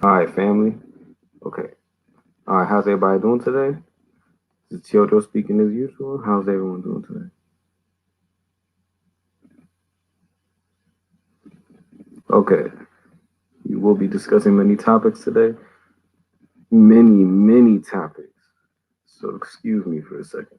All right, family. Okay. All right, how's everybody doing today? This is Teodoro speaking as usual. How's everyone doing today? Okay. We will be discussing many topics today. Many topics. So excuse me for a second.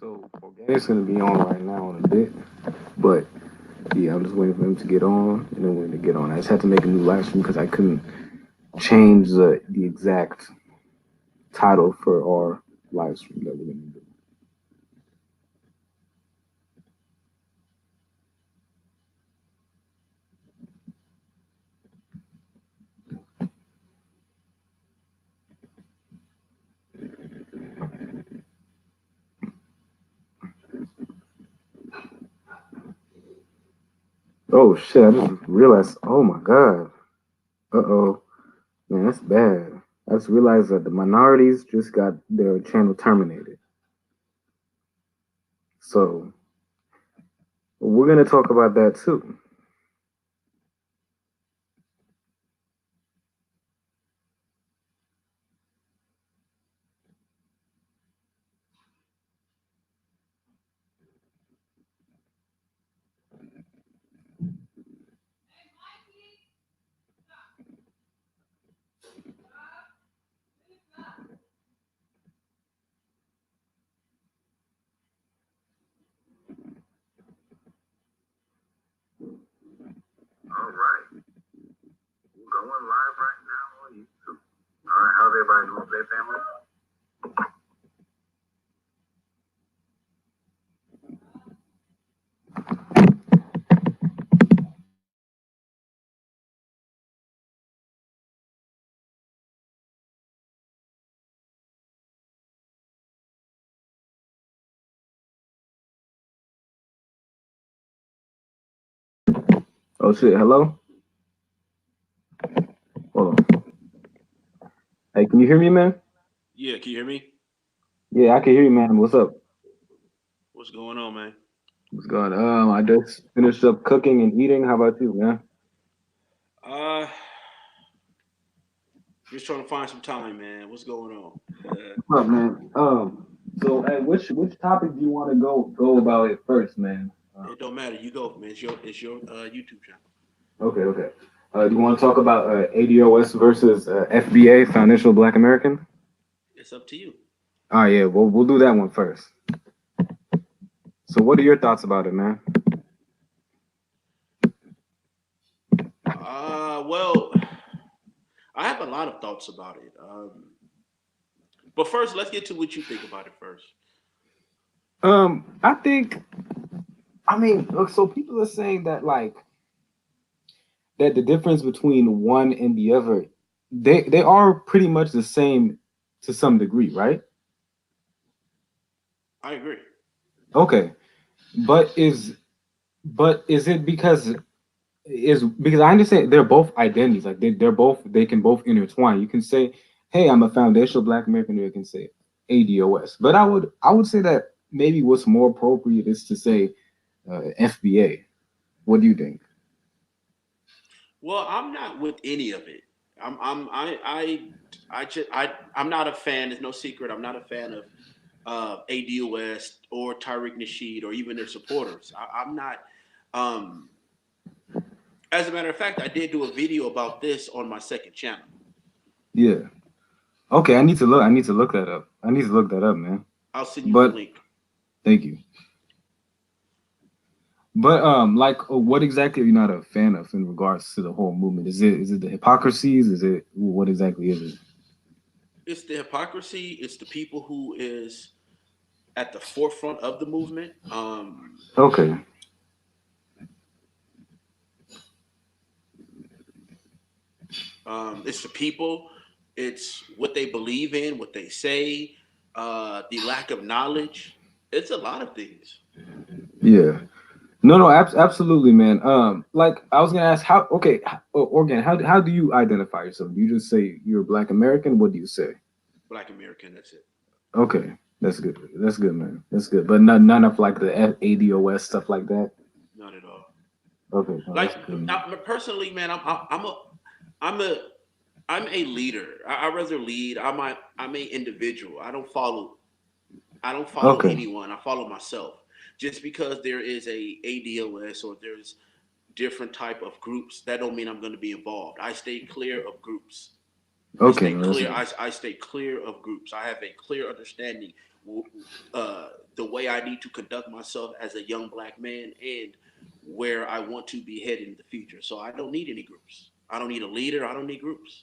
So Organic's gonna be on right now in a bit, but yeah, I'm just waiting for him to get on, and then when to get on, I just had to make a new live stream because I couldn't change the exact title for our live stream that we're gonna do. Oh shit! I just realized. Oh my god. Uh-oh. Man, that's bad. I just realized that the minorities just got their channel terminated. So we're gonna talk about that too. All right. We're going live right now on YouTube. All right, how's everybody doing today, family? Oh shit, hello? Hold on. Hey, can you hear me, man? Yeah, can you hear me? Yeah, I can hear you, man. What's up? What's going on, man? What's going on? I just finished up cooking and eating. How about you, man? Uh, just trying to find some time, man. What's going on? What's up, man? So hey, which topic do you want to go about it first, man? It don't matter. You go, man. It's your YouTube channel. Okay. Do you want to talk about ADOS versus FBA, Foundational Black American? It's up to you. Oh yeah, we'll do that one first. So what are your thoughts about it, man? Well, I have a lot of thoughts about it. But first, let's get to what you think about it first. I think, I mean, look, so people are saying that like that the difference between one and the other, they are pretty much the same to some degree, right? I agree. Okay, but is it because I understand they're both identities, like they can both intertwine. You can say, "Hey, I'm a foundational Black American," or you can say ADOS. But I would say that maybe what's more appropriate is to say FBA. What do you think? Well, I'm not with any of it. I'm not a fan. There's no secret. I'm not a fan of ADOS or Tariq Nasheed or even their supporters. I'm not. Um, as a matter of fact, I did do a video about this on my second channel. Yeah. Okay, I need to look. I need to look that up. I need to look that up, man. I'll send you the But link. thank you. But like, what exactly are you not a fan of in regards to the whole movement? Is it the hypocrisies? Is it what exactly is it? It's the hypocrisy. It's the people who is at the forefront of the movement. Okay. It's the people. It's what they believe in, what they say, the lack of knowledge. It's a lot of things. Yeah. No, no, absolutely, man. Like I was gonna ask, how? Okay, Organ, how do you identify yourself? Do you just say you're a Black American? What do you say? Black American. That's it. Okay, that's good. That's good, man. That's good. But none of like the ADOS stuff like that. Not at all. Okay, no, Like that's good, man. personally, man, I'm a I'm a leader. I rather lead. I'm a individual. I don't follow Okay, anyone. I follow myself. Just because there is a ADOS or there's different type of groups, that don't mean I'm going to be involved. I stay clear of groups. I okay, stay no, that's clear. good. I stay clear of groups. I have a clear understanding uh, the way I need to conduct myself as a young black man and where I want to be headed in the future. So I don't need any groups. I don't need a leader. I don't need groups.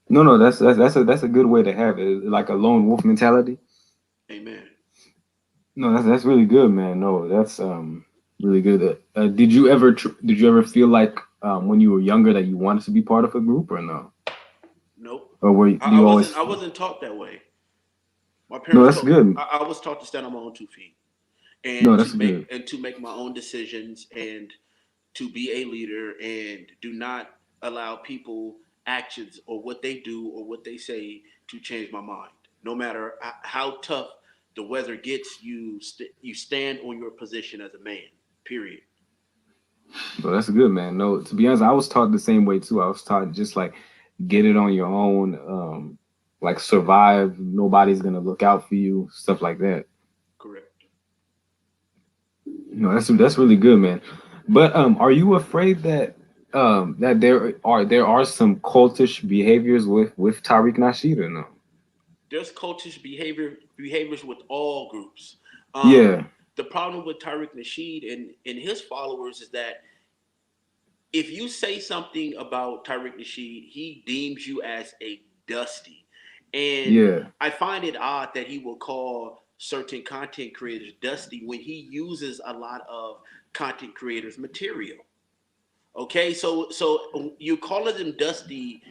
No, no, that's a good way to have it, like a lone wolf mentality. Amen. No, that's really good, man. No, that's really good. Did you ever feel like when you were younger that you wanted to be part of a group or no? Nope. Or were you always? I wasn't taught that way. My No, parents that's taught. good. I was taught to stand on my own 2 feet No, that's good. and to make my own decisions and to be a leader and do not allow people actions or what they do or what they say to change my mind. No matter how tough the weather gets, you stand on your position as a man. Period. No, that's good, man. No, to be honest, I was taught the same way too. I was taught just like get it on your own, like survive. Nobody's gonna look out for you, stuff like that. Correct. No, that's really good, man. But are you afraid that that there are some cultish behaviors with Tariq Nasheed or no? There's cultish behaviors with all groups. Yeah, The problem with Tariq Nasheed and his followers is that if you say something about Tariq Nasheed, he deems you as a dusty. And yeah. I find it odd that he will call certain content creators dusty when he uses a lot of content creators' material. Okay, so you calling them dusty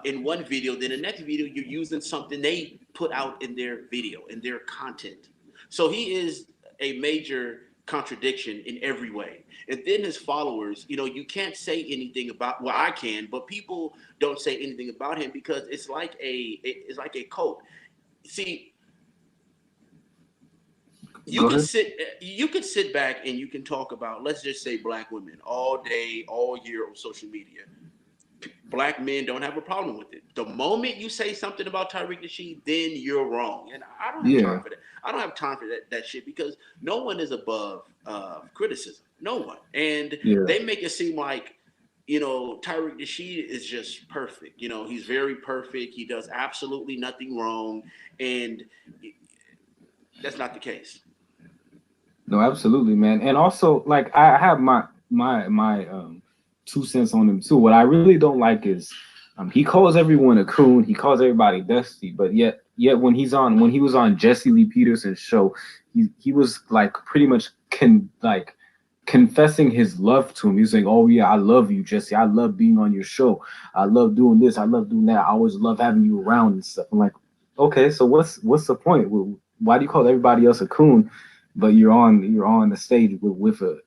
in one video, then the next video you're using something they put out in their video in their content. So he is a major contradiction in every way. And then his followers, you can't say anything about. Well, I can, but people don't say anything about him because it's like a cult. See, Go ahead. you could sit back and you can talk about, let's just say, black women all day all year on social media. Black men don't have a problem with it. The moment you say something about Tyreek Nasheed, then you're wrong. And I don't have time Yeah, for that. I don't have time for that shit because no one is above criticism. No one. And yeah. they make it seem like, Tyreek Nasheed is just perfect. He's very perfect. He does absolutely nothing wrong. And that's not the case. No, absolutely, man. And also, like, I have my 2 cents on him too. What I really don't like is, he calls everyone a coon. He calls everybody dusty, but yet when he was on Jesse Lee Peterson's show, he was like pretty much confessing his love to him. He was saying, "Oh yeah, I love you, Jesse. I love being on your show. I love doing this. I love doing that. I always love having you around and stuff." I'm like, okay, so what's the point? Why do you call everybody else a coon, but you're on the stage with a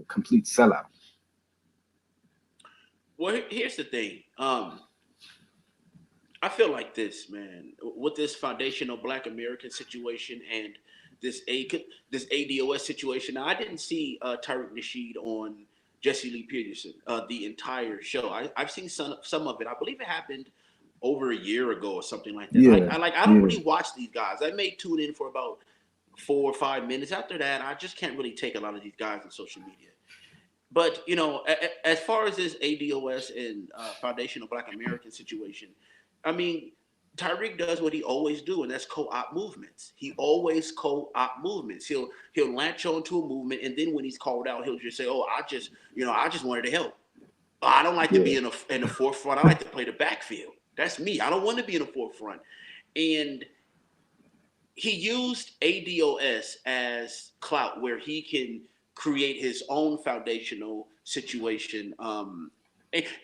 complete sellout? Well, here's the thing. I feel like this, man, with this foundational Black American situation and this ADOS situation. Now, I didn't see Tariq Nasheed on Jesse Lee Peterson, the entire show. I've seen some of it. I believe it happened over a year ago or something like that. Yeah, I don't yeah, really watch these guys. I may tune in for about 4 or 5 minutes. After that, I just can't really take a lot of these guys on social media. But as far as this ADOS and Foundational Black American situation, I mean, Tyreek does what he always do, and that's co-op movements. He always co-op movements. He'll latch on to a movement, and then when he's called out, he'll just say, "Oh, I just wanted to help. I don't like to yeah, be in the forefront. I like to play the backfield. That's me. I don't want to be in the forefront." And he used ADOS as clout where he can create his own foundational situation. And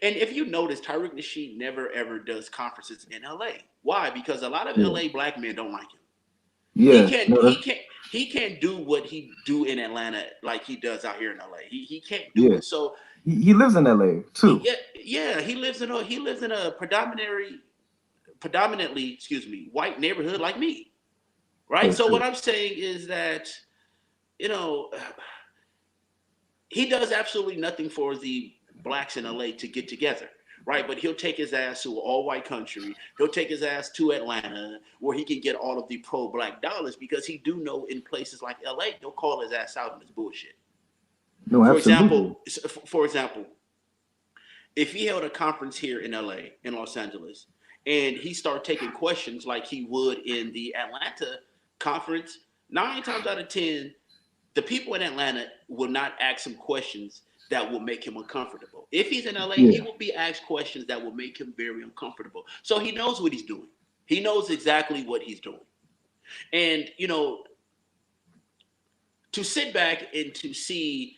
if you notice, Tyreek Nasheed never ever does conferences in LA. Why? Because a lot of yeah, LA black men don't like him. He yeah. can't No, he that's, can't he can't do what he do in Atlanta like he does out here in LA. He can't do yeah. it. So He lives in LA too. yeah, he lives in a predominantly, excuse me, white neighborhood like me. Right? So So what true. I'm saying is that, you know, he does absolutely nothing for the blacks in LA to get together. Right, but he'll take his ass to an all-white country. He'll take his ass to Atlanta, where he can get all of the pro-black dollars because he do know in places like LA, they'll call his ass out on this bullshit. No, absolutely. For example, if he held a conference here in LA, in Los Angeles, and he started taking questions like he would in the Atlanta conference, 9 times out of 10, the people in Atlanta will not ask him questions that will make him uncomfortable. If he's in LA, he Yeah, will be asked questions that will make him very uncomfortable. So he knows what he's doing. He knows exactly what he's doing. And, to sit back and to see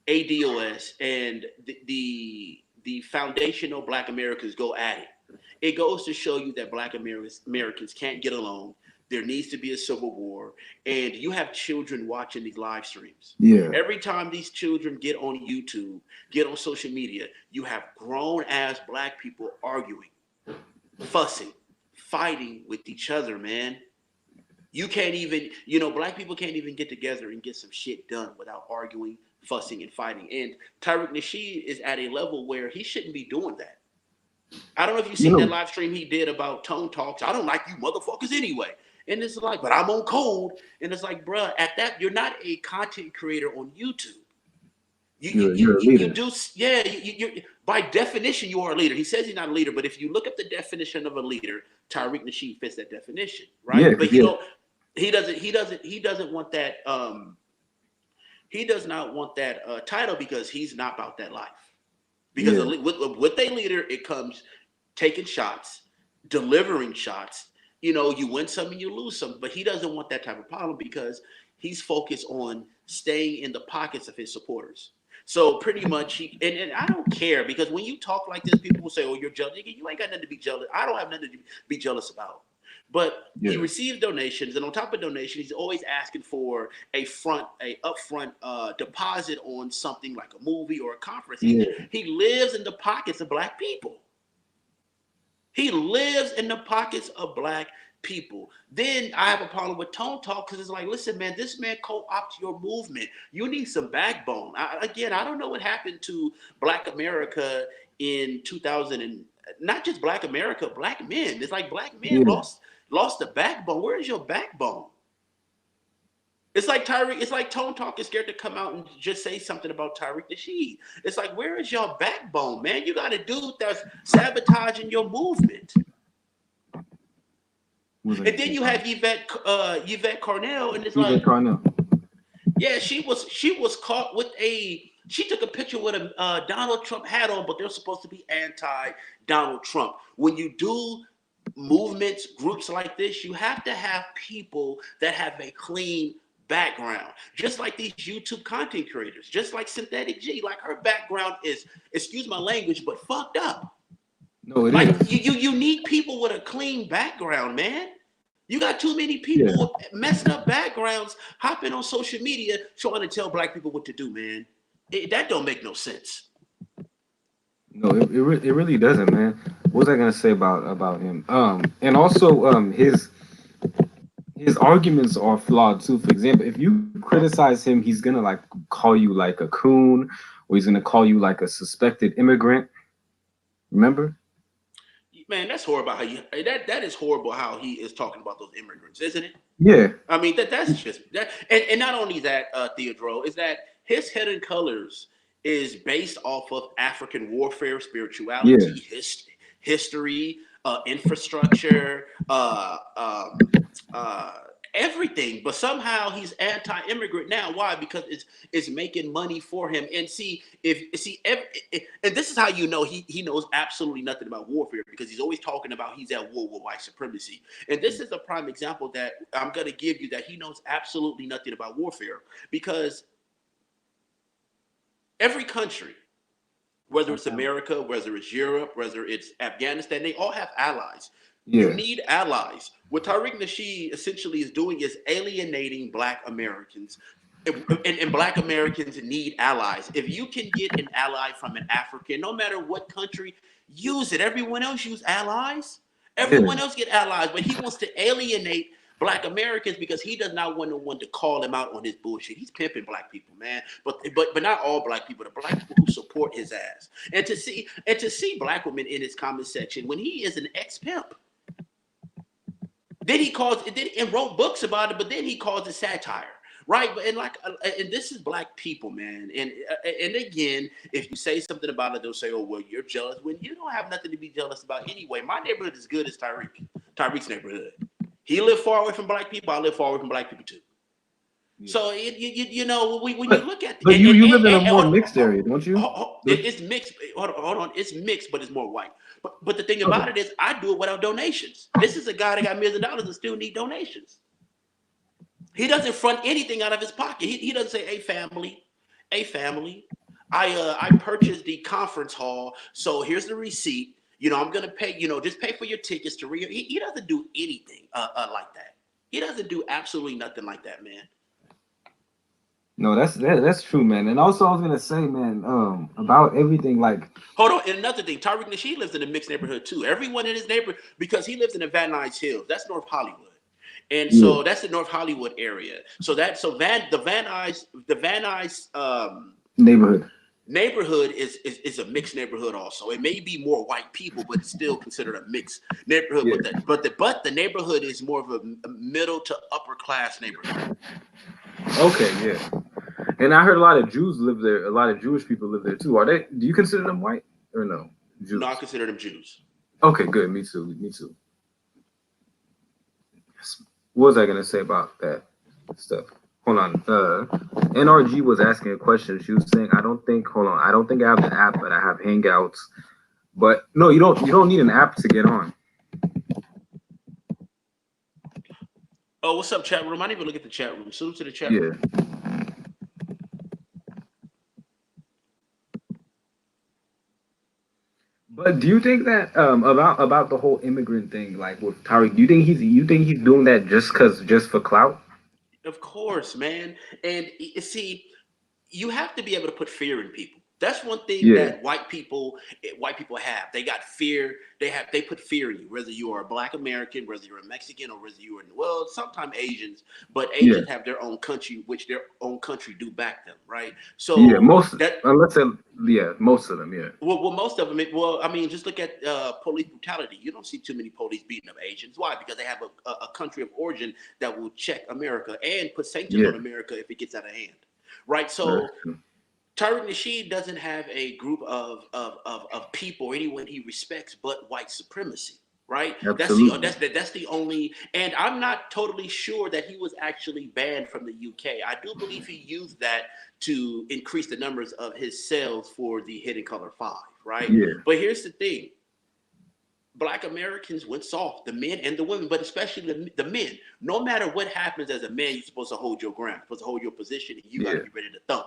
ADOS and the foundational Black Americans go at it, it goes to show you that Black Americans can't get along. There needs to be a civil war, and you have children watching these live streams. yeah, Every time these children get on YouTube, get on social media, you have grown ass Black people arguing, fussing, fighting with each other, man. You can't even, Black people can't even get together and get some shit done without arguing, fussing, and fighting. And Tyreek Nasheed is at a level where he shouldn't be doing that. I don't know if you've you seen that know, live stream he did about tone talks. I don't like you motherfuckers anyway. And it's like, but I'm on code. And it's like, bruh, at that, you're not a content creator on YouTube. you're a You leader. do, yeah. By definition, you are a leader. He says he's not a leader, but if you look up the definition of a leader, Tyreek Nasheed fits that definition, Yeah, right? But because yeah, he doesn't want that. He does not want that title because he's not about that life. Because yeah, with a leader, it comes taking shots, delivering shots. You win some and you lose some, but he doesn't want that type of problem because he's focused on staying in the pockets of his supporters. So pretty much, and I don't care because when you talk like this, people will say, "Oh, you're jealous." You ain't got nothing to be jealous. I don't have nothing to be jealous about. But he yeah, receives donations, and on top of donations, he's always asking for a upfront deposit on something like a movie or a conference. yeah. He lives in the pockets of Black people. He lives in the pockets of Black people. Then I have a problem with Tone Talk because it's like, listen, man, this man co-opts your movement. You need some backbone. Again, I don't know what happened to Black America in 2000 and not just Black America, Black men. It's like Black men Yeah. lost the backbone. Where is your backbone? It's like Tyreek. It's like Tone Talk is scared to come out and just say something about Tyreek Nasheed. It's like, where is your backbone, man? You got a dude that's sabotaging your movement. What was I And gonna then say? you have Yvette Carnell, and it's Even like, Carnell. yeah, she was caught with she took a picture with a Donald Trump hat on, but they're supposed to be anti Donald Trump. When you do movements, groups like this, you have to have people that have a clean background, just like these YouTube content creators, just like Synthetic G. Like her background is, excuse my language, but fucked up. No, it Like is. you need people with a clean background, man. You got too many Yeah. people with messed up backgrounds hopping on social media trying to tell Black people what to do, man. That don't make no sense. No, it really doesn't, man. What was I gonna say about him? And also, his arguments are flawed too. For example, if you criticize him, he's gonna like call you like a coon, or he's gonna call you like a suspected immigrant. Remember? Man, that's horrible. How you that is horrible how he is talking about those immigrants, isn't it? Yeah, I mean that's just that, and not only that, Theodore, is that his Hidden Colors is based off of African warfare, yeah, spirituality, history, infrastructure, uh, everything. But somehow he's anti-immigrant now. Why? Because it's making money for him. And see, and this is how you know he knows absolutely nothing about warfare, because he's always talking about he's at war with white supremacy. And this is a prime example that I'm going to give you, that he knows absolutely nothing about warfare, because every country, whether it's America, whether it's Europe, whether it's Afghanistan, they all have allies. You yeah, need allies. What Tariq Nasheed essentially is doing is alienating Black Americans. And Black Americans need allies. If you can get an ally from an African, no matter what country, use it. Everyone else use allies. yeah. Everyone else get allies, but he wants to alienate Black Americans because he does not want no one to call him out on his bullshit. He's pimping Black people, man. But not all Black people. The Black people who support his ass. And to see Black women in his comment section when he is an ex pimp. Then he calls it, then and wrote books about it, but then he calls it satire, right? And this is Black people, man. And again, if you say something about it, they'll say, "Oh, well, you're jealous." When you don't have nothing to be jealous about anyway. My neighborhood is good as Tariq's neighborhood. He lived far away from Black people. I live far away from Black people too. Yeah. So you know, when you But look at but you live in a more mixed area, don't you? it's mixed. Hold on, it's mixed, but it's more white. But the thing Okay. about it is, I do it without donations. This is a guy that got millions of dollars and still need donations. He doesn't front anything out of his pocket. He doesn't say, hey family, I purchased the conference hall, so here's the receipt. You know, I'm gonna pay. You know, just pay for your tickets to Rio. He doesn't do anything like that. He doesn't do absolutely nothing like that, man. No, that's true, man. And also, I was gonna say, man, about everything, like, Hold on, and another thing, Tariq Nasheed lives in a mixed neighborhood too. Everyone in his neighborhood, because he lives in the Van Nuys Hills. That's North Hollywood. And yeah, so that's the North Hollywood area. So the Van Nuys neighborhood. neighborhood is a mixed neighborhood also. It may be more white people, but it's still considered a mixed neighborhood. Yeah. But the neighborhood is more of a middle to upper class neighborhood. Okay, yeah. And I heard a lot of Jews live there. A lot of Jewish people live there too. Are they? Do you consider them white or no? No, I Jews. consider them Jews. Okay, good. Me too. Me too. What was I gonna say about that stuff? Hold on. NRG was asking a question. She was saying, "I don't think. Hold on. I don't think I have the app, but I have Hangouts. But no, you don't. You don't need an app to get on. Oh, what's up, chat room? I didn't even look at the chat room. Salute to the chat Yeah. room. But do you think that about the whole immigrant thing, like with Tariq? Do you think he's doing that just for clout? Of course, man. And see, you have to be able to put fear in people. That's one thing Yeah. that white people have. They got fear. They put fear in you, whether you are a Black American, whether you're a Mexican, or whether you're in, well, sometimes Asians, but Yeah. Asians have their own country, which their own country do back them, right? Yeah. So Most that unless they, yeah, most of them. Yeah. well, most of them. Well, I mean, just look at police brutality. You don't see too many police beating up Asians. Why? Because they have a country of origin that will check America and put sanctions Yeah. on America if it gets out of hand, right? That's So true. Tariq Nasheed doesn't have a group of people or anyone he respects but white supremacy, right? Absolutely. That's the only. And I'm not totally sure that he was actually banned from the UK. I do believe he used that to increase the numbers of his sales for the Hidden Color 5, right? Yeah. But here's the thing. Black Americans went soft, the men and the women, but especially the men. No matter what happens as a man, you're supposed to hold your ground, you're supposed to hold your position, and you got to Yeah. be ready to thump.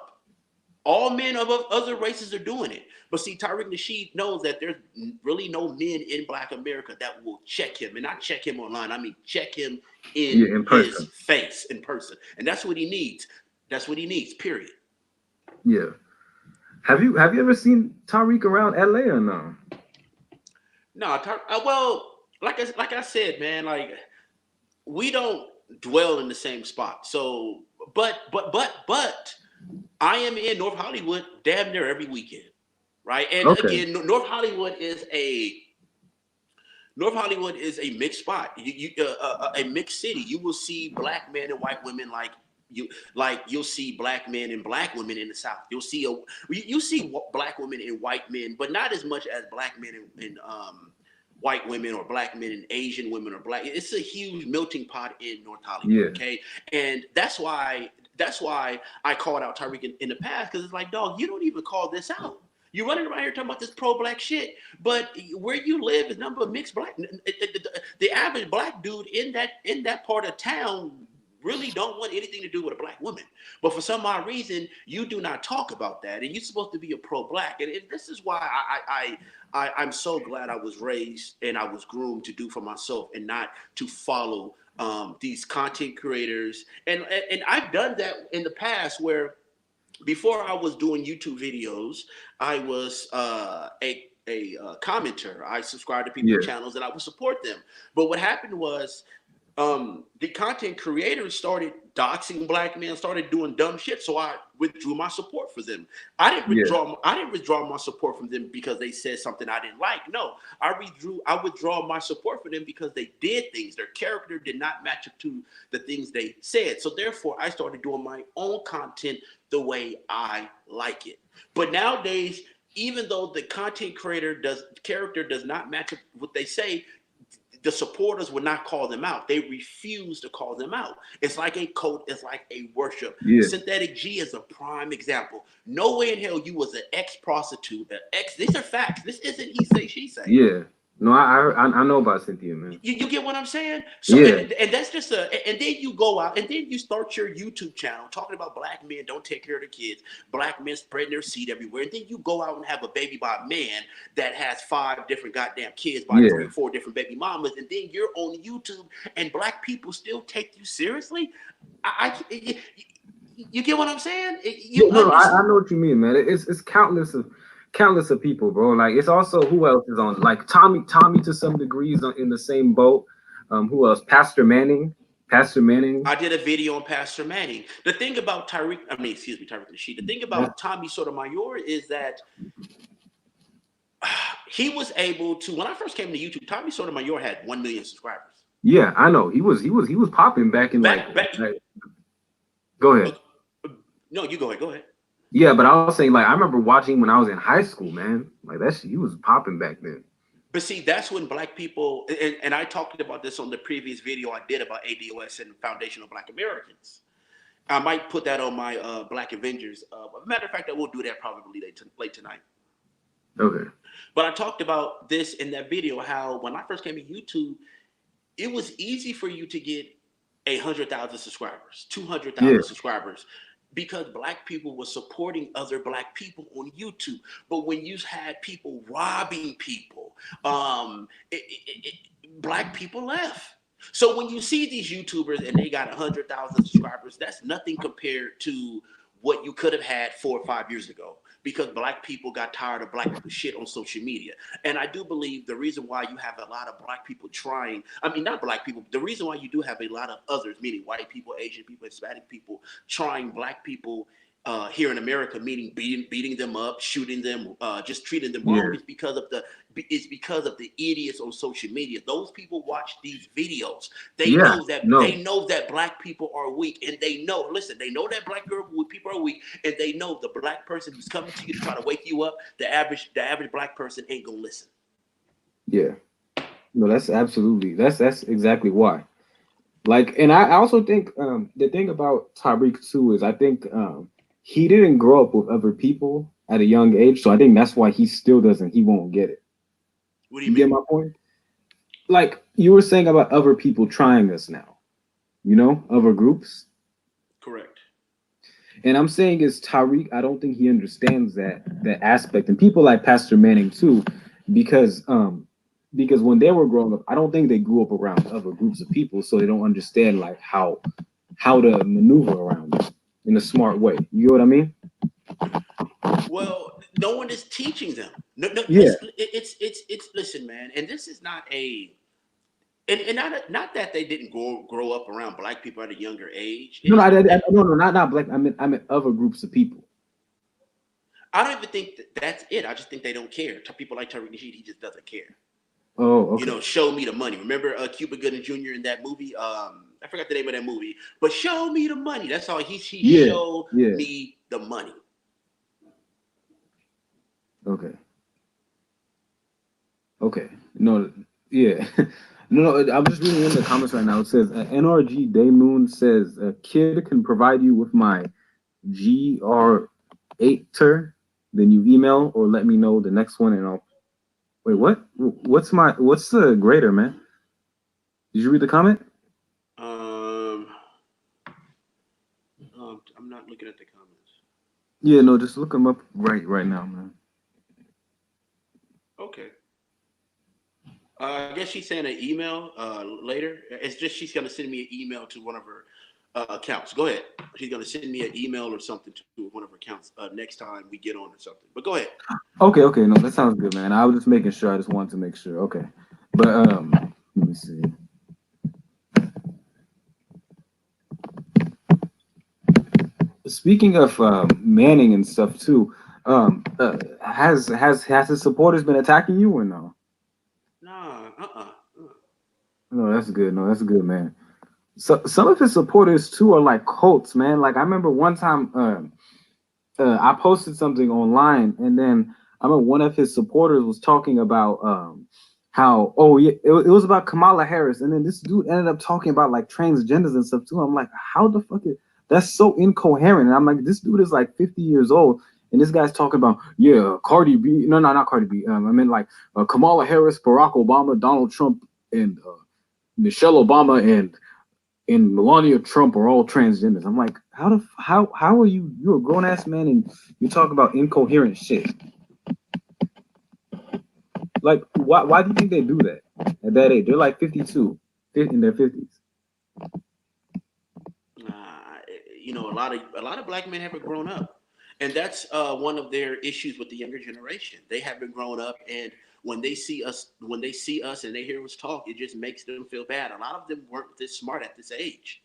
All men of other races are doing it. But see, Tariq Nasheed knows that there's really no men in Black America that will check him. And not check him online. I mean, check him in Yeah. In his person. face, in person. And that's what he needs. That's what he needs, period. Yeah. Have you ever seen Tariq around LA or no? No, well, like I said, man, like we don't dwell in the same spot. So, but I am in North Hollywood damn near every weekend, right? And Okay. again, North Hollywood is a mixed spot. A mixed city. You will see black men and white women you'll see black men and black women in the South. You see black women and white men, but not as much as black men and white women or black men and Asian women or black. It's a huge melting pot in North Hollywood. Yeah. Okay, and that's why I called out Tyreek in the past because it's like, dog, you don't even call this out. You're running around here talking about this pro-black shit, but where you live is number of mixed black. The average black dude in that part of town really don't want anything to do with a black woman. But for some odd reason, you do not talk about that, and you're supposed to be a pro-black. And this is why I'm so glad I was raised and I was groomed to do for myself and not to follow these content creators. And I've done that in the past where before I was doing YouTube videos, I was a commenter. I subscribed to people's Yeah. channels and I would support them. But what happened was the content creators started doxing black men, started doing dumb shit. So I withdrew my support for them. Yeah. I didn't withdraw my support from them because they said something I didn't like. No, I withdraw my support for them because they did things. Their character did not match up to the things they said. So therefore, I started doing my own content the way I like it. But nowadays, even though the content character does not match up what they say, the supporters would not call them out. They refuse to call them out. It's like a cult. It's like a worship. Yeah. Synthetic G is a prime example. No way in hell you was an ex-prostitute, an ex. These are facts. This isn't he say, she say. Yeah. No, I know about Cynthia, man. You get what I'm saying? So Yeah. and that's just and then you go out and then you start your YouTube channel talking about black men don't take care of their kids, black men spreading their seed everywhere, and then you go out and have a baby by a man that has 5 different goddamn kids by 3 Yeah. or 4 different baby mamas, and then you're on YouTube and black people still take you seriously. You get what I'm saying? Yeah, You no, understand? I know what you mean, man. It's countless of people, bro. Like it's also who else is on like Tommy to some degrees in the same boat. Who else? Pastor Manning. Pastor Manning. I did a video on Pastor Manning. The thing about Tyreek Nasheed. The thing That's, about Tommy Sotomayor is that he was able to. When I first came to YouTube, Tommy Sotomayor had 1 million subscribers. yeah, I know. He was popping back in like go Uh, ahead. no, you go ahead. Go ahead. Yeah, but I was saying like I remember watching when I was in high school, man. Like he was popping back then. But see, that's when black people, and I talked about this on the previous video I did about ADOS and foundational Black Americans. I might put that on my Black Avengers. Matter of fact, I will do that probably late tonight. Okay. But I talked about this in that video, how when I first came to YouTube, it was easy for you to get 100,000 subscribers, Yeah. 200,000 subscribers, because black people were supporting other black people on YouTube. But when you had people robbing people, black people left. So when you see these YouTubers and they got 100,000 subscribers, that's nothing compared to what you could have had 4 or 5 years ago, because black people got tired of black people shit on social media. And I do believe the reason why you have a lot of black people trying, I mean, not black people, the reason why you do have a lot of others, meaning white people, Asian people, Hispanic people, trying black people here in America, meaning beating them up, shooting them, just treating them wrong, Yeah. is because of the idiots on social media. Those people watch these videos. Yeah. No. They know that black people are weak, and they know. Listen, they know that people are weak, and they know the black person who's coming to you to try to wake you up. The average black person ain't gonna listen. Yeah. No, that's exactly why. Like, and I also think the thing about Tariq too is I think he didn't grow up with other people at a young age, so I think that's why he won't get it. What do you You get mean? my point? Like you were saying about other people trying us now, other groups. Correct. And I'm saying is Tariq, I don't think he understands that aspect. And people like Pastor Manning too, because because when they were growing up, I don't think they grew up around other groups of people, so they don't understand like how to maneuver around it in a smart way. You know what I mean? Well, no one is teaching them. No, no. Yeah. Listen, man, and this is not a. and not that they didn't grow up around black people at a younger age. No, no, It's not that. no, no, not black. I mean other groups of people. I don't even think that's it. I just think they don't care. People like Tariq Nasheed, he just doesn't care. Oh, You okay. know, show me the money. Remember Cuba Gooding Jr. in that movie? I forgot the name of that movie, but show me the money. That's all he Yeah, showed yeah. me the money. Okay, okay. No, yeah. No, no. I'm just reading in the comments right now. It says NRG Daymoon says a kid can provide you with my GR8ter, then you email or let me know the next one, and I'll wait. What? What's the grader, man? Did you read the comment? Um, I'm not looking at the comments. Yeah, no, just look them up right now, man. Okay. I guess she's saying an email later. It's just she's gonna send me an email to one of her accounts. Go ahead. She's gonna send me an email or something to one of her accounts next time we get on or something. But go ahead. Okay, okay, no, that sounds good, man. I was just making sure. I just wanted to make sure. Okay, but let me see. Speaking of Manning and stuff too, has his supporters been attacking you or no? Nah. No, that's good. No, that's good, man. So some of his supporters too are like cults, man. Like I remember one time, I posted something online, and then I remember one of his supporters was talking about how yeah, it was about Kamala Harris, and then this dude ended up talking about like transgenders and stuff too. I'm like, how the fuck is that's so incoherent? And I'm like, this dude is like 50 years old, and this guy's talking about yeah, Cardi B. No, no, not Cardi B. I mean like Kamala Harris, Barack Obama, Donald Trump, and Michelle Obama, and Melania Trump are all transgenders. I'm like, how are you? You're a grown ass man and you talk about incoherent shit. Like, why do you think they do that at that age? They're like 52, in their 50s. Uh, you know, a lot of black men haven't grown up, and that's one of their issues with the younger generation. They haven't grown up, and when they see us and they hear us talk, it just makes them feel bad. A lot of them weren't this smart at this age.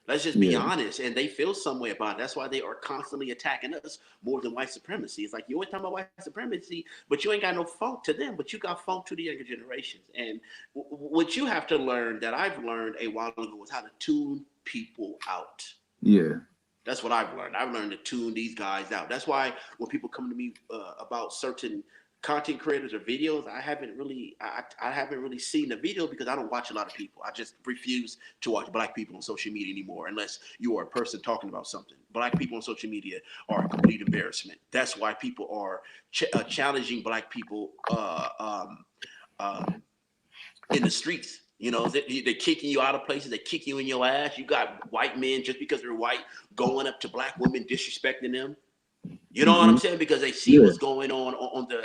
Let's just be Yeah, honest, and they feel some way about it. That's why they are constantly attacking us more than white supremacy. It's like you always talking about white supremacy, but you ain't got no funk to them, but you got funk to the younger generations. And what you have to learn that I've learned a while ago was how to tune people out. yeah, That's what I've learned. I've learned to tune these guys out. That's why when people come to me about certain content creators or videos, I haven't really seen the video because I don't watch a lot of people. I just refuse to watch black people on social media anymore unless you are a person talking about something. Black people on social media are a complete embarrassment. That's why people are challenging black people um, in the streets. You know, they're kicking you out of places. They kick you in your ass. You got white men just because they're white going up to black women, disrespecting them. You know what hmm I'm saying? Because they see yeah, what's going on the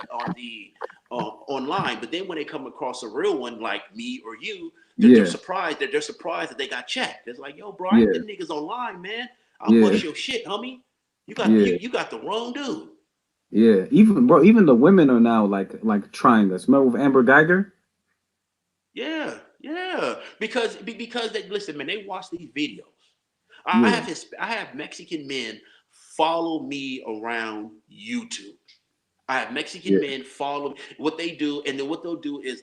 online. But then when they come across a real one like me or you, they're yeah, surprised. They're surprised that they got checked. It's like, yo, bro, I ain't yeah, them niggas online, man. I'll yeah, bust your shit, homie. You got yeah, you got the wrong dude. yeah. Even bro, even the women are now like trying this. Remember with Amber Geiger? Yeah, yeah. Because they listen, man. They watch these videos. Yeah, I have Mexican men follow me around YouTube. I have Mexican yeah, men follow what they do, and then what they'll do is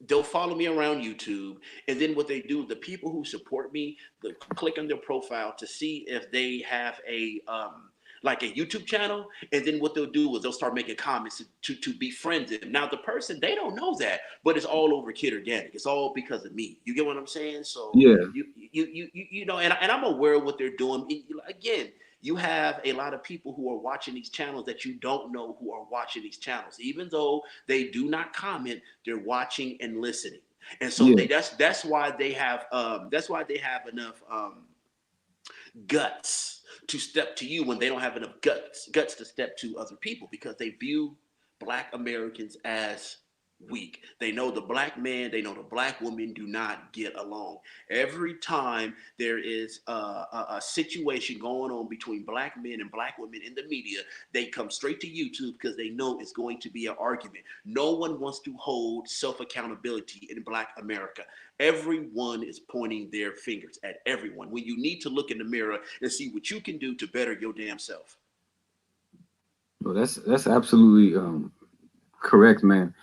they'll follow me around YouTube, and then what they do, the people who support me, they click on their profile to see if they have a like a YouTube channel, and then what they'll do is they'll start making comments to befriend them. Now the person they don't know that, but it's all over Kid Organic. It's all because of me. You get what I'm saying? So yeah, you know, and I'm aware of what they're doing. Again, you have a lot of people who are watching these channels that you don't know who are watching these channels, even though they do not comment. They're watching and listening, and so yeah, that's why they have enough guts to step to you when they don't have enough guts to step to other people because they view Black Americans as weak. They know the black man, they know the black woman do not get along. Every time there is a situation going on between black men and black women in the media, they come straight to YouTube because they know it's going to be an argument. No one wants to hold self accountability in black America. Everyone is pointing their fingers at everyone when you need to look in the mirror and see what you can do to better your damn self. Well, that's absolutely correct, man.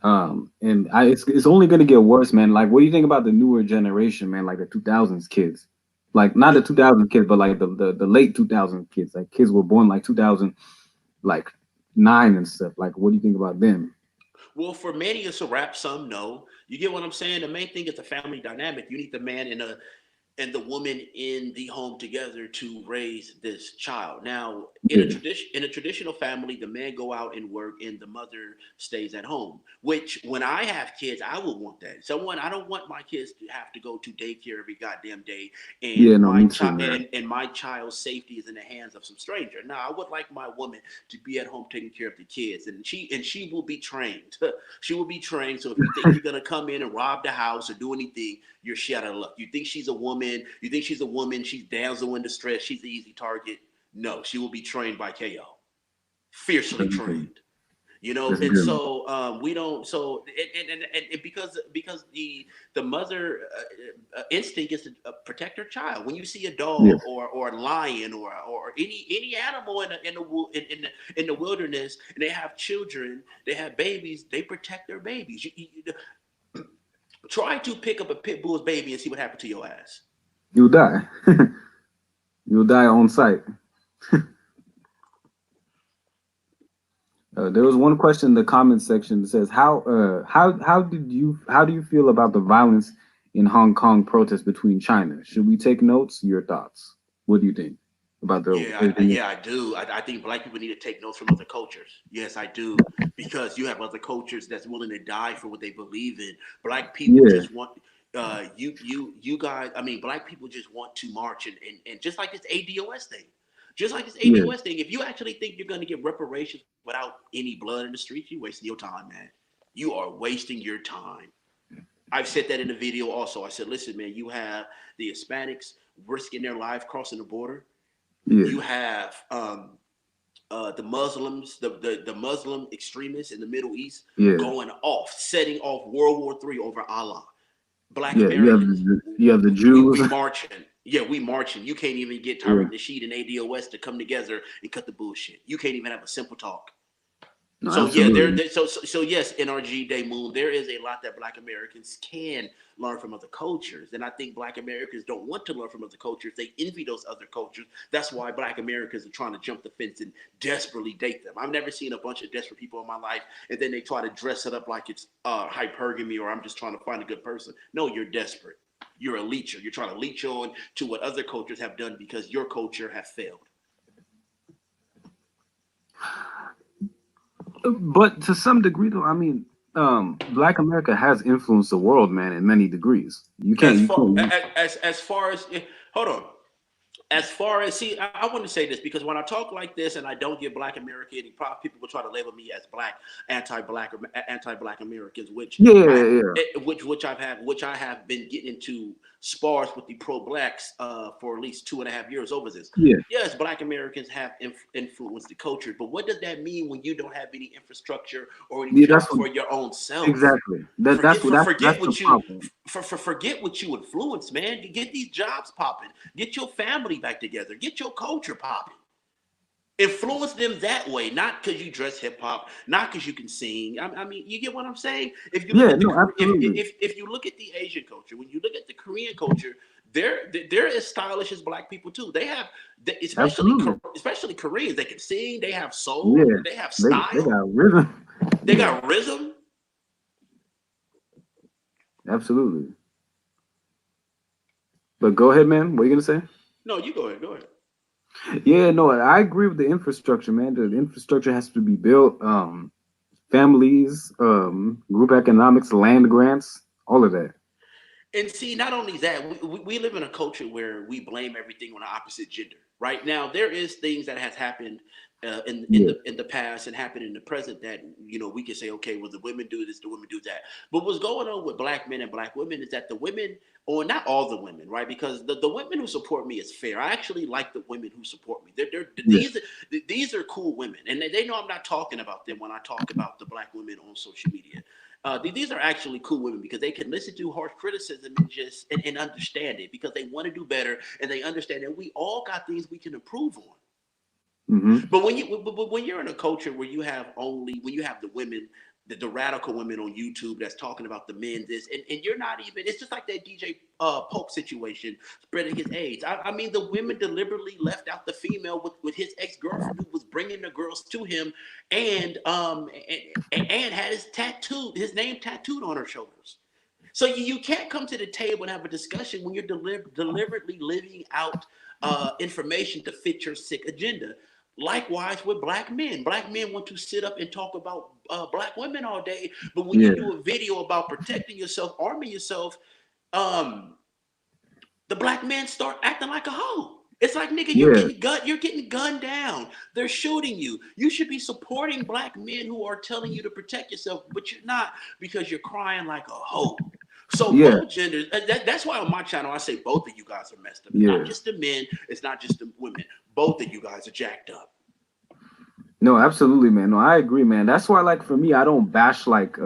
And it's only gonna get worse, man. Like, what do you think about the newer generation, man? Like the 2000s kids, like not the 2000 kids, but like the late 2000 kids, like kids were born like 2000, like nine and stuff. Like, what do you think about them? Well, for many, it's a rap. Some no. You get what I'm saying? The main thing is the family dynamic. You need the man and the woman in the home together to raise this child. Now, Yeah, in a traditional family, the man go out and work and the mother stays at home. Which, when I have kids, I would want that. Someone I don't want my kids to have to go to daycare every goddamn day, yeah, and no, me too, man. my child's safety is in the hands of some stranger. Now, I would like my woman to be at home taking care of the kids, and she will be trained. She will be trained. So if you think you're gonna come in and rob the house or do anything, you're shit out of luck. You think she's a woman, she's damsel in distress, she's the easy target. No, she will be trained by KO. Fiercely That's good. trained. You know, That's and good. so we don't. So and because the mother instinct is to protect her child. When you see a Yeah, dog or a lion or any animal in the wilderness, and they have children, they have babies, they protect their babies. Try to pick up a pit bull's baby and see what happened to your ass. you'll die. You'll die on sight. There was one question in the comment section that says, how do you feel about the violence in Hong Kong protests between China? Should we take notes? Your thoughts? What do you think about the everything? Yeah, I do. I think black people need to take notes from other cultures. Yes, I do, because you have other cultures that's willing to die for what they believe in. Black people Yeah, just want you guys. I mean, black people just want to march and just like this ADOS thing, just like this yeah, ADOS thing. If you actually think you're going to get reparations without any blood in the streets, you're wasting your time, man. You are wasting your time. I've said that in the video also. I said, listen, man, you have the Hispanics risking their life crossing the border. yeah, You have the Muslims, the Muslim extremists in the Middle East yeah, going off, setting off World War III over Allah. Black yeah. Americans, You have the Jews. we marching. Yeah, we marching. You can't even get Yeah, Tariq Nasheed and ADOS to come together and cut the bullshit. You can't even have a simple talk. no, So yeah, absolutely. so yes, NRG Day Moon, there is a lot that Black Americans can learn from other cultures, and I think Black Americans don't want to learn from other cultures. They envy those other cultures. That's why Black Americans are trying to jump the fence and desperately date them. I've never seen a bunch of desperate people in my life, and then they try to dress it up like it's hypergamy or I'm just trying to find a good person. No, you're desperate. You're a leecher. You're trying to leech on to what other cultures have done because your culture has failed. But to some degree, though, I mean, Black America has influenced the world, man, in many degrees. As You far can't. as far as hold on, as far as see, I want to say this because when I talk like this and I don't get Black American, people will try to label me as black, anti-black Americans, which Yeah, I yeah, yeah, which I have been getting into spars with the pro-blacks for at least 2.5 years over this. yeah, Yes, Black Americans have influenced the culture, but what does that mean when you don't have any infrastructure or any yeah. That's jobs what for your own self? exactly. That's what that's Forget the what you problem. forget what you influence, man. You get these jobs popping, get your family back together, get your culture popping. Influence them that way, not because you dress hip hop, not because you can sing. I mean, you get what I'm saying. If you look Yeah, at the no, absolutely, if you look at the Asian culture, when you look at the Korean culture, they're as stylish as black people too. They have, absolutely. especially Koreans. They can sing. They have soul. Yeah, They have they style. got rhythm. They Yeah, got rhythm. absolutely. But go ahead, man. What are you gonna say? No, you go ahead. Go ahead. Yeah, no, I agree with the infrastructure, man. The infrastructure has to be built. Families, group economics, land grants, all of that. And see, not only that, we live in a culture where we blame everything on the opposite gender. Right now, there is things that has happened Yeah. in the past and happened in the present that we can say, okay, well, the women do this, the women do that. But what's going on with black men and black women is that the women, or not all the women, right? Because the women who support me is fair. I actually like the women who support me. Yeah. These are cool women, and they know I'm not talking about them when I talk about the black women on social media. These are actually cool women because they can listen to harsh criticism and understand it, because they want to do better and they understand that we all got things we can improve on. Mm-hmm. But when you're in a culture where when you have the women, the radical women on YouTube that's talking about the men this, and you're not even, it's just like that DJ Pope situation spreading his AIDS. I mean, the women deliberately left out the female with his ex-girlfriend who was bringing the girls to him, and had his name tattooed on her shoulders. So you can't come to the table and have a discussion when you're deliberately living out information to fit your sick agenda. Likewise with black men. Black men want to sit up and talk about black women all day, but when you Yeah. do a video about protecting yourself, arming yourself, um, the black men start acting like a hoe. It's like, nigga, Yeah. you're getting gunned down. They're shooting you. You should be supporting black men who are telling you to protect yourself, but you're not, because you're crying like a hoe. So Yeah. both genders. That's why on my channel I say both of you guys are messed up. It's not Yeah. just the men. It's not just the women. Both of you guys are jacked up. No, absolutely, man. No, I agree, man. That's why, like, for me, I don't bash like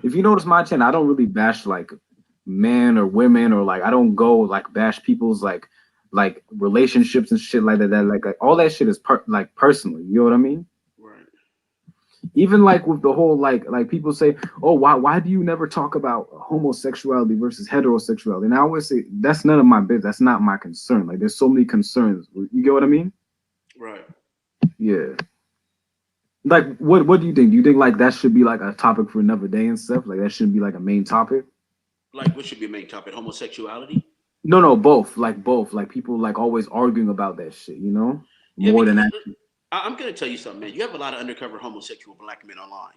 if you notice my channel, I don't really bash like men or women, or like I don't go like bash people's like relationships and shit like that. Like all that shit is like personal. You know what I mean? Right. Even like with the whole like people say, oh, why do you never talk about homosexuality versus heterosexuality? And I always say that's none of my business. That's not my concern. Like there's so many concerns. You get what I mean? Right. Yeah. Like what do you think? Do you think like that should be like a topic for another day and stuff? Like that shouldn't be like a main topic? Like, what should be a main topic? Homosexuality? No, both. Like both. Like people like always arguing about that shit, you know? Yeah, More because than actually. I'm gonna tell you something, man. You have a lot of undercover homosexual black men online.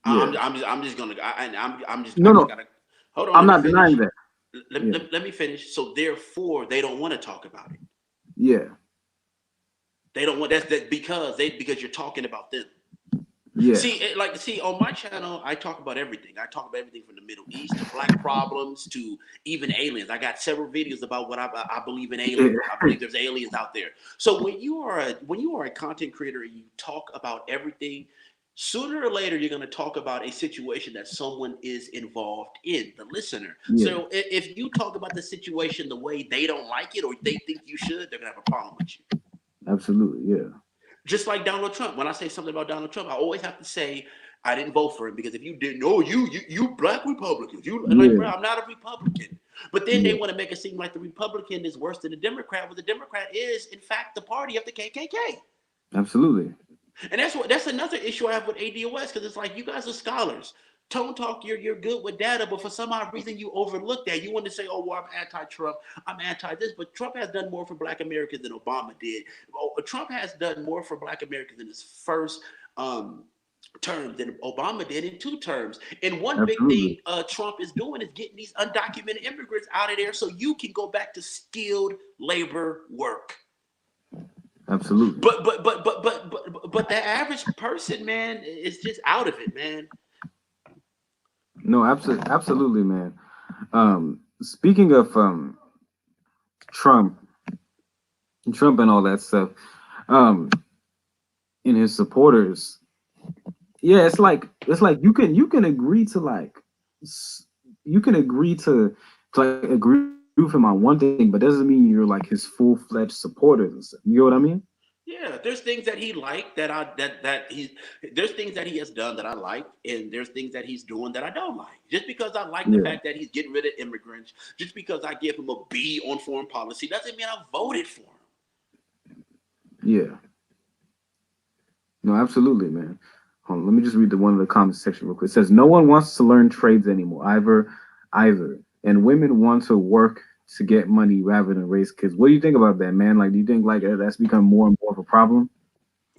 Yeah. I'm just gonna I No, just no. gotta hold on. I'm Let me not denying finish. that. Let, Yeah. let, let me finish. So therefore, they don't want to talk about it. Yeah. They don't want that because you're talking about them. Yeah. See, on my channel, I talk about everything. I talk about everything from the Middle East to black problems to even aliens. I got several videos about what I believe in Yeah. aliens. I believe there's aliens out there. So when you are a content creator and you talk about everything, sooner or later you're going to talk about a situation that someone is involved in, the listener. Yeah. So if you talk about the situation the way they don't like it or they think you should, they're going to have a problem with you. Absolutely. Yeah. Just like Donald Trump. When I say something about Donald Trump, I always have to say I didn't vote for him, because if you didn't know, you black Republicans, you like, bro, Yeah. I'm not a Republican. But then they Yeah. want to make it seem like the Republican is worse than the Democrat. Well, the Democrat is in fact the party of the KKK. Absolutely. And that's another issue I have with ADOS, because it's like, you guys are scholars. Tone talk, you're good with data, but for some odd reason you overlook that. You want to say, oh, well, I'm anti-Trump, I'm anti this, but Trump has done more for black Americans than Obama did. Oh, Trump has done more for black Americans in his first um, term than Obama did in 2 terms. And one big Absolutely. thing Trump is doing is getting these undocumented immigrants out of there so you can go back to skilled labor work. Absolutely. But the average person, man, is just out of it, man. No, absolutely, man. Speaking of Trump, Trump and all that stuff, um, and his supporters, yeah, it's like you can agree to like you can agree to like agree with him on one thing, but doesn't mean you're like his full-fledged supporters and stuff. You know what I mean? Yeah, there's things that he liked that he there's things that he has done that I like, and there's things that he's doing that I don't like. Just because I like the Yeah. fact that he's getting rid of immigrants, just because I give him a B on foreign policy, doesn't mean I voted for him. Yeah. No, absolutely, man. Hold on, let me just read the one of the comment section real quick. It says no one wants to learn trades anymore, either. And women want to work to get money rather than raise kids. What do you think about that, man? Like, do you think like that's become more and more of a problem?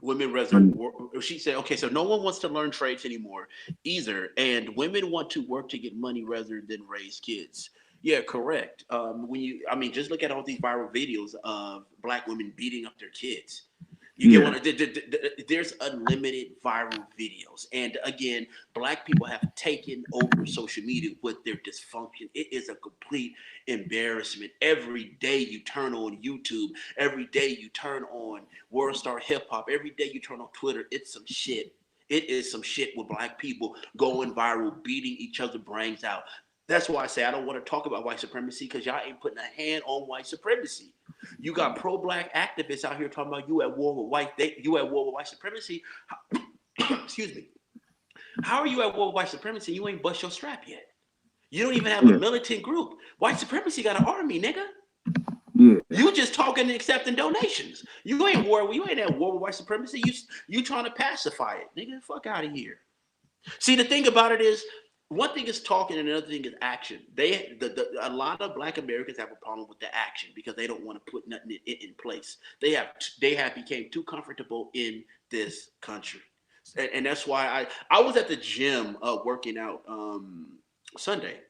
Women rather, And she said, okay, so no one wants to learn trades anymore either, and women want to work to get money rather than raise kids. Yeah, correct. I mean, just look at all these viral videos of black women beating up their kids. You get Yeah. one. There's unlimited viral videos, and again, black people have taken over social media with their dysfunction. It is a complete embarrassment. Every day you turn on YouTube, every day you turn on World Star Hip Hop, every day you turn on Twitter, it's some shit. It is some shit with black people going viral, beating each other brains out. That's why I say I don't want to talk about white supremacy because y'all ain't putting a hand on white supremacy. You got pro-black activists out here talking about you at war with you at war with white supremacy. Excuse me. How are you at war with white supremacy? You ain't bust your strap yet. You don't even have a Yeah. militant group. White supremacy got an army, nigga. Yeah. You just talking and accepting donations. You ain't war. You ain't at war with white supremacy. You trying to pacify it, nigga. Fuck out of here. See, the thing about it is, one thing is talking and another thing is action. A lot of Black Americans have a problem with the action because they don't want to put nothing in place. They have became too comfortable in this country, and that's why I was at the gym working out Sunday.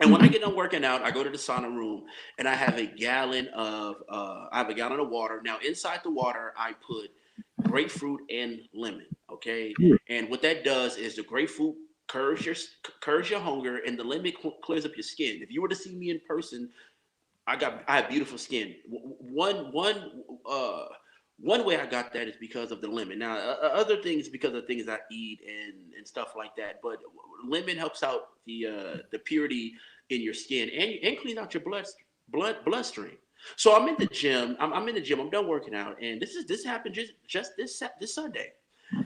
And when I Hmm. get done working out, I go to the sauna room and I have a gallon of water. Now inside the water, I put grapefruit and lemon. Okay, Yeah. and what that does is the grapefruit curves your hunger, and the lemon clears up your skin. If you were to see me in person, I have beautiful skin. One way I got that is because of the lemon. Now, other things because of things I eat and stuff like that. But lemon helps out the purity in your skin and clean out your bloodstream. So I'm in the gym. I'm in the gym. I'm done working out, and this happened just this Sunday.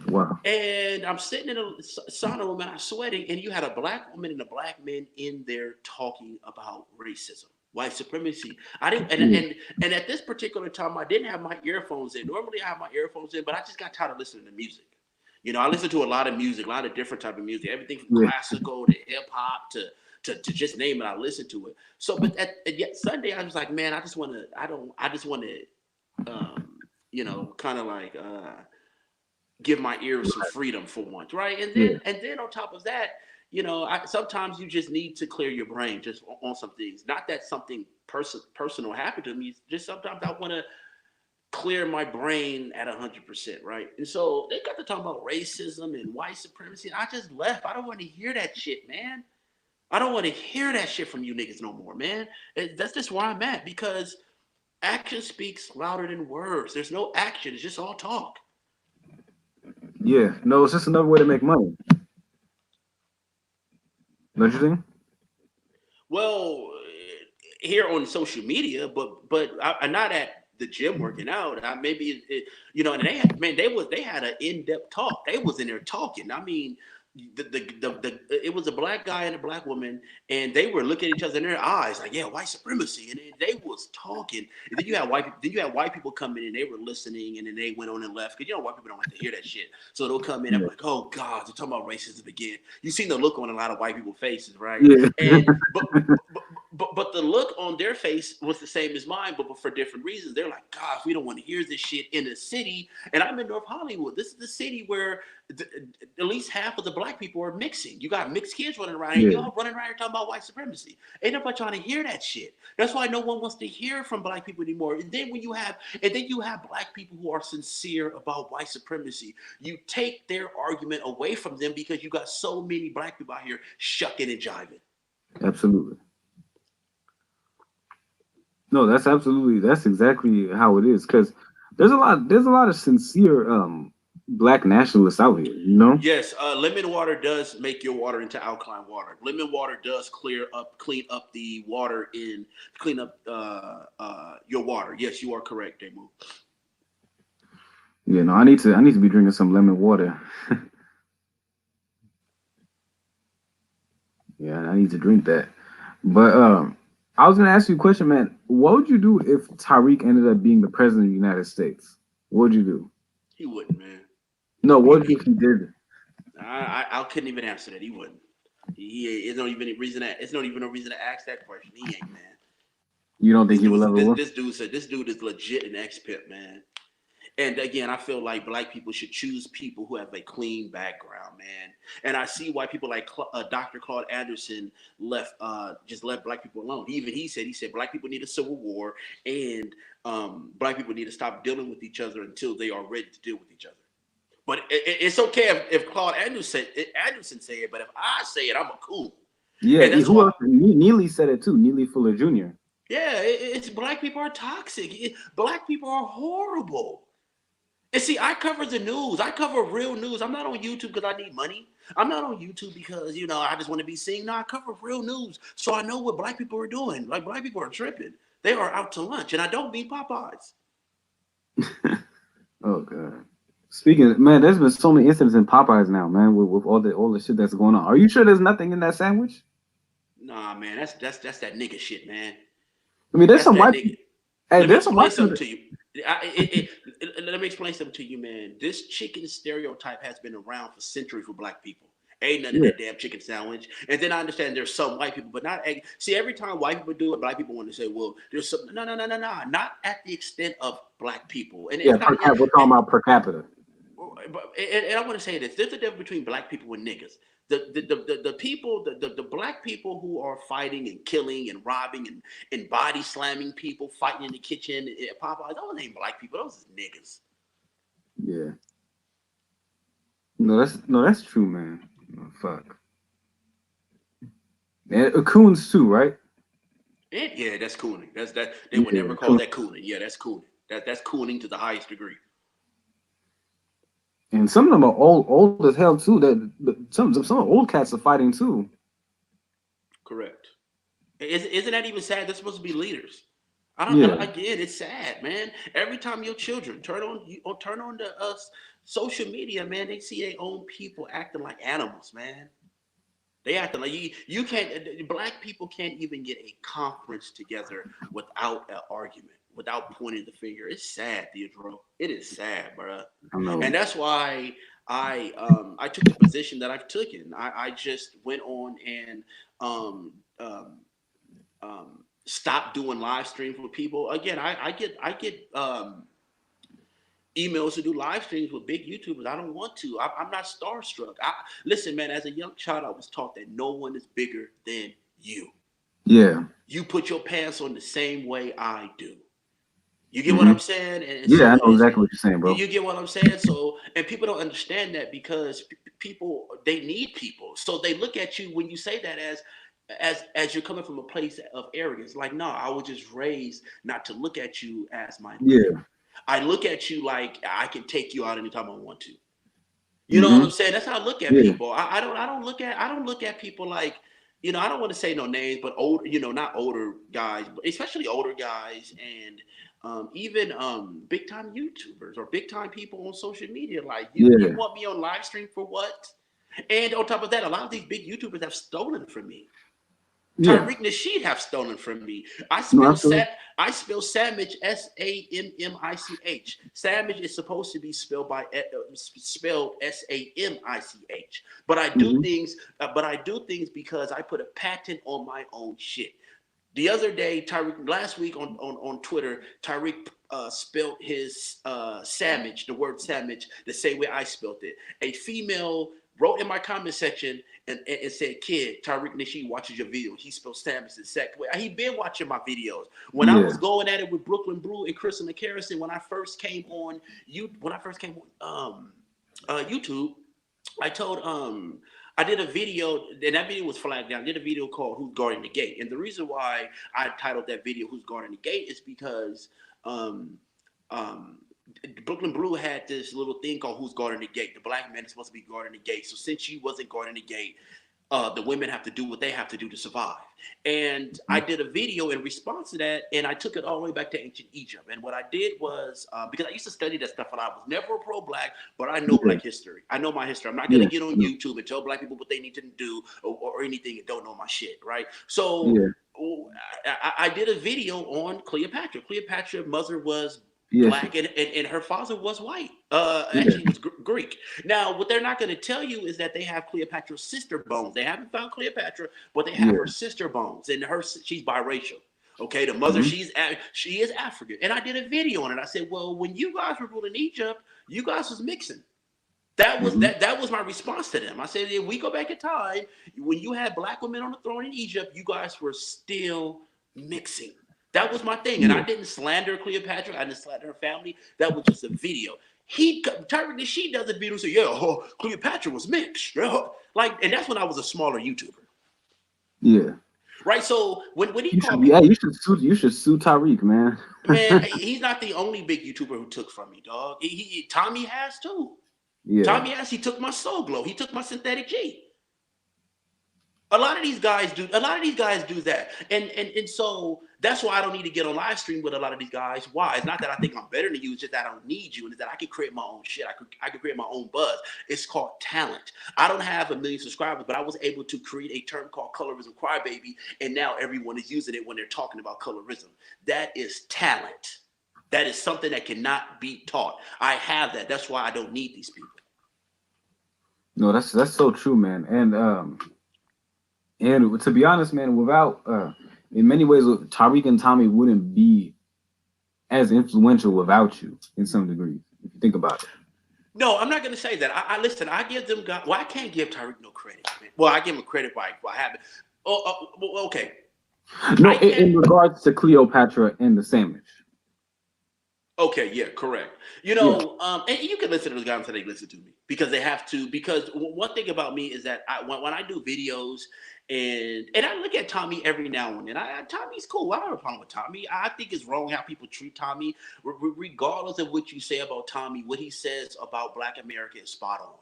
Wow. And I'm sitting in a sauna room and I'm sweating, and you had a black woman and a black man in there talking about racism, white supremacy. I didn't, Yeah. and at this particular time, I didn't have my earphones in. Normally, I have my earphones in, but I just got tired of listening to music. You know, I listen to a lot of music, a lot of different type of music, everything from Yeah. classical to hip hop to just name it. I listen to it. So, but yet Sunday, I was like, man, I just want to, kind of like. Give my ears some freedom for once, right? Yeah. And then on top of that, sometimes you just need to clear your brain just on some things. Not that something personal happened to me. Just sometimes I want to clear my brain at 100%, right? And so they got to talk about racism and white supremacy. And I just left. I don't want to hear that shit, man. I don't want to hear that shit from you niggas no more, man. That's just where I'm at because action speaks louder than words. There's no action. It's just all talk. Yeah. No, it's just another way to make money. Don't you think? Well, here on social media, but I'm not at the gym working out. Maybe and they had an in depth talk. They was in there talking. I mean, it was a black guy and a black woman, and they were looking at each other in their eyes like, yeah, white supremacy, and then they was talking. And then you had white people come in and they were listening, and then they went on and left because white people don't like to hear that shit. So they'll come in and be Yeah. like, oh God, they're talking about racism again. You seen the look on a lot of white people's faces, right? Yeah. And but the look on their face was the same as mine, but for different reasons. They're like, God, we don't want to hear this shit in the city. And I'm in North Hollywood. This is the city where at least half of the black people are mixing. You got mixed kids running around, and Yeah. y'all running around here talking about white supremacy. Ain't nobody trying to hear that shit. That's why no one wants to hear from black people anymore. And then you have black people who are sincere about white supremacy. You take their argument away from them because you got so many black people out here shucking and jiving. Absolutely. No, that's exactly how it is. Because there's a lot of sincere black nationalists out here. You know. Yes, lemon water does make your water into alkaline water. Lemon water does clean up the water clean up your water. Yes, you are correct, Demu. Yeah. No, I need to be drinking some lemon water. Yeah, I need to drink that. But I was gonna ask you a question, man. What would you do if Tariq ended up being the president of the United States? What would you do? He wouldn't, man. No, what would you do if He he did? I couldn't even answer that. He wouldn't. It's not even a reason. It's not even a reason to ask that question. He ain't, man. You don't think he will ever This win? this dude said this dude is legit an ex pimp, man. And again, I feel like black people should choose people who have a clean background, man. And I see why people like Dr. Claude Anderson just left black people alone. Even he said black people need a civil war, and black people need to stop dealing with each other until they are ready to deal with each other. But it's okay if Claude Anderson say it, but if I say it, I'm a cool. Yeah, And that's who why, else? Neely said it too. Neely Fuller Jr. yeah, it's black people are toxic. Black people are horrible. And see, I cover the news. I cover real news. I'm not on YouTube because I need money. I'm not on YouTube because, I just want to be seen. No, I cover real news. So I know what black people are doing. Like, black people are tripping. They are out to lunch. And I don't mean Popeyes. Oh god. Speaking of, man, there's been so many incidents in Popeyes now, man, with all the shit that's going on. Are you sure there's nothing in that sandwich? Nah, man, that's that nigga shit, man. I mean, there's That's some that white. nigga. Hey, Let me there's some explain white something people. to you. Let me explain something to you, man. This chicken stereotype has been around for centuries for black people. Ain't none of Yeah, that damn chicken sandwich. And then I understand there's some white people, but not. See, every time white people do it, black people want to say, "Well, there's some." No, no, no, no, no. Not at the extent of black people. And yeah. it's not. We're talking about per capita. And I want to say this: there's a difference between black people and niggas. The people, the black people who are fighting and killing and robbing and body slamming people, fighting in the kitchen at Popeyes, those ain't black people. Those is niggas. Yeah. No, that's true, man. Oh, fuck. And coons too, right? And yeah, that's cooning. That's that. They would Yeah, never call coon. that cooning. Yeah, that's cooning. That's cooning to the highest degree. And some of them are old as hell too. Some old cats are fighting too. Correct. Isn't that even sad? They're supposed to be leaders. Yeah, Again, it's sad, man. Every time your children turn on the social media, man, they see their own people acting like animals, man. They acting like you can't. Black people can't even get a conference together without an argument, without pointing the finger. It's sad, Theodore. It is sad, bro. I know. And that's why I took the position that I've taken. I just went on and um, um, stop doing live streams with people. Again, I get emails to do live streams with big YouTubers. I don't want to. I'm not starstruck. Listen, man. As a young child, I was taught that no one is bigger than you. Yeah. You put your pants on the same way I do. You get what Hmm. I'm saying? And Yeah, I so know it's exactly what you're saying, bro. you get what I'm saying. So and people don't understand that because people they need people. So they look at you when you say that as you're coming from a place of arrogance. Like, no, I was just raised not to look at you as my limit. Yeah. I look at you like I can take you out anytime I want to. You know what I'm Hmm. saying? That's how I look at Yeah. people. I don't look at people like, I don't want to say no names, but old, not older guys, but especially older guys and even big time YouTubers or big time people on social media. Like you Yeah. want me on live stream for what? And on top of that, a lot of these big YouTubers have stolen from me. Yeah. Tariq Nasheed have stolen from me. No, absolutely. I spell Samich Sammich. Samich is supposed to be spelled Samich, but I do Hmm. things because I put a patent on my own shit. The other day, Tyreek, last week on Twitter, Tyreek spelled his sandwich, the word sandwich, the same way I spelled it. A female wrote in my comment section and said, "Kid, Tyreek Nasheed watches your videos. He spelled sandwich the exact way. He been watching my videos. When I was Yeah. going at it with Brooklyn Brew and Chris and McCarrison, when I first came on YouTube, I told I did a video, and that video was flagged down. I did a video called "Who's Guarding the Gate," and the reason why I titled that video "Who's Guarding the Gate" is because um, um, Brooklyn Brew had this little thing called "Who's Guarding the Gate." The black man is supposed to be guarding the gate. So since she wasn't guarding the gate, the women have to do what they have to do to survive. And I did a video in response to that, and I took it all the way back to ancient Egypt. And what I did was, because I used to study that stuff, and I was never a pro-black, but I know Yeah. black history. I know my history. I'm not going to Yeah. get on No. YouTube and tell black people what they need to do or anything and don't know my shit, right? So Yeah. I did a video on Cleopatra. Cleopatra's mother was Yeah. black and her father was white. Yeah. Actually, he was Greek. Now, what they're not going to tell you is that they have Cleopatra's sister bones. They haven't found Cleopatra, but they have her Yeah. sister bones, and she's biracial. Okay, the mother, she is African, and I did a video on it. I said, well, when you guys were ruling Egypt, you guys was mixing. Mm-hmm. That was my response to them. I said, if we go back in time, when you had black women on the throne in Egypt, you guys were still mixing. That was my thing, and I Yeah. didn't slander Cleopatra. I didn't slander her family. That was just a video. Tyreek she does a video and say, yeah, oh, Cleopatra was mixed. Like, and that's when I was a smaller YouTuber, Yeah. right? So when he You should. called Yeah. me, You should sue Tariq, man. man, he's not the only big YouTuber who took from me, dog. Tommy has too. Yeah. Tommy has. He took my Soul Glow. He took my Synthetic G. A lot of these guys do. A lot of these guys do that, and so that's why I don't need to get on live stream with a lot of these guys. Why? It's not that I think I'm better than you. It's just that I don't need you, and it's that I can create my own shit. I could create my own buzz. It's called talent. I don't have 1 million subscribers, but I was able to create a term called colorism crybaby, and now everyone is using it when they're talking about colorism. That is talent. That is something that cannot be taught. I have that. That's why I don't need these people. No, that's so true, man. And to be honest, man, without in many ways, Tariq and Tommy wouldn't be as influential without you in some degree, if you think about it. No, I'm not going to say that. I listen. I give them God. Well, I can't give Tyreek no credit, man. Well, I give him credit by having. Okay. No, I can't. in regards to Cleopatra and the sandwich. Okay, yeah, correct. Yeah. And you can listen to the guys until they listen to me because they have to. Because one thing about me is that when I do videos and I look at Tommy every now and then. Tommy's cool. I don't have a problem with Tommy. I think it's wrong how people treat Tommy, regardless of what you say about Tommy. What he says about Black America is spot on.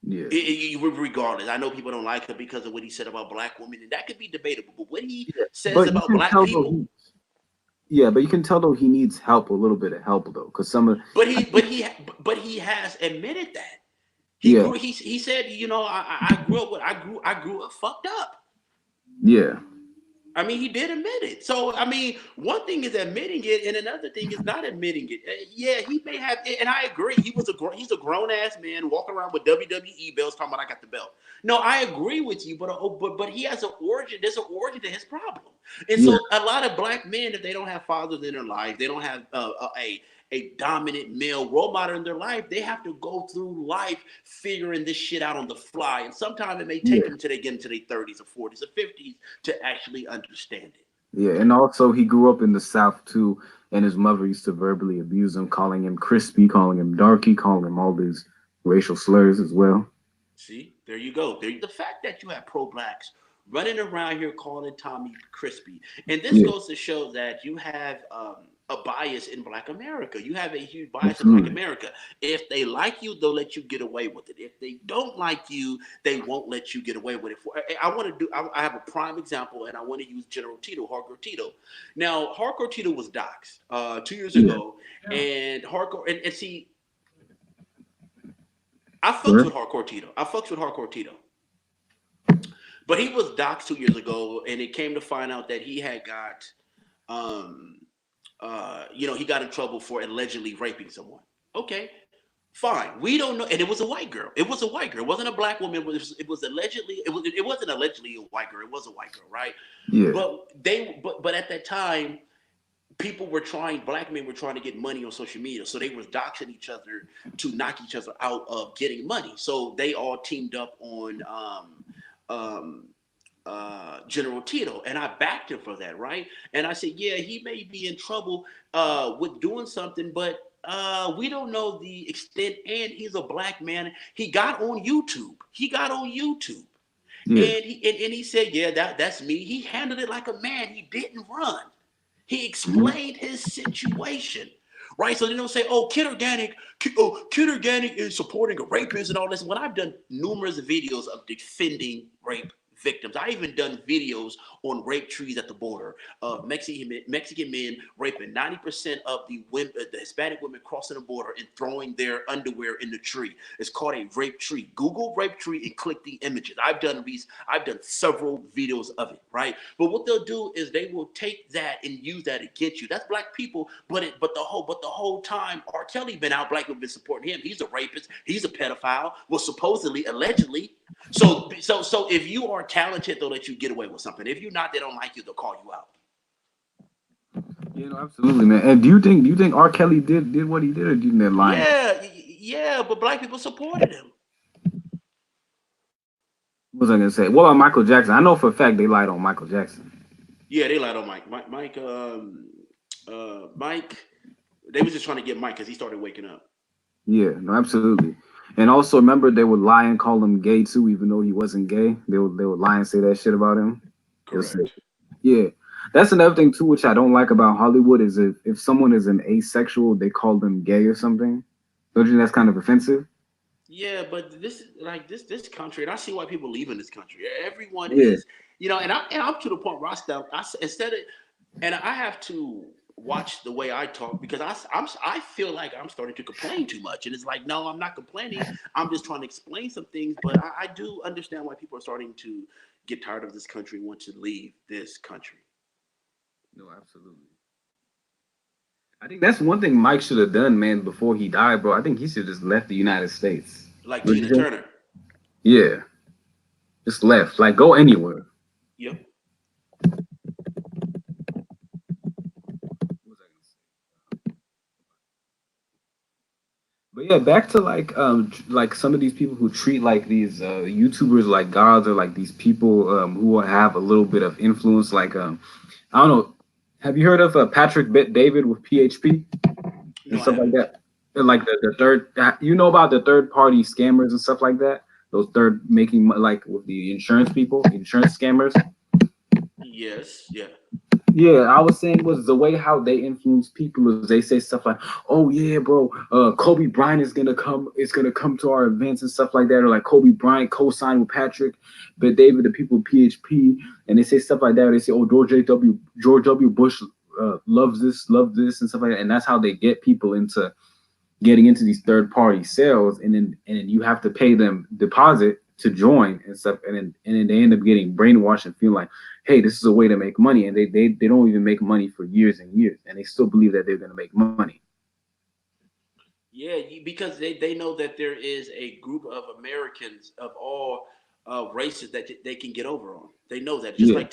Yeah. Regardless, I know people don't like him because of what he said about black women, and that could be debatable. But what he Yeah. says But you about can black tell though people, yeah, but you can tell though he needs help, a little bit of help though, because some of but I he think but he but he has admitted that he yeah, grew. He said, I grew up with I grew up fucked up. yeah, I mean, he did admit it. So, I mean, one thing is admitting it, and another thing is not admitting it. Yeah, he may have, and I agree. He's a grown ass man walking around with WWE belts, talking about I got the belt. No, I agree with you, but he has an origin. There's an origin to his problem, and yeah, so a lot of black men, if they don't have fathers in their life, they don't have a dominant male role model in their life, they have to go through life figuring this shit out on the fly. And sometimes it may take yeah, them till they get into their 30s or 40s or 50s to actually understand it. yeah. And also he grew up in the South too, and his mother used to verbally abuse him, calling him crispy, calling him darky, calling him all these racial slurs as well. See, there you go. The fact that you have pro-blacks running around here calling Tommy crispy, and this Yeah, goes to show that you have a bias in Black America. You have a huge bias in Black absolutely. America. If they like you, they'll let you get away with it. If they don't like you, they won't let you get away with it. I want to do. I have a prime example, and I want to use General Tito, Hardcore Tito. Now, Hardcore Tito was doxxed 2 years Yeah. ago, and Hardcore and see, I fucks Sure. with Hardcore Tito. I fucks with Hardcore Tito. But he was doxxed 2 years ago, and it came to find out that he had got, um, he got in trouble for allegedly raping someone. Okay, fine. We don't know, and it was a white girl. It was a white girl. It wasn't a black woman. It was allegedly. It wasn't allegedly a white girl. It was a white girl, right? Yeah. But at that time, black men were trying to get money on social media, so they were doxing each other to knock each other out of getting money. So they all teamed up on um, General Tito, and I backed him for that, right? And I said, yeah, he may be in trouble with doing something, but we don't know the extent. And he's a black man. He got on YouTube. Yeah. And he said, yeah, that's me. He handled it like a man. He didn't run. He Mhm. explained his situation. Right, so they don't say, "Oh, Kid Organic is supporting a rapist and all this." When I've done numerous videos of defending rape victims, I even done videos on rape trees at the border of Mexican men raping 90% of the women, the Hispanic women crossing the border and throwing their underwear in the tree. It's called a rape tree. Google rape tree and click the images. I've done several videos of it, right? But what they'll do is they will take that and use that against you. That's black people, but the whole time R. Kelly been out, black people been supporting him. He's a rapist. He's a pedophile. Well, supposedly, allegedly. So if you are talented, they'll let you get away with something. If you're not, they don't like you. They'll call you out. Yeah, no, absolutely, man. And do you think R. Kelly did what he did, or do you think they're lying? Yeah, but black people supported him. What was I gonna say? What about Michael Jackson? I know for a fact they lied on Michael Jackson. Yeah, they lied on Mike. They was just trying to get Mike because he started waking up. Yeah, no, absolutely. And also remember they would lie and call him gay too, even though he wasn't gay. They would lie and say that shit about him. They'll say, Correct. yeah. That's another thing too, which I don't like about Hollywood is if someone is an asexual, they call them gay or something. Don't you think that's kind of offensive? Yeah, but this like this country, and I see why people leave in this country. Everyone Yeah. is, and I'm to the point where instead of, and I have to watch the way I talk because I feel like I'm starting to complain too much, and it's like no, I'm not complaining. I'm just trying to explain some things, but I do understand why people are starting to get tired of this country and want to leave this country. No, absolutely. I think that's one thing Mike should have done, man, before he died, bro. I think he should have just left the United States. Like Would you Tina think? Turner. Yeah, just left. Like go anywhere. Yep. What was I gonna say? But yeah, back to like some of these people who treat like these YouTubers like gods, or like these people who have a little bit of influence. Like I don't know, have you heard of Patrick Bet David with PHP and No, I stuff like haven't. that? And like the third, you know about the third party scammers and stuff like that. Those third making like with the insurance people, insurance scammers. Yes. Yeah. Yeah, I was saying was the way how they influence people is they say stuff like, "Oh yeah, bro, Kobe Bryant is gonna come to our events and stuff like that," or like Kobe Bryant co-signed with Patrick, but David, the people with PHP, and they say stuff like that. Or they say, "Oh, George W. Bush loves this, and stuff like that," and that's how they get people into getting into these third party sales, and then you have to pay them deposit to join and stuff, and then they end up getting brainwashed and feel like, hey, this is a way to make money, and they don't even make money for years and years, and they still believe that they're going to make money. Yeah, because they know that there is a group of Americans of all races that they can get over on. They know that Yeah, just like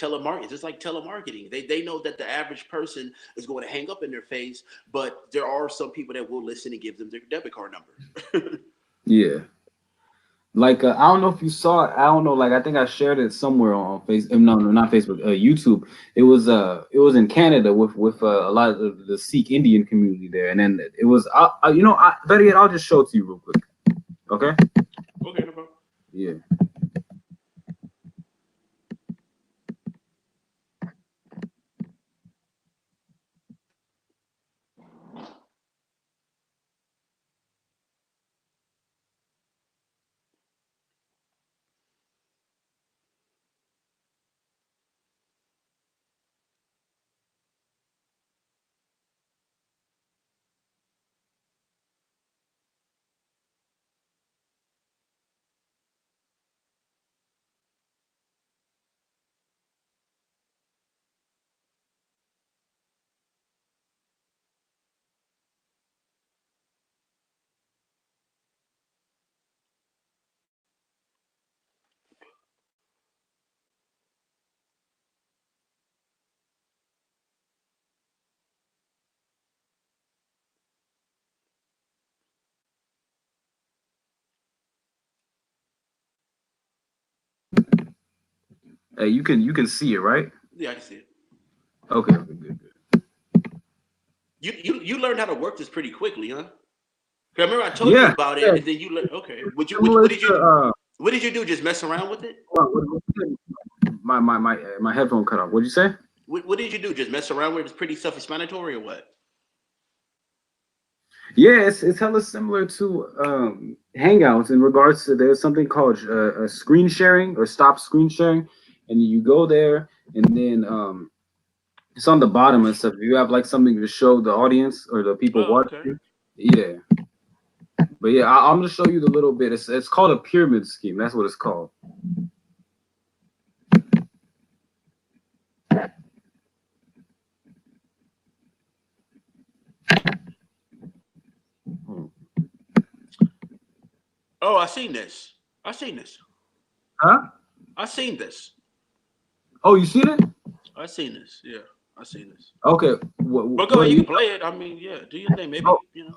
telemarketing. They know that the average person is going to hang up in their face, but there are some people that will listen and give them their debit card number. yeah. Like I don't know if you saw it. I don't know. Like I think I shared it somewhere on Facebook. No, no, not Facebook. YouTube. It was in Canada with a lot of the Sikh Indian community there, and then it was. Better yet, I'll just show it to you real quick. Okay. Okay, no problem. Yeah. Hey, you can see it, right? Yeah, I can see it. Okay, okay, good, good. You learned how to work this pretty quickly, huh? 'Cause I remember I told you Yeah, about yeah. it, and then you learned. Okay, Similar to what did you do? Just mess around with it? what you say? My headphone cut off. What'd you say? What did you do? Just mess around with it? It's pretty self-explanatory, or what? Yeah, it's hella similar to Hangouts in regards to there's something called screen sharing or stop screen sharing, and you go there, and then it's on the bottom and stuff. If you have like something to show the audience or the people Oh, okay. watching, yeah. But yeah, I'm gonna show you the little bit. It's called a pyramid scheme. That's what it's called. Hmm. Oh, I seen this. I seen this. Huh? I seen this. Oh, you seen it? I seen this. Yeah. I seen this. Okay, But go what are ahead, you your can play it. I mean, yeah, do your thing. oh, Maybe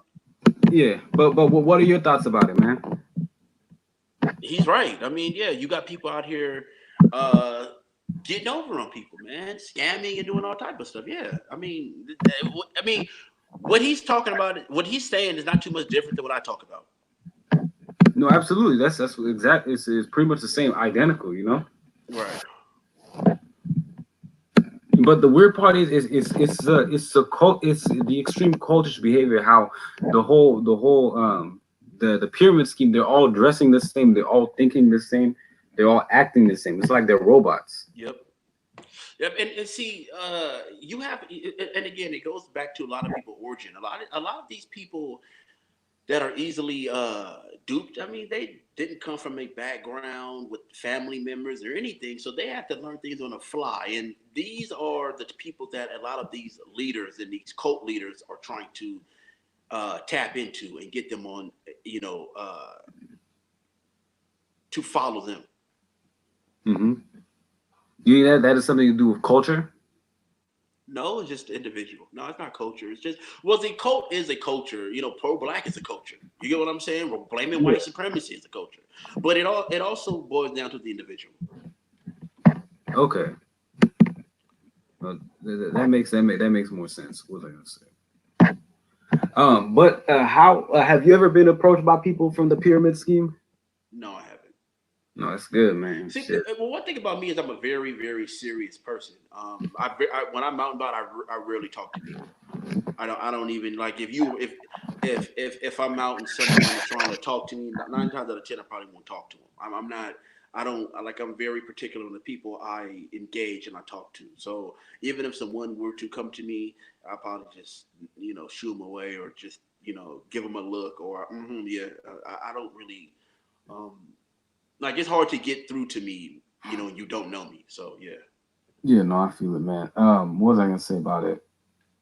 yeah, but what are your thoughts about it, man? he's right. I mean, yeah, you got people out here uh getting over on people, man, scamming and doing all type of stuff. Yeah, I mean, I mean, what he's talking about, what he's saying, is not too much different than what I talk about. No, absolutely. That's exactly. It's pretty much the same, identical, you know. Right. But the weird part is it's the extreme cultish behavior. How the pyramid scheme. They're all dressing the same. They're all thinking the same. They're all acting the same. It's like they're robots. Yep. Yep. And see, you have, and again, it goes back to a lot of people origin. A lot of these people that are easily duped. I mean, they didn't come from a background with family members or anything, so they have to learn things on the fly. And these are the people that a lot of these leaders and these cult leaders are trying to tap into and get them on, you know, to follow them. Hmm. You know, that is something to do with culture. No, it's just individual. No, it's not culture. It's just, well, the cult is a culture. You know, pro black is a culture. You get what I'm saying? We're blaming Yeah. white supremacy is a culture, but it also boils down to the individual. Okay. Well, that makes more sense. What was I gonna say? But how have you ever been approached by people from the pyramid scheme? No, I haven't. No, that's good, man. See, Shit. well, one thing about me is I'm a very, very serious person. When I mountain bike, I rarely talk to people. I don't even like if I'm out and someone is trying to talk to me. 9 times out of 10, I probably won't talk to them. I'm not. I don't I like. I'm very particular on the people I engage and I talk to. So even if someone were to come to me, I probably just shoo them away or just give them a look or yeah. I don't really um like it's hard to get through to me. You don't know me. So yeah. Yeah, no, I feel it, man. What was I gonna say about it?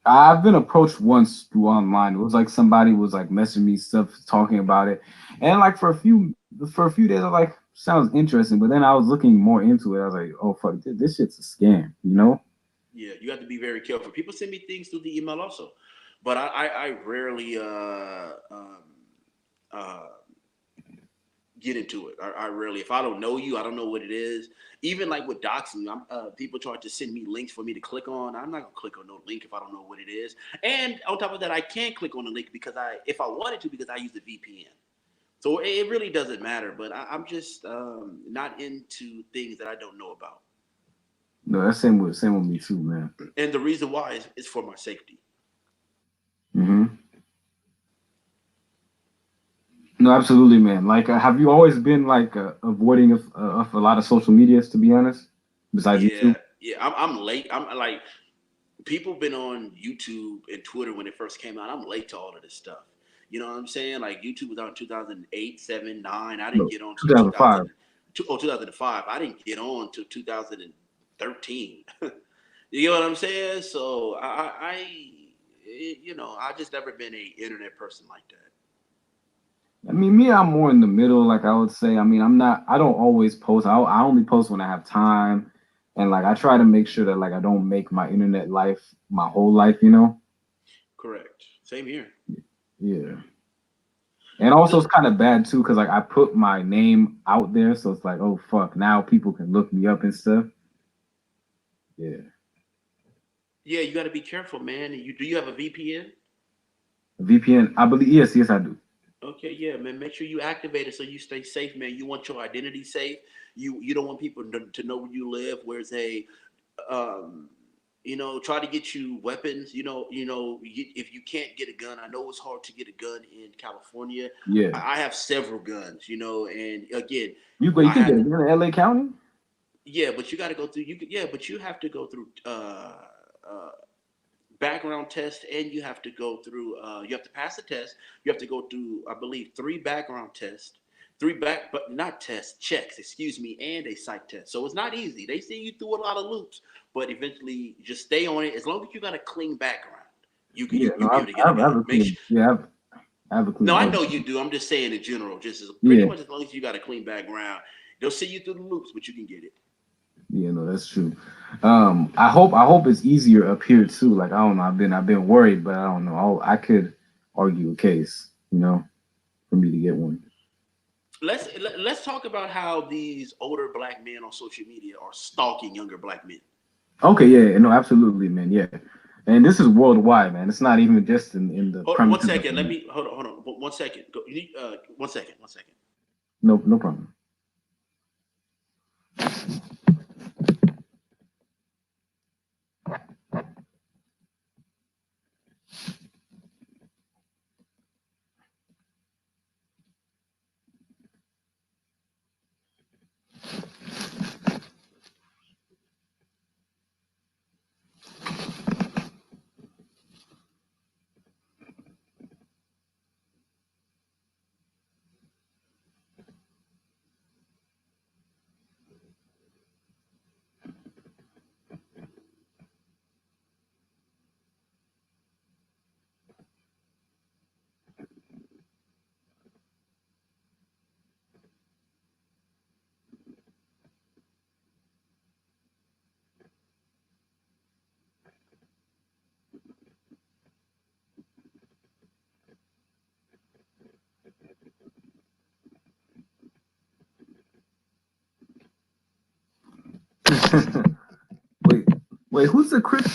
I've been approached once through online. It was like somebody was like messaging me stuff, talking about it, and like for a few days, I was like, sounds interesting. But then I was looking more into it. I was like, oh fuck, this shit's a scam, you know? Yeah, you have to be very careful. People send me things through the email also, but I rarely uh, get into it. I rarely, if I don't know you, I don't know what it is. Even like with doxing, people try to send me links for me to click on. I'm not gonna click on no link if I don't know what it is. And on top of that, I can't click on the link because if I wanted to, because I use the VPN. So it really doesn't matter. But I'm just not into things that I don't know about. No, that's same with me too, man. And the reason why is for my safety. Hmm. No, absolutely, man. Like, have you always been like avoiding of a lot of social medias, to be honest, besides Yeah, YouTube? yeah. I'm late. I'm like people been on YouTube and Twitter when it first came out. I'm late to all of this stuff. You know what I'm saying? Like YouTube was out in 2008, 7, 9. I didn't No, get on till 2005. 2005. I didn't get on till 2013. You get what I'm saying? So I just never been a internet person like that. I mean, me, I'm more in the middle. Like I would say, I mean, I'm not. I don't always post. I only post when I have time, and like I try to make sure that like I don't make my internet life my whole life. You know? Correct. Same here. Yeah. And also, it's kind of bad too, because like I put my name out there, so it's like, oh fuck, now people can look me up and stuff. Yeah. Yeah, you got to be careful, man. And do you have a VPN? VPN. I believe. Yes, yes, I do. Okay, yeah, man. Make sure you activate it so you stay safe, man. You want your identity safe. You don't want people to know where you live. Where's um, try to get you weapons. If you can't get a gun, I know it's hard to get a gun in California. Yeah. I have several guns, and again, You I can get had it in LA County. yeah, but you got to go through. Yeah, but you have to go through uh, background test and you have to pass the test. You have to go through, I believe, three background tests, but not tests, checks, excuse me, and a psych test. So it's not easy. They see you through a lot of loops, but eventually just stay on it. As long as you got a clean background, Yeah. No, you'll be able to get a I have gun. a clean. Yeah, I have a clean No, I background. know you do. I'm just saying in general, just as pretty Yeah. much as long as you got a clean background, they'll see you through the loops, but you can get it. Yeah, no, that's true. I hope it's easier up here too. Like I don't know, I've been worried, but I don't know. I could argue a case, for me to get one. Let's talk about how these older black men on social media are stalking younger black men. Okay, yeah, no, absolutely, man, yeah. And this is worldwide, man. It's not even just in the Hold on one premises of second. Let me hold on 1 second. Go, one second. 1 second. no problem. wait, wait, who's the crypt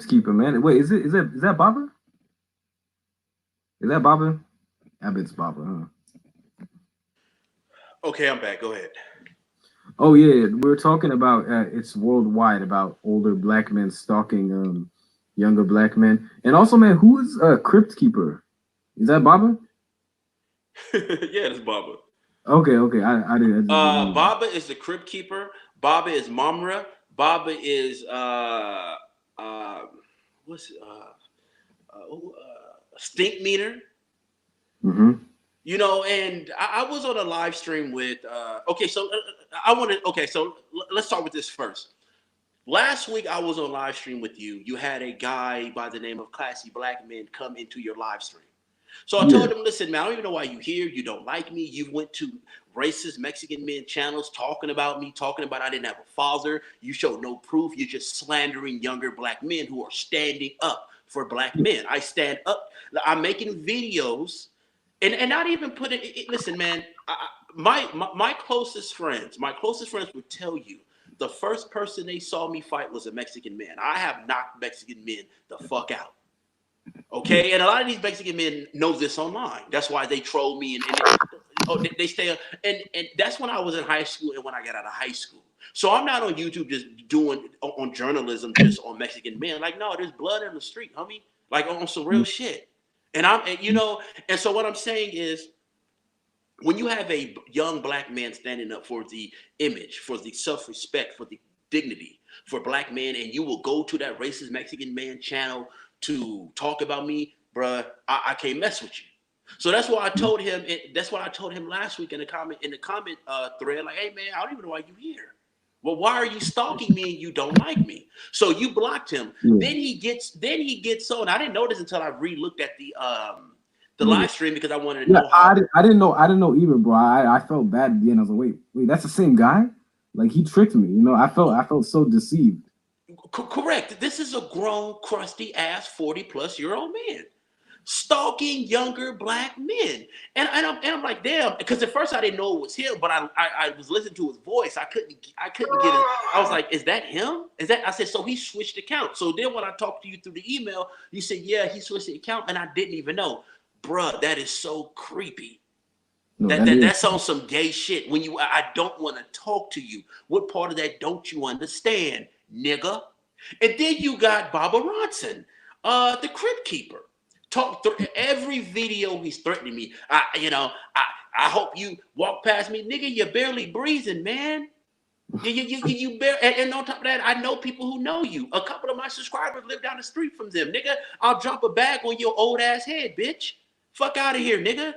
keeper, man? Wait, is that Baba? Is that Baba? I bet it's Baba, huh? Okay, I'm back. Go ahead. Oh yeah, we're talking about it's worldwide about older black men stalking younger black men, and also, man, who is crypt keeper? Is that Baba? Yeah, it's Baba. Okay, I just didn't know. Baba is the crypt keeper. Baba is Mamra. Baba is uh what's stink meter. Mm-hmm. And I was on a live stream with. Okay, so I want to. Okay, so let's start with this first. Last week I was on live stream with you. You had a guy by the name of Classy Black Men come into your live stream. So I Yeah, told him, listen, man, I don't even know why you here. You don't like me. You went to racist Mexican men channels talking about me, talking about I didn't have a father. You showed no proof. You're just slandering younger black men who are standing up for black men. I stand up. I'm making videos and not even putting listen, man, my closest friends would tell you the first person they saw me fight was a Mexican man. I have knocked Mexican men the fuck out. yeah. Okay, and a lot of these Mexican men know this online. That's why they troll me and they stay. And that's when I was in high school and when I got out of high school. So I'm not on YouTube just doing on journalism just on Mexican men. Like no, there's blood in the street, homie. Like on some real shit. And so what I'm saying is when you have a young black man standing up for the image, for the self-respect, for the dignity for black men, and you will go to that racist Mexican man channel to talk about me, bruh, I can't mess with you. So that's why I told him. That's what I told him last week in the comment thread. Like, hey man, I don't even know why you here. Well, why are you stalking me and you don't like me? So you blocked him. Yeah, Then he gets so, and I didn't notice until I re-looked at the yeah. live stream because I wanted to Yeah, know how. I didn't know either, bro. I felt bad at the end. I was like, wait, that's the same guy? Like he tricked me, I felt so deceived. Correct. This is a grown, crusty ass 40-plus-year-old man stalking younger black men. And I'm like, damn, because at first I didn't know it was him, but I was listening to his voice. I couldn't get it. I was like, is that him? Is that I said, so he switched account. So then when I talked to you through the email, you said, yeah, he switched the account, and I didn't even know. Bruh, that is so creepy. No, That, that that is. that's on some gay shit. When I don't want to talk to you. What part of that don't you understand, nigga? And then you got Baba Ronson, the crypt keeper. Every video he's threatening me. I hope you walk past me, nigga. You're barely breathing, man. You bear, and on top of that, I know people who know you. A couple of my subscribers live down the street from them, nigga. I'll drop a bag on your old ass head, bitch. Fuck out of here, nigga.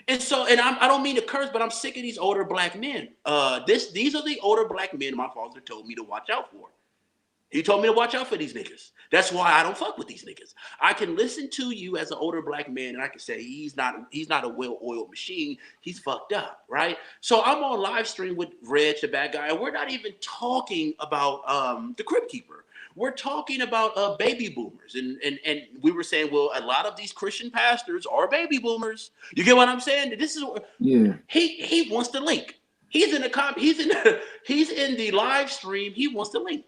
I don't mean to curse, but I'm sick of these older black men. These are the older black men my father told me to watch out for. He told me to watch out for these niggas. That's why I don't fuck with these niggas. I can listen to you as an older black man, and I can say he's not a well-oiled machine. He's fucked up, right? So I'm on live stream with Reg, the bad guy, and we're not even talking about the Crypt Keeper. We're talking about baby boomers, and we were saying, well, a lot of these Christian pastors are baby boomers. You get what I'm saying? This is Yeah. he wants the link. He's in the he's in the live stream. He wants the link.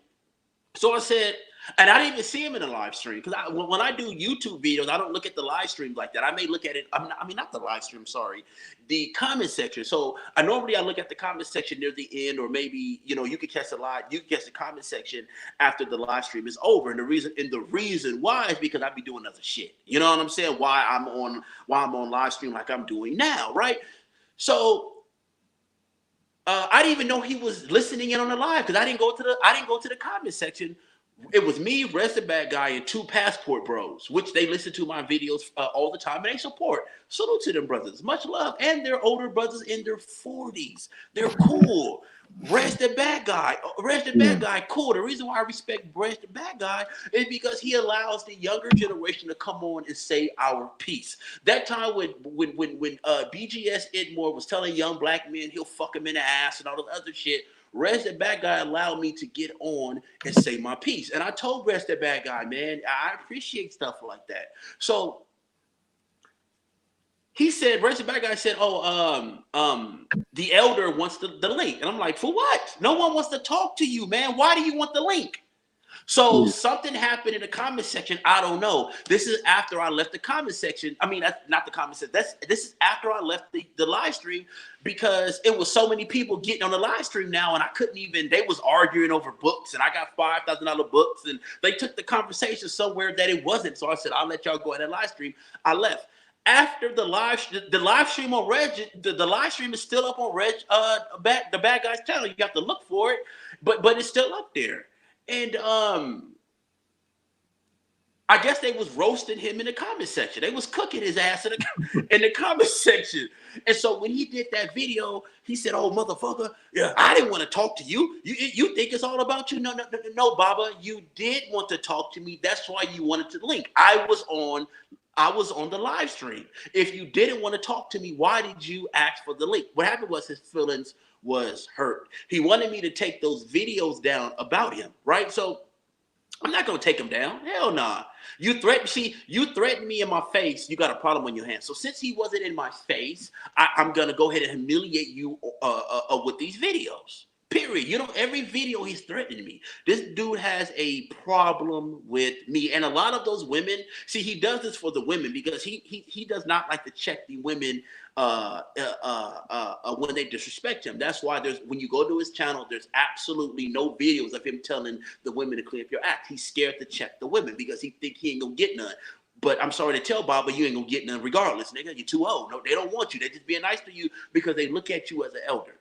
So I said, and I didn't even see him in the live stream because when I do YouTube videos, I don't look at the live streams like that. I may look at it. Not the live stream. Sorry, the comment section. So I look at the comment section near the end, or maybe you can catch the comment section after the live stream is over. And the reason why is because I be doing other shit. You know what I'm saying? Why I'm on live stream like I'm doing now, right? So. I didn't even know he was listening in on the live because I didn't go to the comment section. It was me, Rest the Bad Guy, and two Passport Bros, which they listen to my videos all the time and they support. Salute to them brothers, much love, and they're older brothers in their 40s. They're cool. Rest the Bad Guy, cool. The reason why I respect Rest the Bad Guy is because he allows the younger generation to come on and say our piece. That time when BGS Idmore was telling young black men he'll fuck him in the ass and all this other shit, Rest the Bad Guy allowed me to get on and say my piece. And I told Rest the Bad Guy, man, I appreciate stuff like that. So he said, Rest the Bad Guy said, the elder wants the link. And I'm like, for what? No one wants to talk to you, man. Why do you want the link? So something happened in the comment section. I don't know. This is after I left the comment section. I mean, that's not the comment section. This is after I left the live stream because it was so many people getting on the live stream now, and I couldn't even. They was arguing over books, and I got $5,000 books, and they took the conversation somewhere that it wasn't. So I said, I'll let y'all go ahead and live stream. I left. After the live stream on Reg, the live stream is still up on Reg, the Bad Guys channel. You have to look for it, but it's still up there. And I guess they was roasting him in the comment section. They was cooking his ass in the comment section. And so when he did that video, he said, "Oh, motherfucker, yeah, I didn't want to talk to you. You think it's all about you? No, Baba, you did want to talk to me. That's why you wanted to link. I was on the live stream. If you didn't want to talk to me, why did you ask for the link?" What happened was his feelings was hurt. He wanted me to take those videos down about him, right? So I'm not gonna take him down. Hell nah. You threatened me in my face. You got a problem on your hands. So since he wasn't in my face, I'm gonna go ahead and humiliate you with these videos. Period. Every video he's threatening me. This dude has a problem with me. And a lot of those women, see, he does this for the women because he does not like to check the women when they disrespect him. That's why when you go to his channel, there's absolutely no videos of him telling the women to clean up your act. He's scared to check the women because he think he ain't gonna get none. But I'm sorry to tell Baba, you ain't gonna get none regardless, nigga. You're too old. No, they don't want you. They're just being nice to you because they look at you as an elder.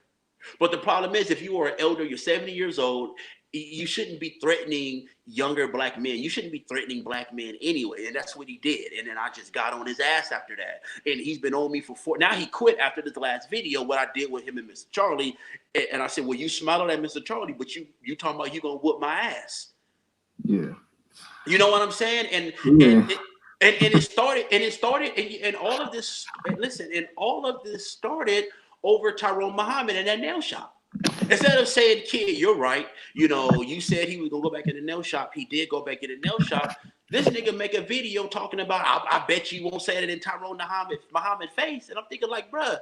But the problem is, if you are an elder, you're 70 years old, you shouldn't be threatening younger black men. You shouldn't be threatening black men anyway. And that's what he did. And then I just got on his ass after that. And he's been on me for now he quit after this last video, what I did with him and Mr. Charlie. And I said, well, you smiling at Mr. Charlie, but you talking about you gonna whoop my ass. Yeah. You know what I'm saying? And it started and all of this, listen, and all of this started over Tyrone Muhammad in that nail shop. Instead of saying, kid, you're right. You said he was going to go back in the nail shop. He did go back in the nail shop. This nigga make a video talking about, I bet you won't say it in Tyrone Muhammad face. And I'm thinking like, bruh,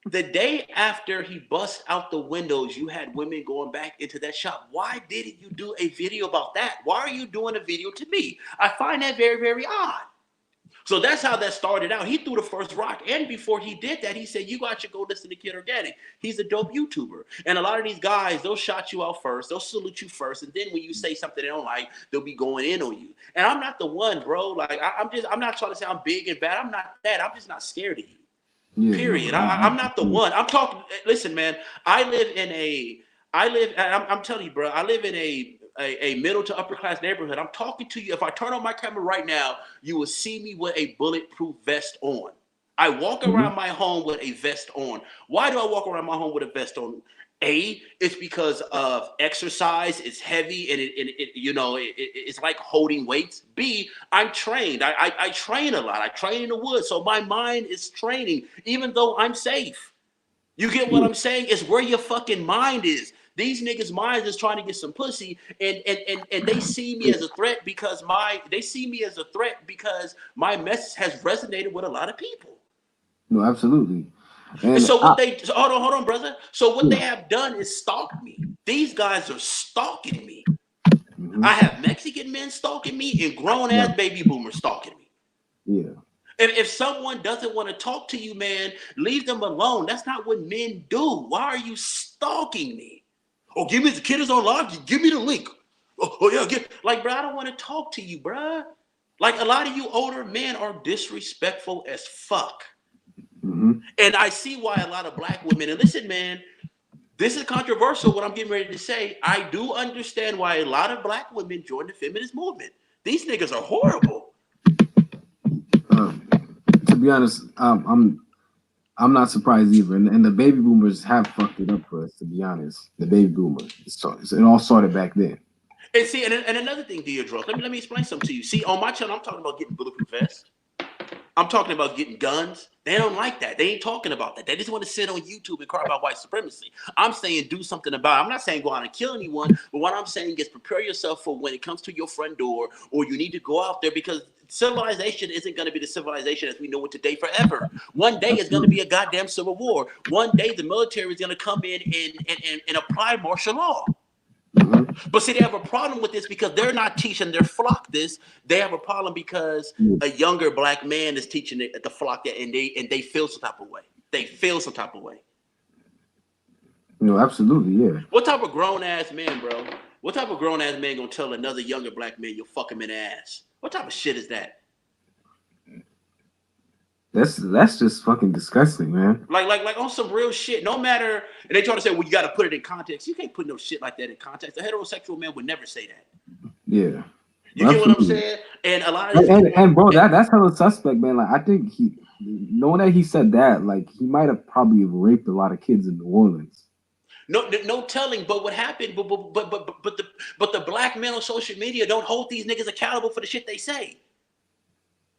the day after he bust out the windows, you had women going back into that shop. Why didn't you do a video about that? Why are you doing a video to me? I find that very, very odd. So that's how that started out. He threw the first rock. And before he did that, he said, you guys should go listen to Kid Organic. He's a dope YouTuber. And a lot of these guys, they'll shout you out first. They'll salute you first. And then when you say something they don't like, they'll be going in on you. And I'm not the one, bro. Like, I'm not trying to say I'm big and bad. I'm not that. I'm just not scared of you. Yeah, period. I'm not the one. I'm talking. Listen, man, I'm telling you, bro, I live in a middle to upper class neighborhood. I'm talking to you. If I turn on my camera right now, you will see me with a bulletproof vest on. I walk Mm-hmm. around my home with a vest on. Why do I walk around my home with a vest on? A, it's because of exercise. It's heavy and it's like holding weights. B, I'm trained. I train a lot. I train in the woods, so my mind is training, even though I'm safe. You get what Yeah. I'm saying? It's where your fucking mind is. These niggas' minds is trying to get some pussy, and they see me as a threat because my message has resonated with a lot of people. No, absolutely. And And so what they hold on, brother. So what they yeah. have done is stalk me. These guys are stalking me. Mm-hmm. I have Mexican men stalking me and grown Right. ass baby boomers stalking me. Yeah. If someone doesn't want to talk to you, man, leave them alone. That's not what men do. Why are you stalking me? Oh, give me the kid is online. Give me the link. Oh yeah, like, bro, I don't want to talk to you, bro. Like a lot of you older men are disrespectful as fuck. Mm-hmm. And I see why a lot of black women, and listen, man, this is controversial what I'm getting ready to say. I do understand why a lot of black women join the feminist movement. These niggas are horrible. Um, to be honest, I'm not surprised either. And the baby boomers have fucked it up for us. To be honest, the baby boomers. It all started back then. And see, and another thing, Deidre, let me explain something to you. See, on my channel, I'm talking about getting bulletproof vests. I'm talking about getting guns. They don't like that. They ain't talking about that. They just want to sit on YouTube and cry about white supremacy. I'm saying do something about it. I'm not saying go out and kill anyone, but what I'm saying is prepare yourself for when it comes to your front door or you need to go out there because civilization isn't going to be the civilization as we know it today forever. One day it's going to Absolutely. be a goddamn civil war. One day the military is going to come in and apply martial law. Mm-hmm. But see, they have a problem with this because they're not teaching their flock this. They have a problem because Yeah. a younger black man is teaching the flock that, and they feel some type of way. They feel some type of way. No, absolutely, yeah. What type of grown ass man, bro? What type of grown ass man gonna tell another younger black man you'll fuck him in the ass? What type of shit is that? That's just fucking disgusting, man. Like on some real shit. No matter, and they try to say, well, you got to put it in context. You can't put no shit like that in context. A heterosexual man would never say that. Yeah. You get what I'm Absolutely. saying? And a lot of And, these and, people, and bro, that's hella suspect, man. Like I think he, knowing that he said that, like he might have probably raped a lot of kids in New Orleans. no telling. But what happened? But the black men on social media don't hold these niggas accountable for the shit they say.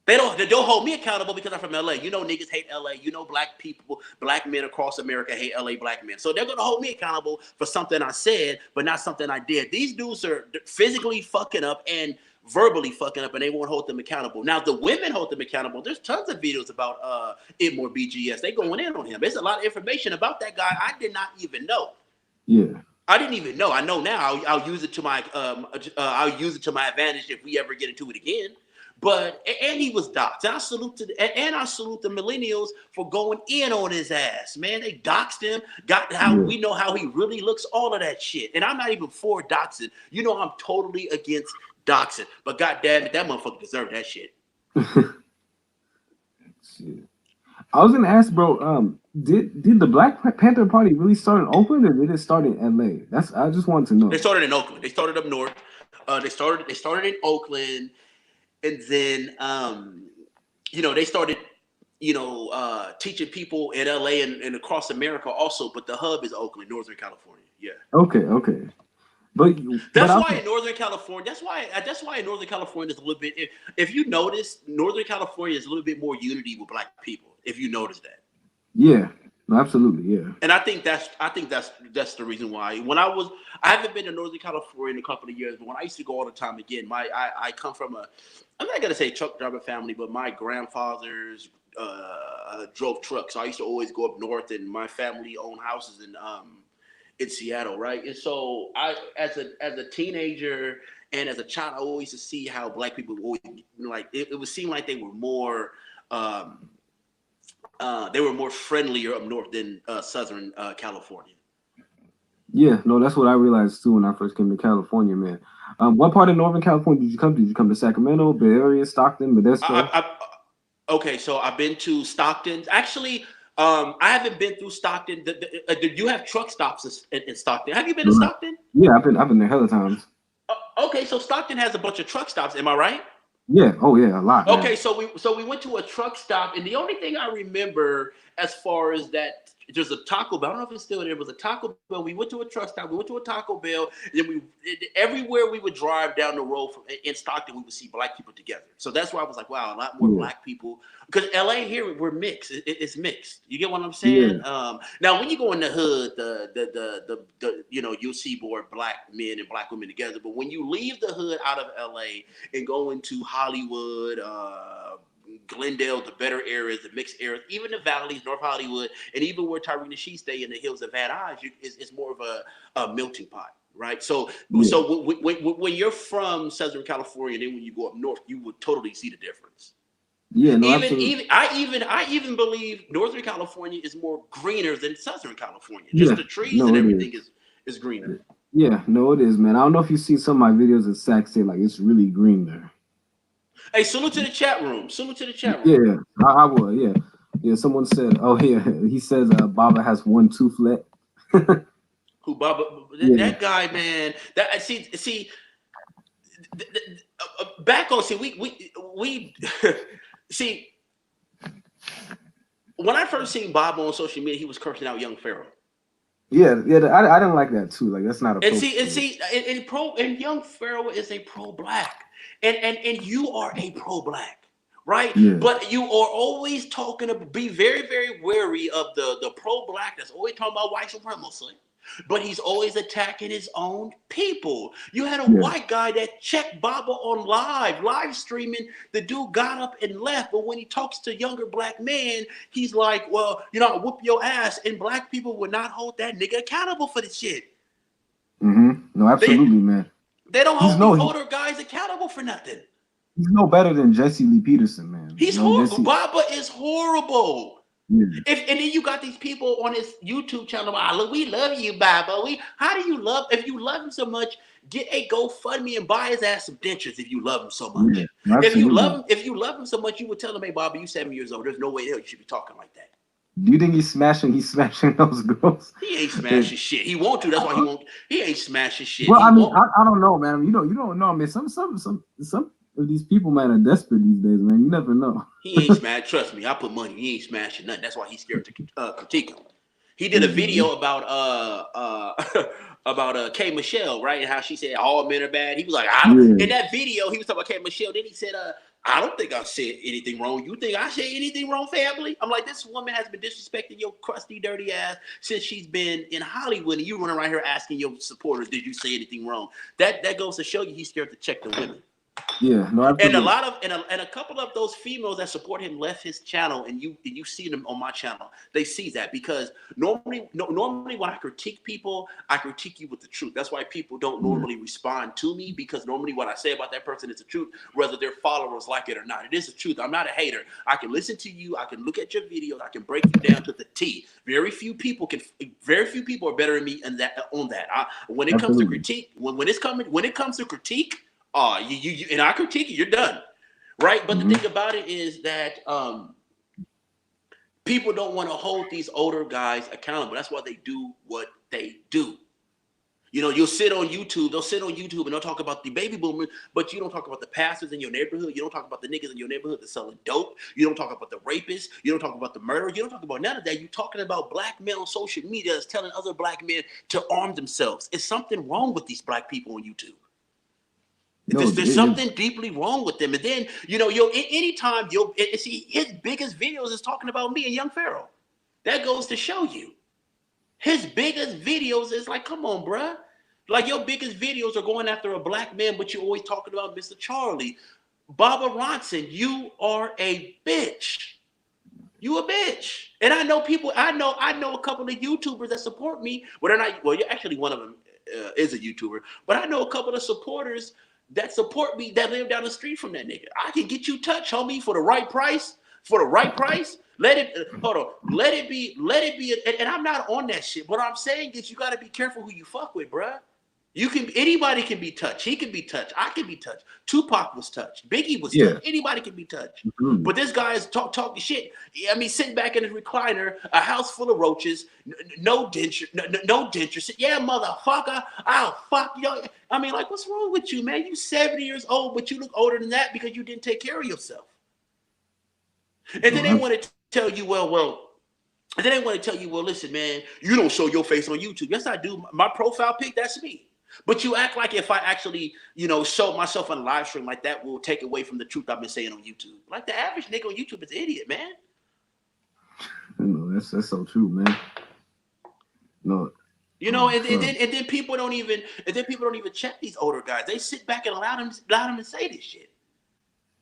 They don't hold me accountable because I'm from LA. You know niggas hate LA. You know black people, black men across America hate LA black men. So they're gonna hold me accountable for something I said, but not something I did. These dudes are physically fucking up and verbally fucking up, and they won't hold them accountable. Now the women hold them accountable. There's tons of videos about Itmore BGS. They going in on him. There's a lot of information about that guy I did not even know. Yeah. I didn't even know. I know now. I'll use it to my I'll use it to my advantage if we ever get into it again. But and he was doxxed. And I salute the millennials for going in on his ass, man. They doxed him, got how Yeah. we know how he really looks, all of that shit. And I'm not even for doxing. You know, I'm totally against doxing. But goddamn it, that motherfucker deserved that shit. Shit. I was gonna ask, bro. Did the Black Panther Party really start in Oakland or did it start in LA? I just wanted to They know. started in Oakland. They started up north. They started in Oakland, and then they started teaching people in LA and across America also, but the hub is Oakland, Northern California. Yeah. Okay, okay. But That's I why was, in Northern California, that's why in Northern California is a little bit. If you notice, Northern California is a little bit more unity with black people. If you notice that, yeah, no, absolutely, yeah. and I think that's the reason why. I haven't been to Northern California in a couple of years, but when I used to go all the time again, I come from I'm not gonna say truck driver family, but my grandfathers drove trucks. So I used to always go up north, and my family owned houses in Seattle, right? And so as a teenager and as a child, I always used to see how black people always like it would seem like um, they were more friendlier up north than Southern California. Yeah, no, that's what I realized too when I first came to California, man. What part of Northern California did you come to? Did you come to Sacramento, Bay Area, Stockton, Modesto? Okay, so I've been to Stockton. Actually, I haven't been through Stockton. You have truck stops in Stockton. Have you been to Right. Stockton? Yeah, I've been there hella times. Okay, so Stockton has a bunch of truck stops. Am I right? Yeah. Oh yeah, a lot, Okay, man. so we went to a truck stop, and the only thing I remember as far as that, there's a Taco Bell. I don't know if it's still there. It was a Taco Bell. We went to a truck stop. We went to a Taco Bell, and then everywhere we would drive down the road in Stockton, we would see black people together. So that's why I was like, wow, a lot more Yeah. black people. Because LA here, we're mixed. It's mixed. You get what I'm saying? Yeah. Now, when you go in the hood, you'll see more black men and black women together. But when you leave the hood out of LA and go into Hollywood, Glendale, the better areas, the mixed areas, even the valleys, North Hollywood, and even where Tyree and she stay in the hills of Van Nuys, it's more of a melting pot, right? So, Yeah. when you're from Southern California, and then when you go up north, you would totally see the difference. Yeah. No, Even absolutely. even I even believe Northern California is more greener than Southern California. Just Yeah. the trees and No, it everything is. is greener. Yeah. No, it is, man. I don't know if you see some of my videos at Sac State, like it's really green there. Hey, salute to the chat room. Salute to the chat Yeah. room. Yeah. I will. Yeah. Yeah. Someone said, oh yeah, he says Baba has one tooth left. Who Baba? Yeah. That guy, man. That see. Back on, see, we see, when I first seen Bob on social media, he was cursing out Young Pharaoh. Yeah. Yeah. I didn't like that too. Like that's not And see, and appropriate. see, and Young Pharaoh is a pro black, and you are a pro black, right? Yeah. But you are always talking to be very very wary of the pro black that's always talking about white supremacy. But he's always attacking his own people. You had a Yeah. white guy that checked Baba on live streaming. The dude got up and left. But when he talks to younger black men, he's like, well, I whoop your ass. And black people would not hold that nigga accountable for the shit. No, They absolutely, man. they don't He's hold no these he, older guys accountable for nothing. he's no better than Jesse Lee Peterson, man. He's You know, horrible. Jesse. Baba is horrible. Yeah. And then you got these people on his YouTube channel. Look, we love you, Baba. How do you love? If you love him so much, get a GoFundMe and buy his ass some dentures. If you love him so Yeah. much, Absolutely. if you love him so much, you would tell him, hey, Baba, you 7 years old. There's no way the hell you should be talking like that. Do you think he's smashing? He's smashing those girls. He ain't smashing shit. He won't to. That's why he won't. He ain't smashing shit. Well, He I mean, won't. I don't know, man. You don't know, man. Some of these people, man, are desperate these days, man. You never know. He ain't smash. Trust me, I put money. He ain't smashing nothing. That's why he's scared to critique him. He did a Yeah. video about about K Michelle, right? And how she said all men are bad. He was like, I don't. In Yeah. that video, he was talking about K Michelle. Then he said, I don't think I said anything wrong. You think I said anything wrong, family? I'm like, this woman has been disrespecting your crusty, dirty ass since she's been in Hollywood, and you run around here asking your supporters, did you say anything wrong? That goes to show you he's scared to check the women. Yeah. No, And a absolutely. lot of and a couple of those females that support him left his channel, and you see them on my channel. They see that because normally when I critique people, I critique you with the truth. That's why people don't Yeah. normally respond to me, because normally what I say about that person is the truth, whether their followers like it or not. It is the truth. I'm not a hater. I can listen to you. I can look at your videos. I can break you down to the T. Very few people are better than me on that. When it comes to Absolutely. critique, when it comes to critique. You and I critique it, you're done, right? But the Hmm. thing about it is that people don't want to hold these older guys accountable. That's why they do what they do. You'll sit on YouTube. They'll sit on YouTube and they'll talk about the baby boomers, but you don't talk about the pastors in your neighborhood. You don't talk about the niggas in your neighborhood that's selling dope. You don't talk about the rapists. You don't talk about the murderers. You don't talk about none of that. You're talking about black men on social media that's telling other black men to arm themselves. It's something wrong with these black people on YouTube. No, There's something deeply wrong with them. And then, anytime you'll see his biggest videos is talking about me and Young Pharaoh. That goes to show you. His biggest videos is like, come on, bruh. Like your biggest videos are going after a black man, but you're always talking about Mr. Charlie. Baba Ronson, you are a bitch. You a bitch. And I know people, I know a couple of YouTubers that support me. Well, they're not, well, you're actually one of them is a YouTuber, but I know a couple of supporters that support me that live down the street from that nigga. I can get you touch, homie, for the right price. For the right price. Let it hold on. Let it be, and I'm not on that shit. What I'm saying is you gotta be careful who you fuck with, bruh. Anybody can be touched. He can be touched. I can be touched. Tupac was touched. Biggie was Yeah. touched. Anybody can be touched. Mhm. But this guy is talking shit. I mean, sitting back in his recliner, a house full of roaches, no denture, no denture. Yeah, motherfucker, I'll fuck you. I mean, like, what's wrong with you, man? You 70 years old, but you look older than that because you didn't take care of yourself. And then No, they want to tell you, and then they want to tell you, well, listen, man, you don't show your face on YouTube. Yes, I do. My profile pic, that's me. But you act like if I actually, show myself on a live stream like that will take away from the truth I've been saying on YouTube. Like the average nigga on YouTube is an idiot, man. that's so true, man. No, And then people don't even check these older guys. They sit back and allow them to say this shit.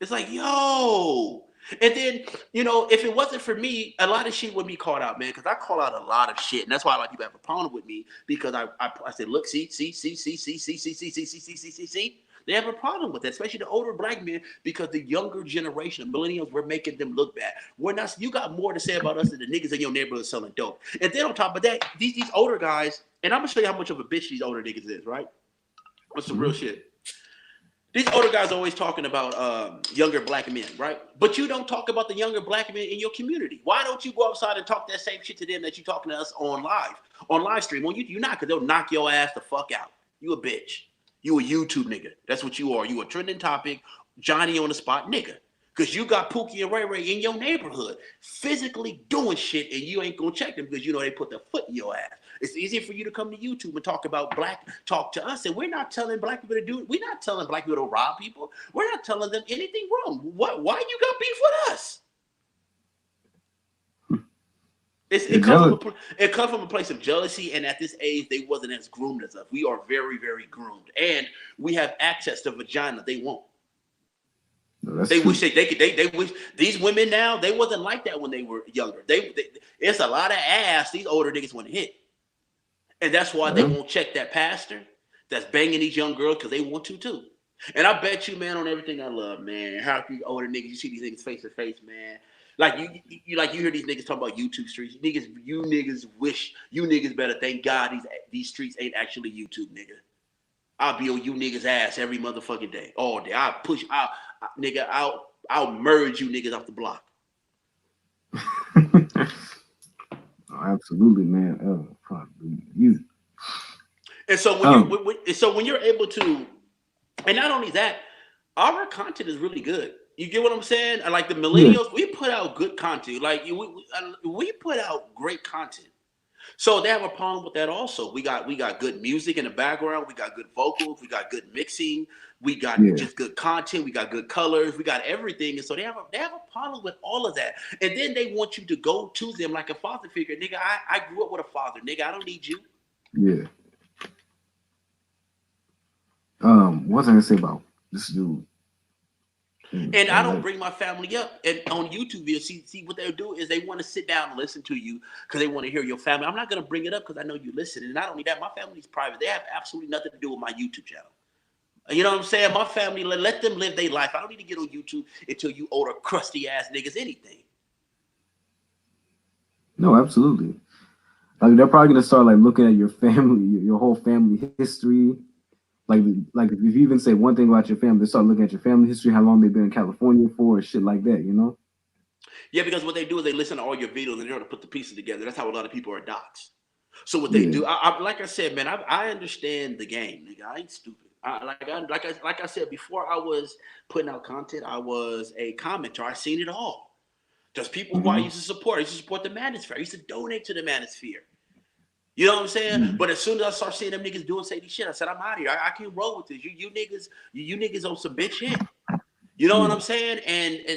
It's like, yo. And then, if it wasn't for me, a lot of shit would be called out, man, because I call out a lot of shit. And that's why a lot of people have a problem with me, because I said, look, see. They have a problem with that, especially the older black men, because the younger generation, the millennials, we're making them look bad. We're not. You got more to say about us than the niggas in your neighborhood selling dope. And then on top of that, these older guys, and I'm gonna show you how much of a bitch these older niggas is, right? What's some real shit? These older guys are always talking about younger black men, right? But you don't talk about the younger black men in your community. Why don't you go outside and talk that same shit to them that you talking to us on live stream? Well, you're not, because they'll knock your ass the fuck out. You a bitch. You a YouTube nigga. That's what you are. You a trending topic, Johnny on the spot nigga. Because you got Pookie and Ray Ray in your neighborhood physically doing shit, and you ain't gonna check them because they put their foot in your ass. It's easier for you to come to YouTube and talk to us, and we're not telling black people to do it. We're not telling black people to rob people. We're not telling them anything wrong. Why you got beef with us? It comes from a place of jealousy, and at this age, they wasn't as groomed as us. We are very, very groomed, and we have access to vagina they won't. no, They true. wish they could. They wish these women now. They wasn't like that when they were younger. It's a lot of ass these older niggas want to hit, and that's why they Yeah. won't check that pastor that's banging these young girls, because they want to too. And I bet you, man, on everything I love, man. How you older niggas, you see these niggas face to face, man. Like you hear these niggas talking about YouTube streets. You niggas wish you niggas better thank God these streets ain't actually YouTube, nigga. I'll be on you niggas ass every motherfucking day, all day. I'll merge you niggas off the block. Oh, absolutely, man. Oh, fuck, dude. And so when you're able to, and not only that, our content is really good. You get what I'm saying? Like the Yeah, millennials, we put out good content. Like we put out great content. So they have a problem with that also. We got good music in the background. We got good vocals. We got good mixing. We got yeah. just good content. We got good colors. We got everything. And so they have a problem with all of that. And then they want you to go to them like a father figure. Nigga, I grew up with a father. Nigga, I don't need you. Yeah. What was I gonna say about this dude in And I don't LA? bring my family up. And on YouTube, you see what they'll do is they want to sit down and listen to you because they want to hear your family. I'm not going to bring it up because I know you listen. And not only that, my family's private. They have absolutely nothing to do with my YouTube channel. You know what I'm saying? My family, let them live their life. I don't need to get on YouTube until you older, crusty ass niggas anything. No, absolutely. Like they're probably gonna start like looking at your family, your whole family history. Like, like if you even say one thing about your family, they start looking at your family history, how long they've been in California for, and shit like that. You know? Yeah, because what they do is they listen to all your videos and they're going to put the pieces together. That's how a lot of people are dots. So what they Yeah. do, like I said, man, I understand the game, nigga. I ain't stupid. Like I said before, I was putting out content. I was a commenter. I seen it all. There's people who I Hmm. used to support. I used to support the Manosphere. I used to donate to the Manosphere. You know what I'm saying? Yeah. But as soon as I start seeing them niggas doing shady shit, I said, I'm out of here. I can't roll with this. You niggas on some bitch shit. You know what Yeah. I'm saying?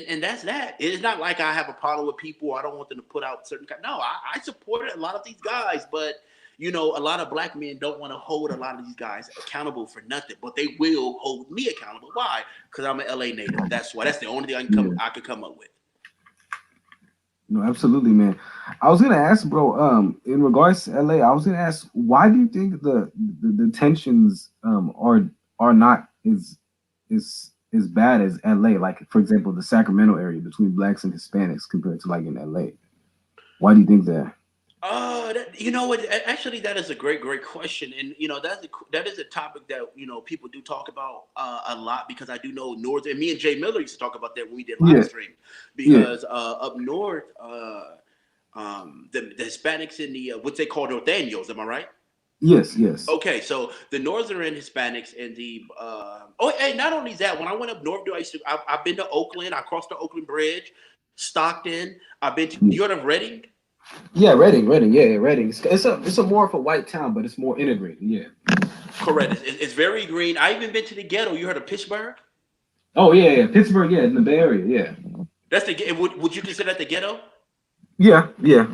And that's that. It's not like I have a problem with people. I don't want them to put out certain kind. No, I supported a lot of these guys, but a lot of black men don't want to hold a lot of these guys accountable for nothing. But they will hold me accountable. Why? Because I'm an LA native. That's why. That's the only thing Yeah. I could come up with. No, absolutely, man. I was gonna ask, bro. In regards to LA, I was gonna ask, why do you think the tensions are not as bad as LA? Like, for example, the Sacramento area between blacks and Hispanics compared to like in LA. Why do you think that? You know what? Actually, that is a great question, and that is a topic that people do talk about a lot because I do know north, and me and Jay Miller used to talk about that when we did live Yeah, stream, yeah, because up north, the Hispanics in the what they call norteños. Am I right? yes, yes. Okay, so the northern Hispanics and the hey, not only that, when I went up north, I've been to Oakland. I crossed the Oakland Bridge, Stockton. I've been to you heard of Reading? Yeah, Reading, Reading, yeah, yeah, Reading. It's a more of a white town, but it's more integrated. Yeah. Correct. It's very green. I even been to the ghetto. You heard of Pittsburgh? Oh yeah, yeah. Pittsburgh, yeah, in the Bay Area, yeah. That's would you consider that the ghetto? Yeah, yeah,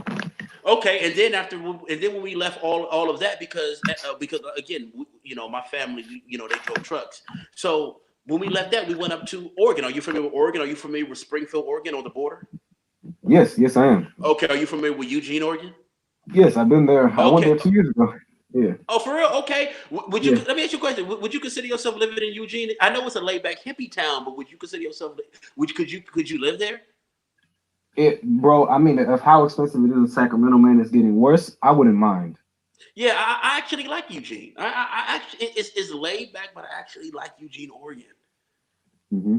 Okay, and then when we left all of that because again my family they drove trucks. So when we left that we went up to Oregon. Are you familiar with Oregon? Are you familiar with Springfield, Oregon, on the border? yes, yes, I am. Okay, are you familiar with Eugene, Oregon? Yes, I've been there. I went Okay. there 2 years ago. Yeah, Oh, for real? Okay. Would you yeah. let me ask you a question? Would you consider yourself living in Eugene? I know it's a laid back hippie town, but would you consider yourself? Could you live there? Bro, I mean, of how expensive it is in Sacramento, man, it's getting worse. I wouldn't mind. Yeah, I actually like Eugene. I actually it's laid back, but I actually like Eugene, Oregon. Hmm.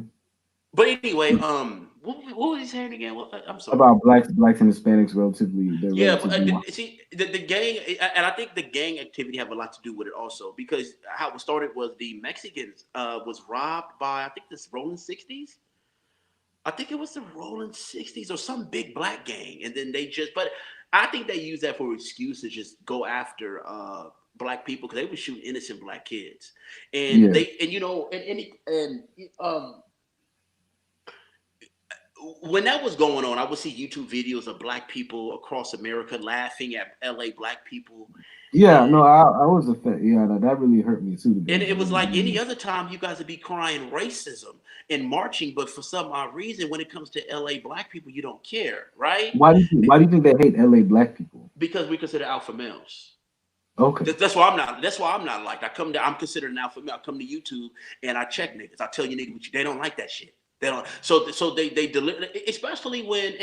But anyway, what was he saying again? I'm sorry. About blacks and Hispanics, they're Yeah, but relatively. see, the gang, and I think the gang activity have a lot to do with it also because how it started was the Mexicans was robbed by I think this Rolling 60s. I think it was the Rolling 60s or some big black gang, and then but I think they use that for excuse to just go after black people because they were shooting innocent black kids, and Yeah, they and when that was going on, I would see YouTube videos of black people across America laughing at LA black people. yeah. And No, I was a fan. Yeah, that really hurt me too, to be and honest. it was like any other time you guys would be crying racism and marching, but for some odd reason, when it comes to LA black people, you don't care, right? Why do you think they hate LA black people? Because we consider alpha males. Okay. That's why I'm not. That's why I'm not liked. I'm considered an alpha male. I come to YouTube and I check niggas. I tell you niggas, they don't like that shit. They don't. So they deliver, especially when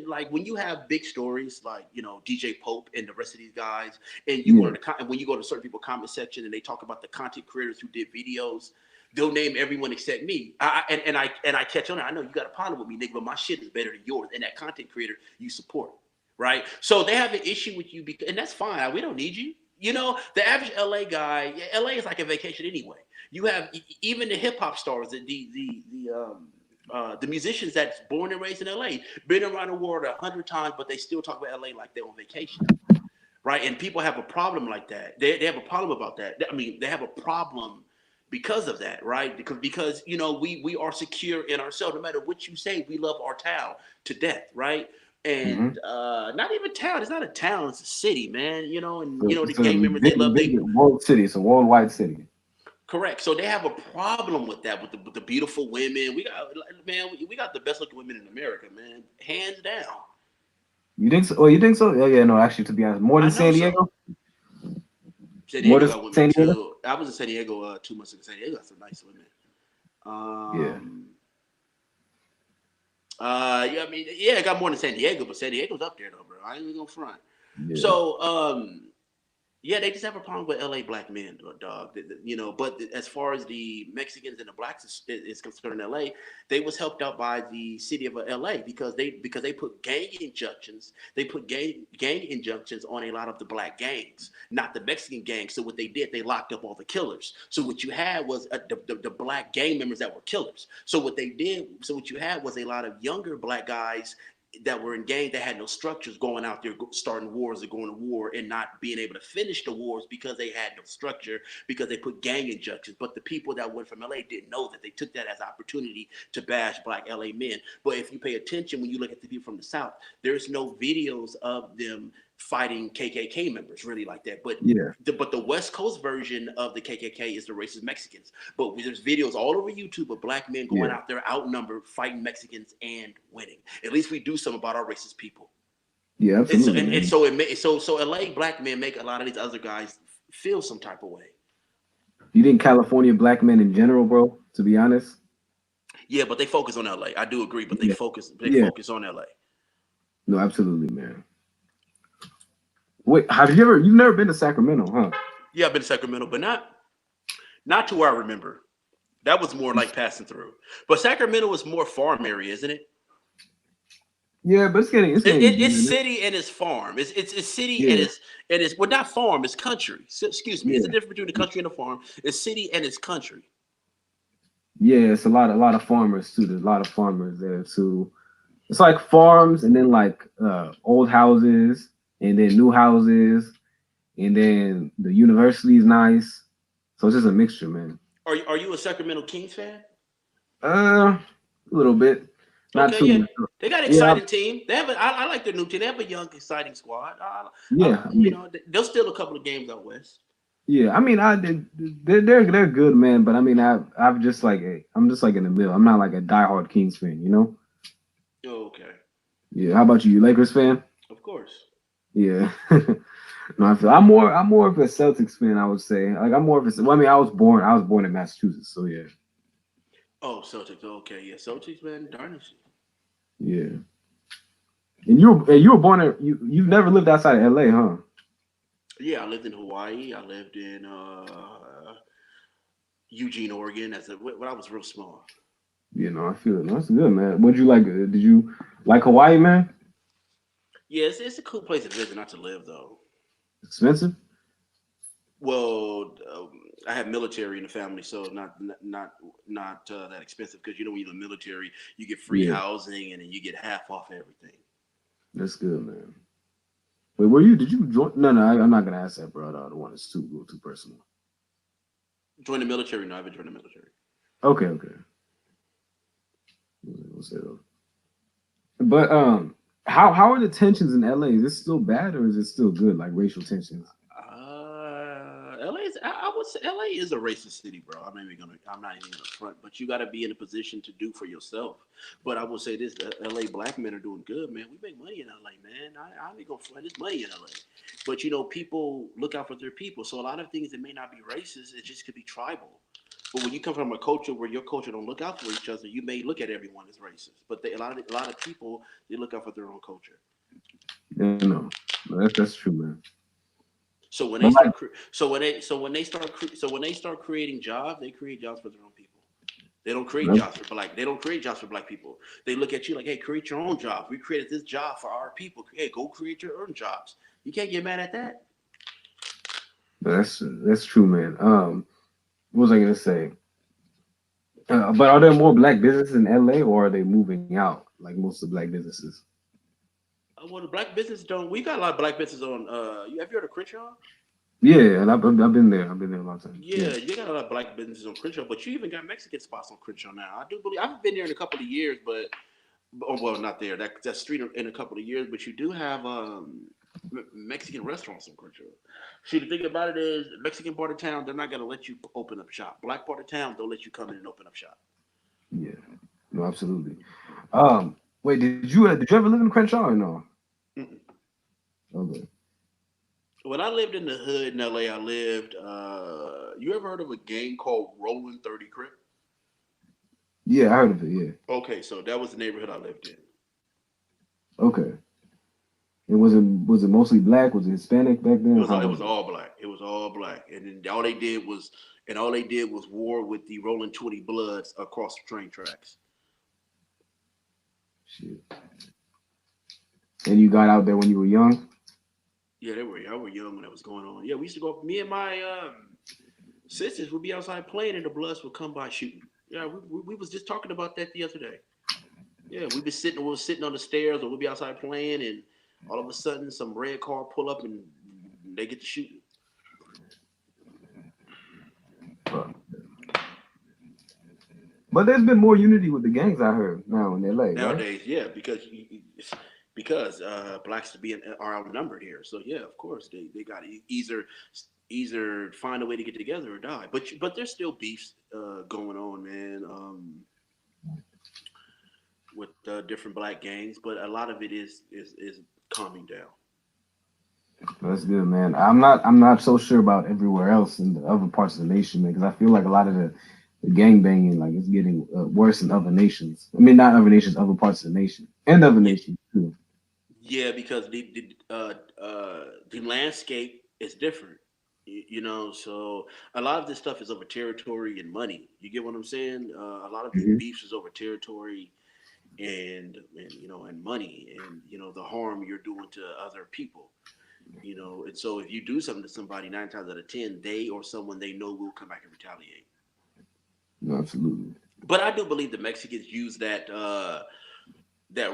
like when you have big stories like DJ Pope and the rest of these guys, and you go Yeah, to when you go to certain people comment section and they talk about the content creators who did videos. They'll name everyone except me. And I catch on. I know you got a problem with me, nigga, but my shit is better than yours. And that content creator you support, right? So they have an issue with you, because, and that's fine. We don't need you. The average LA guy, LA is like a vacation anyway. You have even the hip hop stars, the musicians that's born and raised in LA, been around the world 100 times, but they still talk about LA like they're on vacation, right? And people have a problem like that. They have a problem about that. I mean, they have a problem because of that, right? Because we are secure in ourselves. No matter what you say, we love our town to death, right? hmm. And not even town. It's not a town. It's a city, man. And So the it's a gang members they big, love big they world city. It's a worldwide city. correct. So they have a problem with that with the beautiful women. We got the best looking women in America, man, hands down. You think so? Oh, you think so? Yeah, yeah. No, actually, to be honest, more I than know San so. Diego. San More Diego than got women San Diego. too. I was in San Diego 2 months ago. San Diego got some nice women. Yeah, Um, yeah, I mean, yeah, I got more than San Diego, but San Diego's up there though, bro. I ain't even gonna front. yeah, So, yeah, they just have a problem with LA black men, dog. But as far as the Mexicans and the blacks is concerned in LA, they was helped out by the city of LA because they put gang injunctions on a lot of the black gangs, not the Mexican gangs. So what they did, they locked up all the killers. So what you had was the black gang members that were killers. So what you had was a lot of younger black guys that were in gangs that had no structures going out there starting wars or going to war and not being able to finish the wars because they had no structure because they put gang injunctions. But the people that went from LA didn't know that. They took that as opportunity to bash black LA men. But if you pay attention, when you look at the people from the South, there's no videos of them fighting KKK members really like that. But yeah, the West Coast version of the KKK is the racist Mexicans. But there's videos all over YouTube of black men going yeah, out there outnumbered, fighting Mexicans and winning. At least we do something about our racist people. yeah. And so Absolutely, and man. so so LA black men make a lot of these other guys feel some type of way. You think California black men in general, bro? To be honest, Yeah, but they focus on LA. I do agree, but they yeah, focus they yeah. focus on LA. No, absolutely, man. Wait, have you ever? You've never been to Sacramento, huh? Yeah, I've been to Sacramento, but not to where I remember. That was more like passing through. But Sacramento is more farm area, isn't it? Yeah, but it's getting It's good. city and it's farm. It's city Yeah, and it's well not farm. It's country. Excuse me. It's a yeah, difference between the country and the farm. It's city and it's country. yeah. It's a lot of farmers too. There's a lot of farmers there too. It's like farms and then like old houses and then new houses and then the university is nice. So it's just a mixture, man. Are you a Sacramento Kings fan? A little bit, not Okay, too yeah. much. They got an Yeah, exciting team. I like their new team. They have a young, exciting squad. yeah. I You mean, know, they'll steal a couple of games out west. yeah. I mean, they're good, man. But I mean, I've just like I'm just like in the middle. I'm not like a diehard Kings fan, you know. Okay, Yeah. How about you? You Lakers fan? of course. Yeah. No, I'm more of a Celtics fan. I would say. Like I'm more of a. Well, I mean, I was born in Massachusetts, so yeah. Oh, Celtics. Okay, yeah, Celtics, man, dynasty. Yeah. And you were born in you've never lived outside of LA, huh? Yeah, I lived in Hawaii. I lived in Eugene, Oregon, when I was real small. You know, I feel it. No, that's good, man. What'd you like? Did you like Hawaii, man? Yeah, it's a cool place to visit, not to live though. Expensive? Well, I have military in the family, so not that expensive because you know when you're in the military, you get free Yeah, housing and then you get half off everything. that's good, man. Wait, were you? Did you join? No, no, I'm not gonna ask that, bro. I don't want it to go too personal. Join the military? No, I haven't joined the military. Okay, okay. We'll say though. But how are the tensions in LA? Is it still bad or is it still good? Like racial tensions? LA is. I would say LA is a racist city, bro. I'm not even gonna front. But you got to be in a position to do for yourself. But I will say this: the LA black men are doing good, man. We make money in LA, man. I ain't gonna front. There's money in LA. But you know, people look out for their people. So a lot of things that may not be racist, it just could be tribal. But when you come from a culture where your culture don't look out for each other, you may look at everyone as racist. But a lot of people they look out for their own culture. Yeah, no, that's true, man. So when they But like, start, so when they start creating jobs, they create jobs for their own people. They don't create that's, jobs for black. They don't create jobs for black people. They look at you like, hey, create your own job. We created this job for our people. Hey, go create your own jobs. You can't get mad at that. that's true, man. What was I gonna say? But are there more black businesses in LA or are they moving out like most of the black businesses? Well, the black business don't. We got a lot of black business on. You have you heard of Crenshaw? Yeah, and I've been there. I've been there a long time. Yeah. Yeah, you got a lot of black businesses on Crenshaw, but you even got Mexican spots on Crenshaw now. I do believe I've been there in a couple of years, but oh, well, not there. That street in a couple of years, but you do have Mexican restaurants in Crenshaw. See, the thing about it is, Mexican part of town, they're not gonna let you open up shop. Black part of town, they'll let you come in and open up shop. Yeah, no, absolutely. Wait, did you ever live in Crenshaw or no? Mm-mm. Okay. When I lived in the hood in LA, I lived. You ever heard of a gang called Rolling 30 Crip? Yeah, I heard of it. Yeah. Okay, so that was the neighborhood I lived in. Okay. And was it mostly black? Was it Hispanic back It then? was How it was was it? all black. It was all black, and then all they did was war with the Rolling 20 Bloods across the train tracks. Shit. And you got out there when you were young? Yeah, they were. I was young when that was going on. Yeah, we used to go. Me and my sisters would be outside playing, and the Bloods would come by shooting. Yeah, we was just talking about that the other day. Yeah, we were sitting on the stairs, or we'd be outside playing, and all of a sudden, some red car pull up, and they get to shooting. But, but there's been more unity with the gangs I heard now in LA, right? Nowadays, yeah, because blacks to be are outnumbered here. So yeah, of course they got to either find a way to get together or die. But there's still beefs going on, man, with different black gangs. But a lot of it is calming down. That's good, man. I'm not so sure about everywhere else in the other parts of the nation, man, because I feel like a lot of the gang banging, like it's getting worse in other nations. I mean, not other nations, other parts of the nation, and other Yeah, nations too. Yeah, because the landscape is different. You know, so a lot of this stuff is over territory and money. You get what I'm saying? A lot of the Hmm. beefs is over territory and you know and money and you know the harm you're doing to other people. You know, and so if you do something to somebody, 9 times out of 10, they or someone they know will come back and retaliate. No, absolutely. But I do believe the Mexicans use that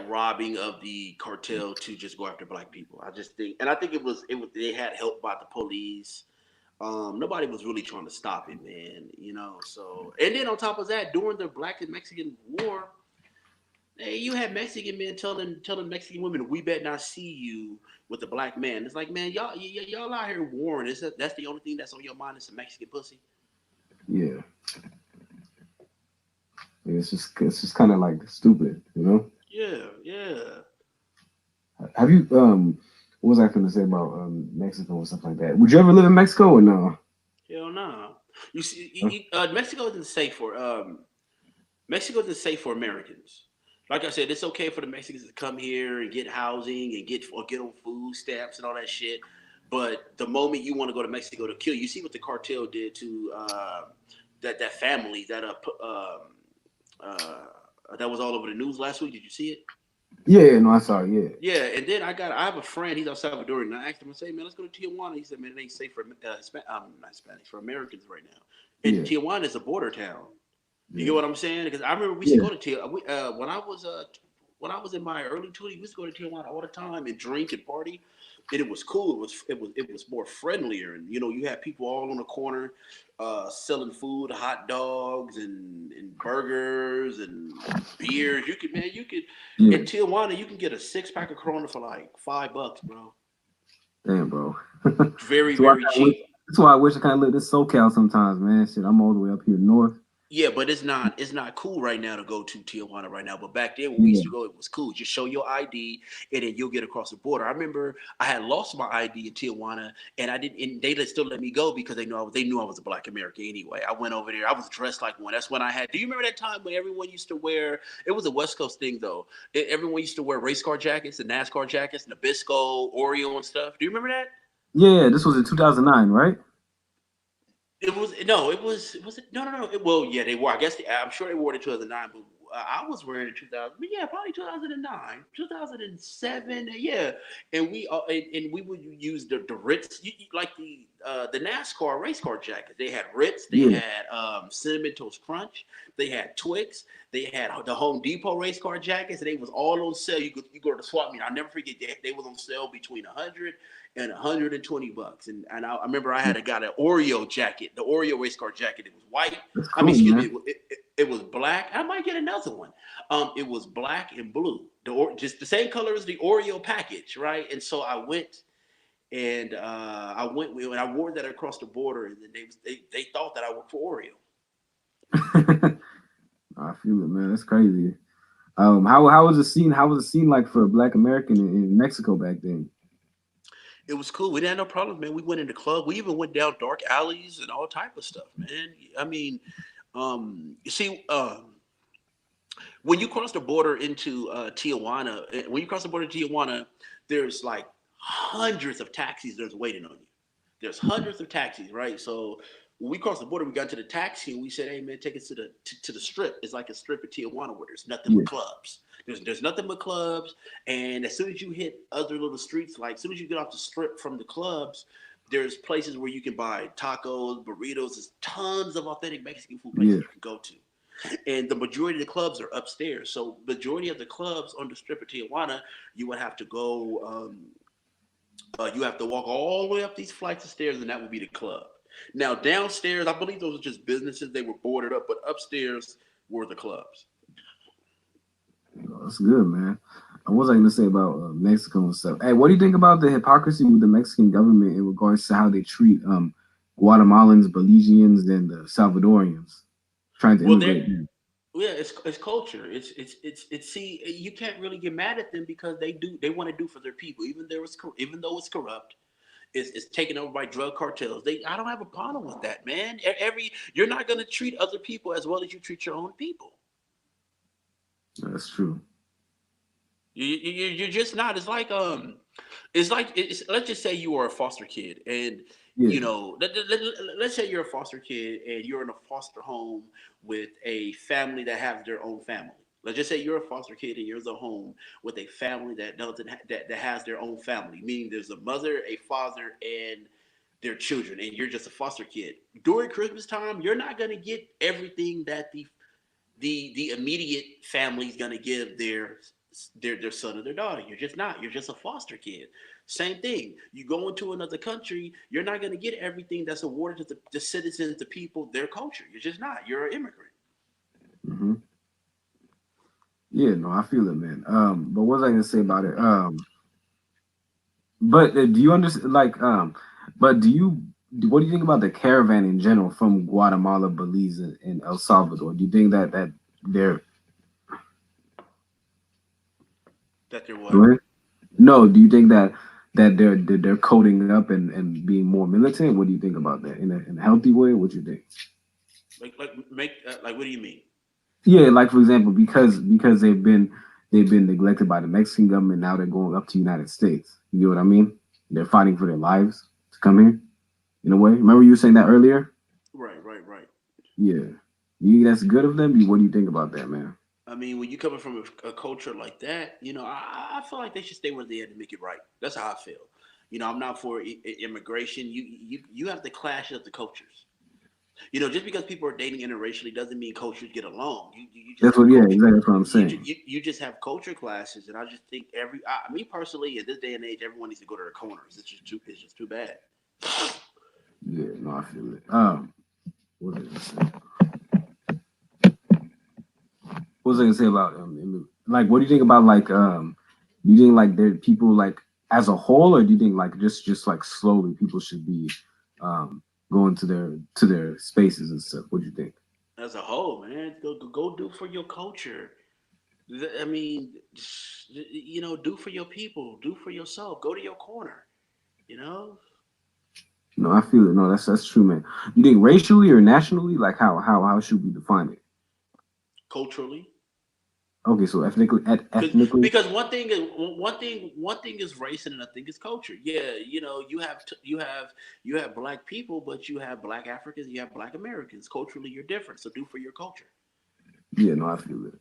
robbing of the cartel to just go after black people. I just think, and I think it was they had help by the police. Nobody was really trying to stop it, man. You know, so and then on top of that, during the Black and Mexican War, hey, you had Mexican men telling Mexican women, "We bet not see you with a black man." It's like, man, y'all out here warring. That's the only thing that's on your mind is some Mexican pussy. Yeah, it's just kind of like stupid, you know. Yeah, yeah. Have you what was I going to say about Mexico and stuff like that? Would you ever live in Mexico or no? Hell no. You see, Huh? Mexico isn't safe for Mexico isn't safe for Americans. Like I said, it's okay for the Mexicans to come here and get housing and get on food stamps and all that shit. But the moment you want to go to Mexico to kill, you see what the cartel did to that family that was all over the news last week. Did you see it? Yeah, yeah, no, I saw it. Yeah, Yeah, and then I have a friend. He's El Salvadorian. And I asked him, I say, man, let's go to Tijuana. He said, man, it ain't safe for not Spanish for Americans right now. And yeah, Tijuana is a border town. You get yeah, what I'm saying? Because I remember we used to yeah, go to when I was in my early 20s, we used to go to Tijuana all the time and drink and party, and it was cool. It was more friendlier, and you know you had people all on the corner, selling food, hot dogs and burgers and beers. You could in yeah. Tijuana you can get a 6 pack of Corona for like $5, bro. Damn, bro. Very so I very kind of wish. cheap. That's why I wish I kind of lived in SoCal sometimes, man. Shit, I'm all the way up here north. Yeah, but it's not cool right now to go to Tijuana right now. But back then when we used Yeah, to go, it was cool. Just show your ID and then you'll get across the border. I remember I had lost my ID in Tijuana and I didn't and they still let me go because they knew I was a black American anyway. I went over there. I was dressed like one. That's when I had. Do you remember that time when everyone used to wear? It was a West Coast thing though. Everyone used to wear race car jackets, the NASCAR jackets, Nabisco, Oreo, and stuff. Do you remember that? yeah. This was in 2009, right? It was no, it was it no no no. Well, yeah, they wore. I guess I'm sure they wore it in 2009, but I was wearing it in 2000. But yeah, probably 2009, 2007. Yeah, and we would use the Ritz, like the NASCAR race car jacket. They had Ritz, they Yeah, had Cinnamon Toast Crunch, they had Twix, they had the Home Depot race car jackets, and they was all on sale. You go to the swap meet. I'll never forget they was on sale between 120 bucks. And I remember got an Oreo jacket, the Oreo race car jacket. It was white. that's I mean, cool, excuse me, man. it was black. I might get another one. It was black and blue, just the same color as the Oreo package, right? And so I went and when I wore that across the border, and then they thought that I worked for Oreo. I feel it, man. That's crazy. How was the scene? How was the scene like for a Black American in Mexico back then? It was cool. We didn't have no problems, man. We went in the club. We even went down dark alleys and all type of stuff, man. I mean, you see, when you cross the border into Tijuana, when you cross the border to Tijuana, there's like hundreds of taxis that's waiting on you. There's hundreds of taxis, right? So when we crossed the border, we got to the taxi and we said, "Hey man, take us to the strip." It's like a strip of Tijuana where there's nothing Yeah, but clubs. There's nothing but clubs, and as soon as you hit other little streets, like as soon as you get off the strip from the clubs, there's places where you can buy tacos, burritos. There's tons of authentic Mexican food places yeah. you can go to, and the majority of the clubs are upstairs. So majority of the clubs on the strip of Tijuana, you would have to go. You have to walk all the way up these flights of stairs, and that would be the club. Now downstairs, I believe those are just businesses; they were boarded up, but upstairs were the clubs. Oh, that's good, man. What was I going to say about Mexico and stuff? Hey, what do you think about the hypocrisy with the Mexican government in regards to how they treat Guatemalans, Belizeans, and Salvadorians trying to Well, they're immigrate here? yeah, it's culture. It's see, you can't really get mad at them because they want to do for their people, even though it's corrupt. It's taken over by drug cartels. I don't have a problem with that, man. You're not gonna treat other people as well as you treat your own people. That's true. You're just not. It's let's just say you are a foster kid, and Yeah. let's say you're a foster kid and you're in a foster home with a family that has their own family. Let's just say you're a foster kid and you're in the home with a family that doesn't that has their own family, meaning there's a mother, a father, and their children, and you're just a foster kid. During Christmas time, you're not gonna get everything that the immediate family's gonna give their son or their daughter. You're just not. You're just a foster kid. Same thing. You go into another country, you're not gonna get everything that's awarded to the citizens, the people, their culture. You're just not. You're an immigrant. Hmm. Yeah, no, I feel it, man. But what was I gonna say about it? But do you understand? Like, but what do you think about the caravan in general from Guatemala, Belize, and El Salvador? Do you think that they're That they're go what? ahead. No? Do you think that they're coding up and being more militant? What do you think about that in a healthy way? What do you think? Like what do you mean? Yeah, like for example, because they've been neglected by the Mexican government. Now they're going up to United States. You know what I mean? They're fighting for their lives to come here in a way. Remember you were saying that earlier? Right, right, right. Yeah. You think that's good of them? What do you think about that, man? I mean, when you coming from a culture like that, I feel like they should stay where they at to make it right. That's how I feel. I'm not for immigration. You have to clash of the cultures. Just because people are dating interracially doesn't mean cultures get along. You just That's have what. Yeah, culture. exactly. That's what I'm saying. You just have culture classes, and I just think me personally, in this day and age, everyone needs to go to their corners. It's just too bad. Yeah, no, I feel it. What was I gonna say? What was I gonna say about like what do you think about like do you think like there people like as a whole, or do you think like just like slowly people should be um going to their spaces and stuff? What do you think? As a whole, man, go do for your culture. I mean, do for your people, do for yourself. Go to your corner. You know, No, I feel it. No, that's true, man. You think racially or nationally? Like how should we define it? culturally. Okay, so ethnically, Because ethnically. because one thing is race and another thing is culture. Yeah, you have black people, but you have black Africans, you have black Americans. Culturally, you're different. So do for your culture. Yeah, no, I feel it.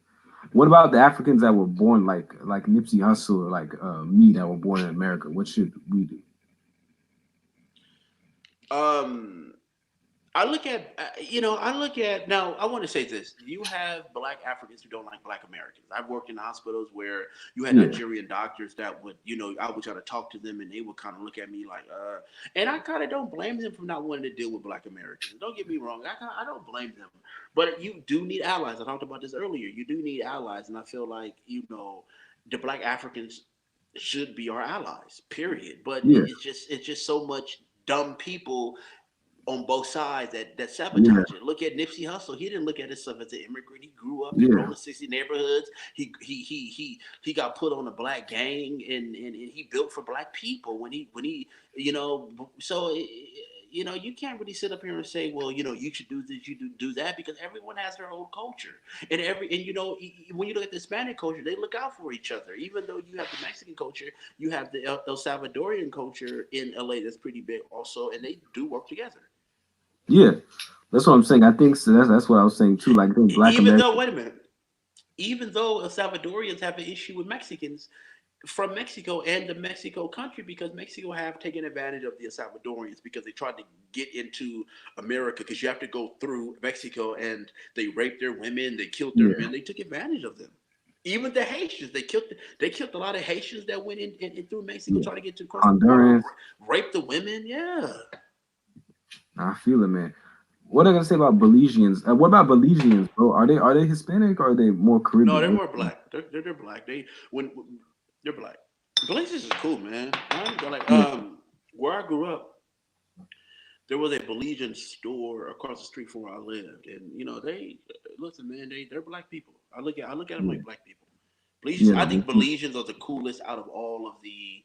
What about the Africans that were born like Nipsey Hussle or like me that were born in America? What should we do? Um, I look at now. I want to say this: you have black Africans who don't like black Americans. I've worked in hospitals where you had Yeah, Nigerian doctors that would, I would try to talk to them, and they would kind of look at me like, and I kind of don't blame them for not wanting to deal with black Americans. Don't get me wrong, I don't blame them, but you do need allies. I talked about this earlier. You do need allies, and I feel like the black Africans should be our allies. Period. But yeah, it's just so much dumb people on both sides that yeah, sabotage it. Look at Nipsey Hussle. He didn't look at himself as an immigrant. He grew up in yeah, rolling 60 neighborhoods. He got put on a black gang, and he built for black people when he so you can't really sit up here and say, well, you should do this, do that, because everyone has their own culture, and when you look at the Hispanic culture, they look out for each other. Even though you have the Mexican culture, you have the El Salvadorian culture in LA that's pretty big also, and they do work together. yeah. That's what I'm saying. I think so. That's what I was saying too. Like I think Black Even though, Americans. wait a minute, even though El Salvadorians have an issue with Mexicans from Mexico and the Mexico country, because Mexico have taken advantage of the El Salvadorians because they tried to get into America, because you have to go through Mexico, and they raped their women, they killed their Yeah, men, they took advantage of them. Even the Haitians, they killed a lot of Haitians that went in through Mexico, yeah. trying to get to across the border, Hondurans. rape the women. Yeah. I feel it, man. What am I gonna say about Belizeans? What about Belizeans, bro? Are they Hispanic or are they more No, they're Caribbean? more black. They're black. When they're black. Blazers is cool, man. Like Yeah, where I grew up, there was a Belizean store across the street from where I lived, and they listen, man. They're black people. I look at them yeah, like black people. Belizeans. yeah. I No, think Belizeans are the coolest out of all of the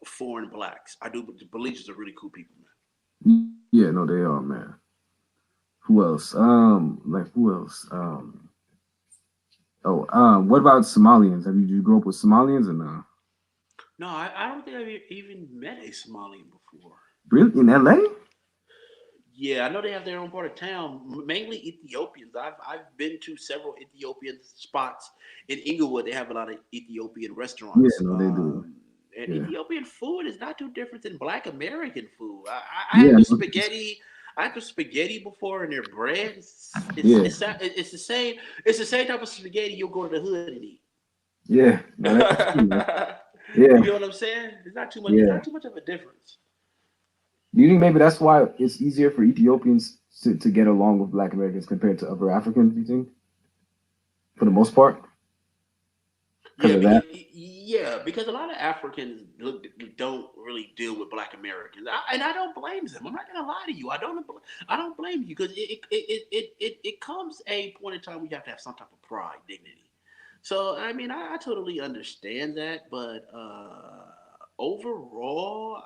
foreign blacks. I do. But the Belizeans are really cool people, man. yeah, no, they are, man. Who else? Like who else? Oh, what about Somalians? Have you grew up with Somalians and No, I don't think I've even met a Somalian before. really in LA? Yeah, I know they have their own part of town, mainly Ethiopians. I've been to several Ethiopian spots in Inglewood. They have a lot of Ethiopian Yeah, restaurants. no, they do. And Yeah, Ethiopian food is not too different than Black American food. I had yeah, the no, spaghetti. I had the spaghetti before, and their bread. yeah, It's the same. It's the same type of spaghetti you'll go to the hood and eat. yeah. No, that's true, man. You Yeah, get what I'm saying? It's not too much. It's yeah. not too much of a difference. Do you think maybe that's why it's easier for Ethiopians to get along with Black Americans compared to other Africans? Do you think, for the most part, because Yeah, of that? because a lot of Africans don't really deal with Black Americans, and I don't blame them. I'm not gonna lie to you. I don't blame you because it comes a point in time where you have to have some type of pride, dignity. So I mean, I totally understand that, but overall,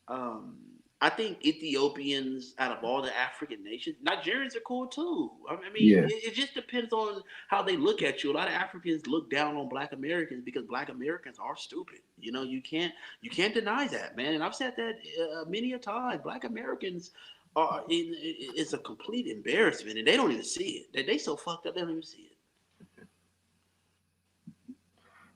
um, I think Ethiopians, out of all the African nations, Nigerians are cool too. I mean, Yeah, it just depends on how they look at you. A lot of Africans look down on Black Americans because Black Americans are stupid. You know, you can't deny that, man. And I've said that many a time. Black Americans it's a complete embarrassment, and they don't even see it. They so fucked up they don't even see it.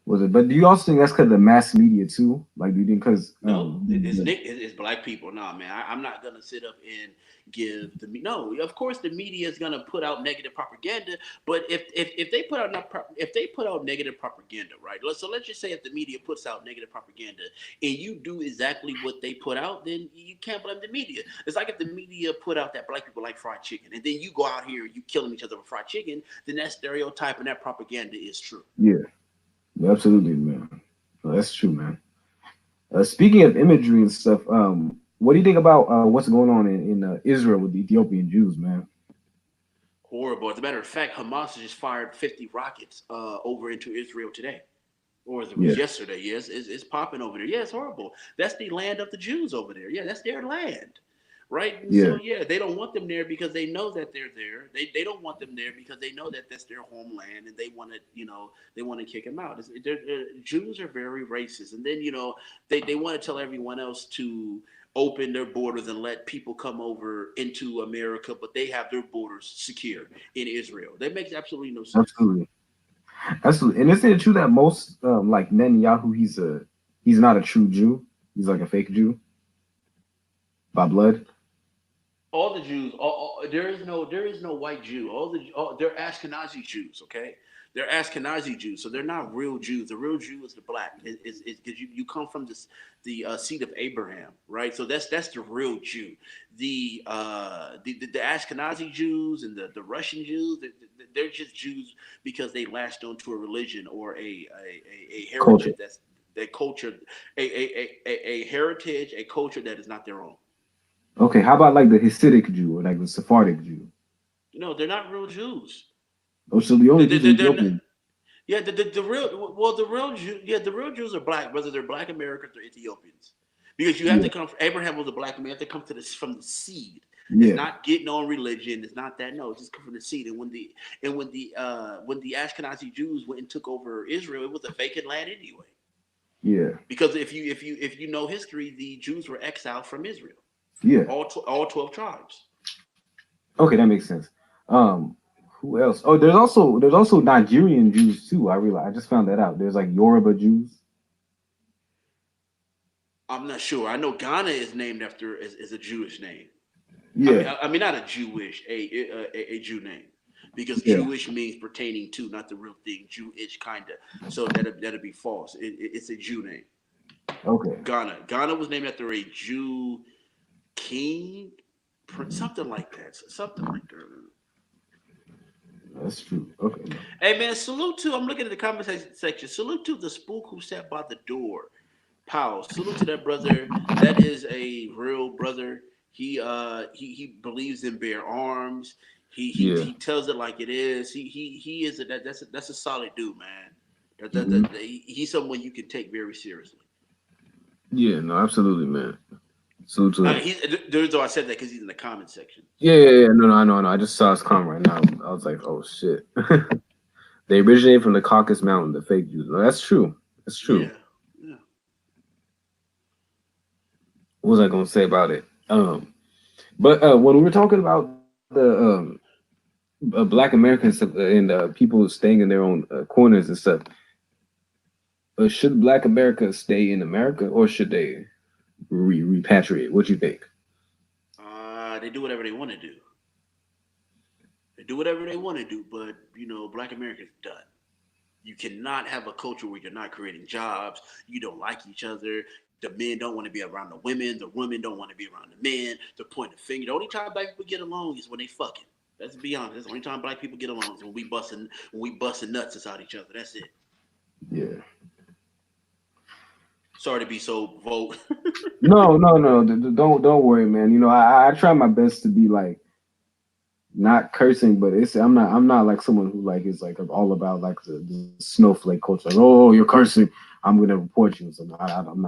was it? But do you also think that's because of the mass media too? Like, do you think because No, it's Nick. It's black people. Nah, man. I'm not gonna sit up and give the no. Of course, the media is gonna put out negative propaganda. But if they put out if they put out negative propaganda, right? So let's just say if the media puts out negative propaganda and you do exactly what they put out, then you can't blame the media. It's like if the media put out that black people like fried chicken, and then you go out here you killing each other with fried chicken, then that stereotype and that propaganda is true. yeah, absolutely, man. No, that's true, man. Speaking of imagery and stuff, what do you think about what's going on in Israel with the Ethiopian Jews, man? Horrible. As a matter of fact, Hamas just fired 50 rockets over into Israel today, or it Yeah, was yesterday. Yes, it's popping over there. Yeah, it's horrible. That's the land of the Jews over there. Yeah, that's their land, right? And yeah, so yeah, they don't want them there because they know that they're there. They don't want them there because they know that that's their homeland, and they want to they want to kick them out. Jews are very racist, and then they want to tell everyone else to open their borders and let people come over into America, but they have their borders secure in Israel. That makes absolutely no sense. absolutely, absolutely. And isn't it true that most like Netanyahu, he's not a true Jew. He's like a fake Jew by blood. All the Jews, there is no white Jew. They're Ashkenazi Jews. Okay, they're Ashkenazi Jews, so they're not real Jews. The real Jew is the black. Is because you come from the seed of Abraham, right? So that's the real Jew. The Ashkenazi Jews and the Russian Jews, they're just Jews because they latched onto a religion or a Culture. heritage that's their culture, a heritage, a culture that is not their own. Okay, how about like the Hasidic Jew or like the Sephardic Jew? They're not real Jews. Oh, so the They, only they, Jews are they, they're not, Ethiopian. yeah, the real well the real Jew, yeah the real Jews are black, whether they're black Americans or Ethiopians, because you have Yeah, to come. Abraham was a black man. You have to come to this from the seed. It's yeah, not getting on religion. It's not that. No, it's just come from the seed. And when the Ashkenazi Jews went and took over Israel, it was a vacant land anyway. yeah, Because if you know history, the Jews were exiled from Israel. yeah. All 12 tribes. Okay, that makes sense. Um, who else? Oh, there's also Nigerian Jews too. I realize I just found that out. There's like Yoruba Jews. I'm not sure. I know Ghana is named after is a Jewish name. Yeah, I mean, not a Jewish, a Jew name, because yeah. Jewish means pertaining to, not the real thing. Jewish kinda. So that'd be false. It's a Jew name. Okay, Ghana was named after a Jew king, something like that. Something like that. that's true. Okay, no. Hey man, salute to. I'm looking at the comment section. Salute to the spook who sat by the door. Pow. Salute to that brother. That is a real brother. He believes in bare arms. Yeah. He tells it like it is. He is that's a solid dude, man. Hmm. He's someone you can take very seriously. Yeah, no, absolutely, man. Salute to him. There's though I said that because he's in the comment section. Yeah, yeah, yeah. No, no, I know, I know. I just saw his comment right now. I was like, oh shit. They originate from the Caucasus Mountain, the fake Jews. No, that's true. That's true. Yeah, yeah. What was I gonna say about it? But when we were talking about the Black Americans and people staying in their own corners and stuff, should Black America stay in America or should they repatriate? What do you think? They do whatever they want to do. They do whatever they want to do, but Black America's done. You cannot have a culture where you're not creating jobs. You don't like each other. The men don't want to be around the women. The women don't want to be around the men. To point the finger. The only time black people get along is when they fucking. Let's be honest. That's the only time black people get along is when we busting nuts inside each other. That's it. Yeah. Sorry to be so vote. No, no, no. Don't worry, man. I try my best to be like not cursing, but I'm not like someone who like is like all about like the snowflake culture. Like, oh, you're cursing, I'm gonna report you. So no, I'm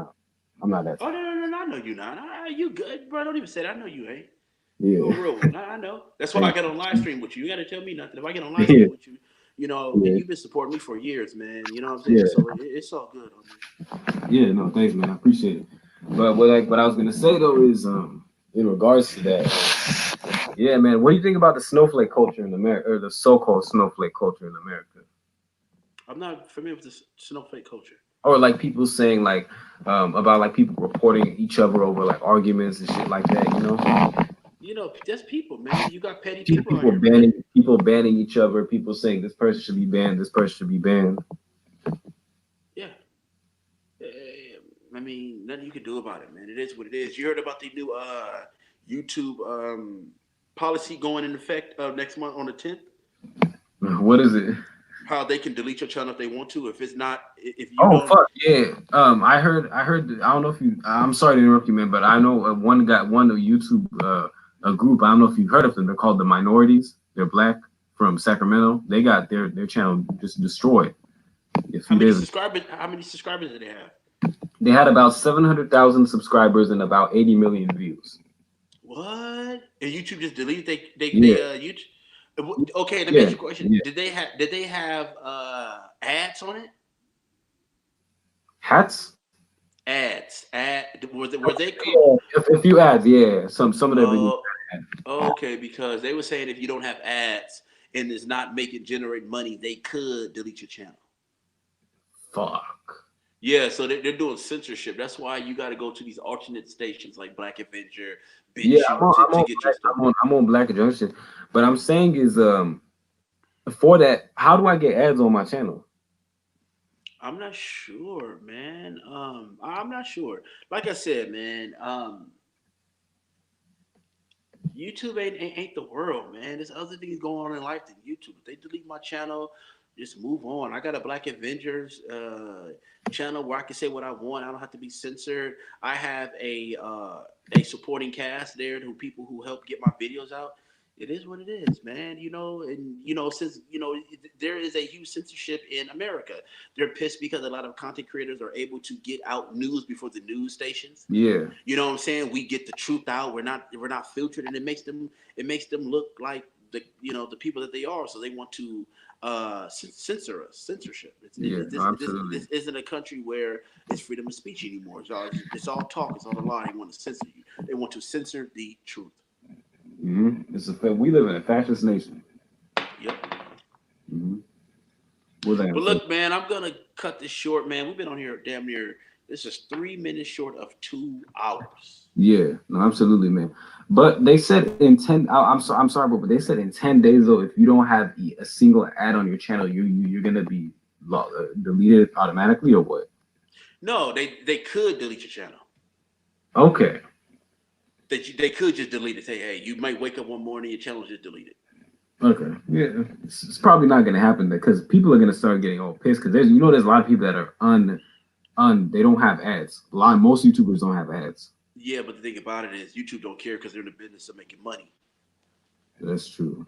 not that Oh type. no, I know you not. You good, bro? Don't even say that. I know you ain't. You a Yeah, real one. I know. That's why I thank get on live stream with you. You got to tell me nothing. If I get on live you. stream with you, and Yeah, you've been supporting me for years, man. You know what I'm yeah, saying? yeah, So it's all good on me. yeah. No, thanks, man. I appreciate it. But what I was gonna say though is in regards to that, yeah, man. What do you think about the snowflake culture in America, or the so-called snowflake culture in America? I'm not familiar with this snowflake culture. Or like people saying like about like people reporting each other over like arguments and shit like that, you know? That's people, man. You got petty people out here, man. People banning each other, people saying this person should be banned, this person should be banned. Yeah. I mean, nothing you can do about it, man. It is what it is. You heard about the new YouTube policy going in effect next month on the 10th? What is it? How they can delete your channel if they want to. If it's not, if you Oh don't. fuck yeah! I heard. I don't know if you. I'm sorry to interrupt you, man, but I know one YouTube a group. I don't know if you've heard of them. They're called the Minorities. They're black from Sacramento. They got their channel just destroyed a How few many days ago. subscribers? How many subscribers do they have? They had about 700,000 subscribers and about 80 million views. What? And YouTube just deleted they Yeah, YouTube. Okay, let me ask yeah, you a question. yeah. Did they have ads on it? Hats. Were they Yeah, a few ads. Yeah, some of their videos. uh okay, because they were saying if you don't have ads and it's not making generate money, they could delete your channel. Fuck. Yeah, so they're doing censorship. That's why you got to go to these alternate stations like Black Avenger, Yeah, BitChute to get your stuff. I'm on Black Junction, but I'm saying is for that, how do I get ads on my channel? I'm not sure, man. I'm not sure. Like I said, man, YouTube ain't the world, man. There's other things going on in life than YouTube. If they delete my channel, just move on. I got a Black Avengers channel where I can say what I want. I don't have to be censored. I have a supporting cast there who people who help get my videos out. It is what it is, man. And since there is a huge censorship in America, they're pissed because a lot of content creators are able to get out news before the news stations. Yeah, You know what I'm saying? We get the truth out. We're not filtered, and it makes them look like the people that they are. So they want to censor us. Censorship. yeah, no, This absolutely. isn't a country where it's freedom of speech anymore. It's all talk. It's all a lie. They want to censor you. They want to censor the truth. We live in a fascist nation. Yep. Mm-hmm. What was I gonna But say? look, man, I'm gonna cut this short, man. We've been on here damn near. This is 3 minutes short of 2 hours. Yeah, no, absolutely, man. But they said in 10. I'm sorry, but they said in 10 days though, if you don't have a single ad on your channel, you're gonna be deleted automatically or what? No, they could delete your channel. Okay. They could just delete it. Say, hey, you might wake up one morning, your channel just deleted. Okay, yeah, it's probably not gonna happen because people are gonna start getting all pissed because there's a lot of people that are they don't have ads. Most YouTubers don't have ads. Yeah, but the thing about it is YouTube don't care because they're in the business of making money. That's true.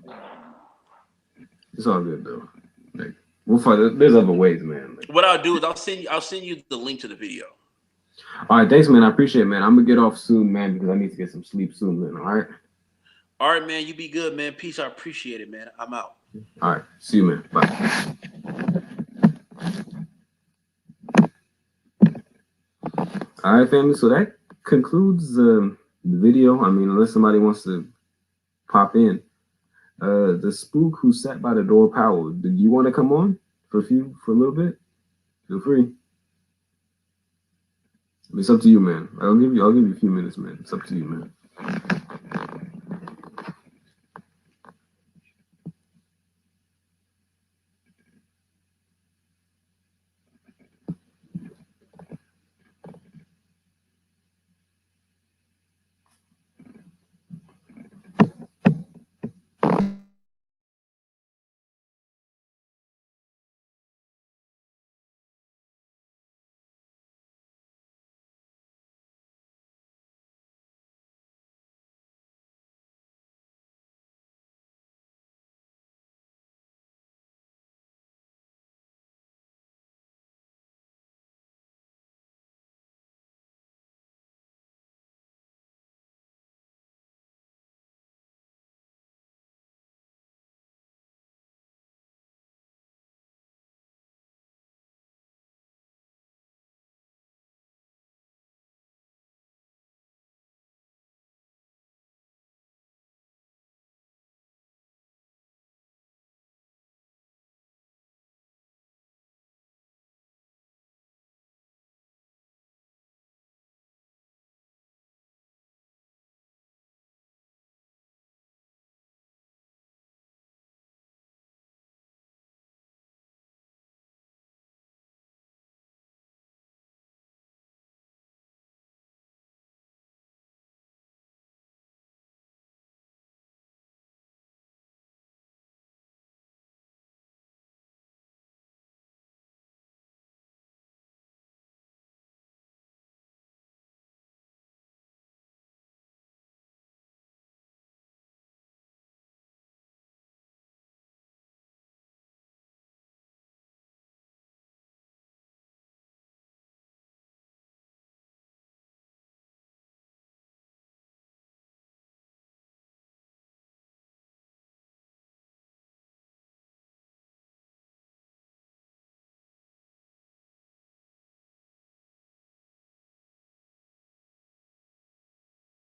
It's all good though. Like we'll find. There's other ways, man. Like, What I'll do is I'll send you the link to the video. all right, thanks, man. I appreciate it, man. I'm gonna get off soon, man, because I need to get some sleep soon. Then, all right. All right, man. You be good, man. Peace. I appreciate it, man. I'm out. All right. See you, man. Bye. All right, family. So that concludes the video. I mean, unless somebody wants to pop in. The spook who sat by the door, Powell. Do you want to come on for a little bit? Feel free. It's up to you, man. I'll give you a few minutes, man. It's up to you, man.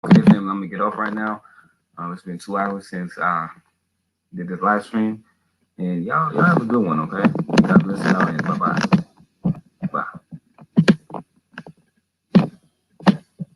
Okay, family, I'm gonna get off right now. It's been 2 hours since I did this live stream, and y'all have a good one. Okay, God bless y'all, and bye bye.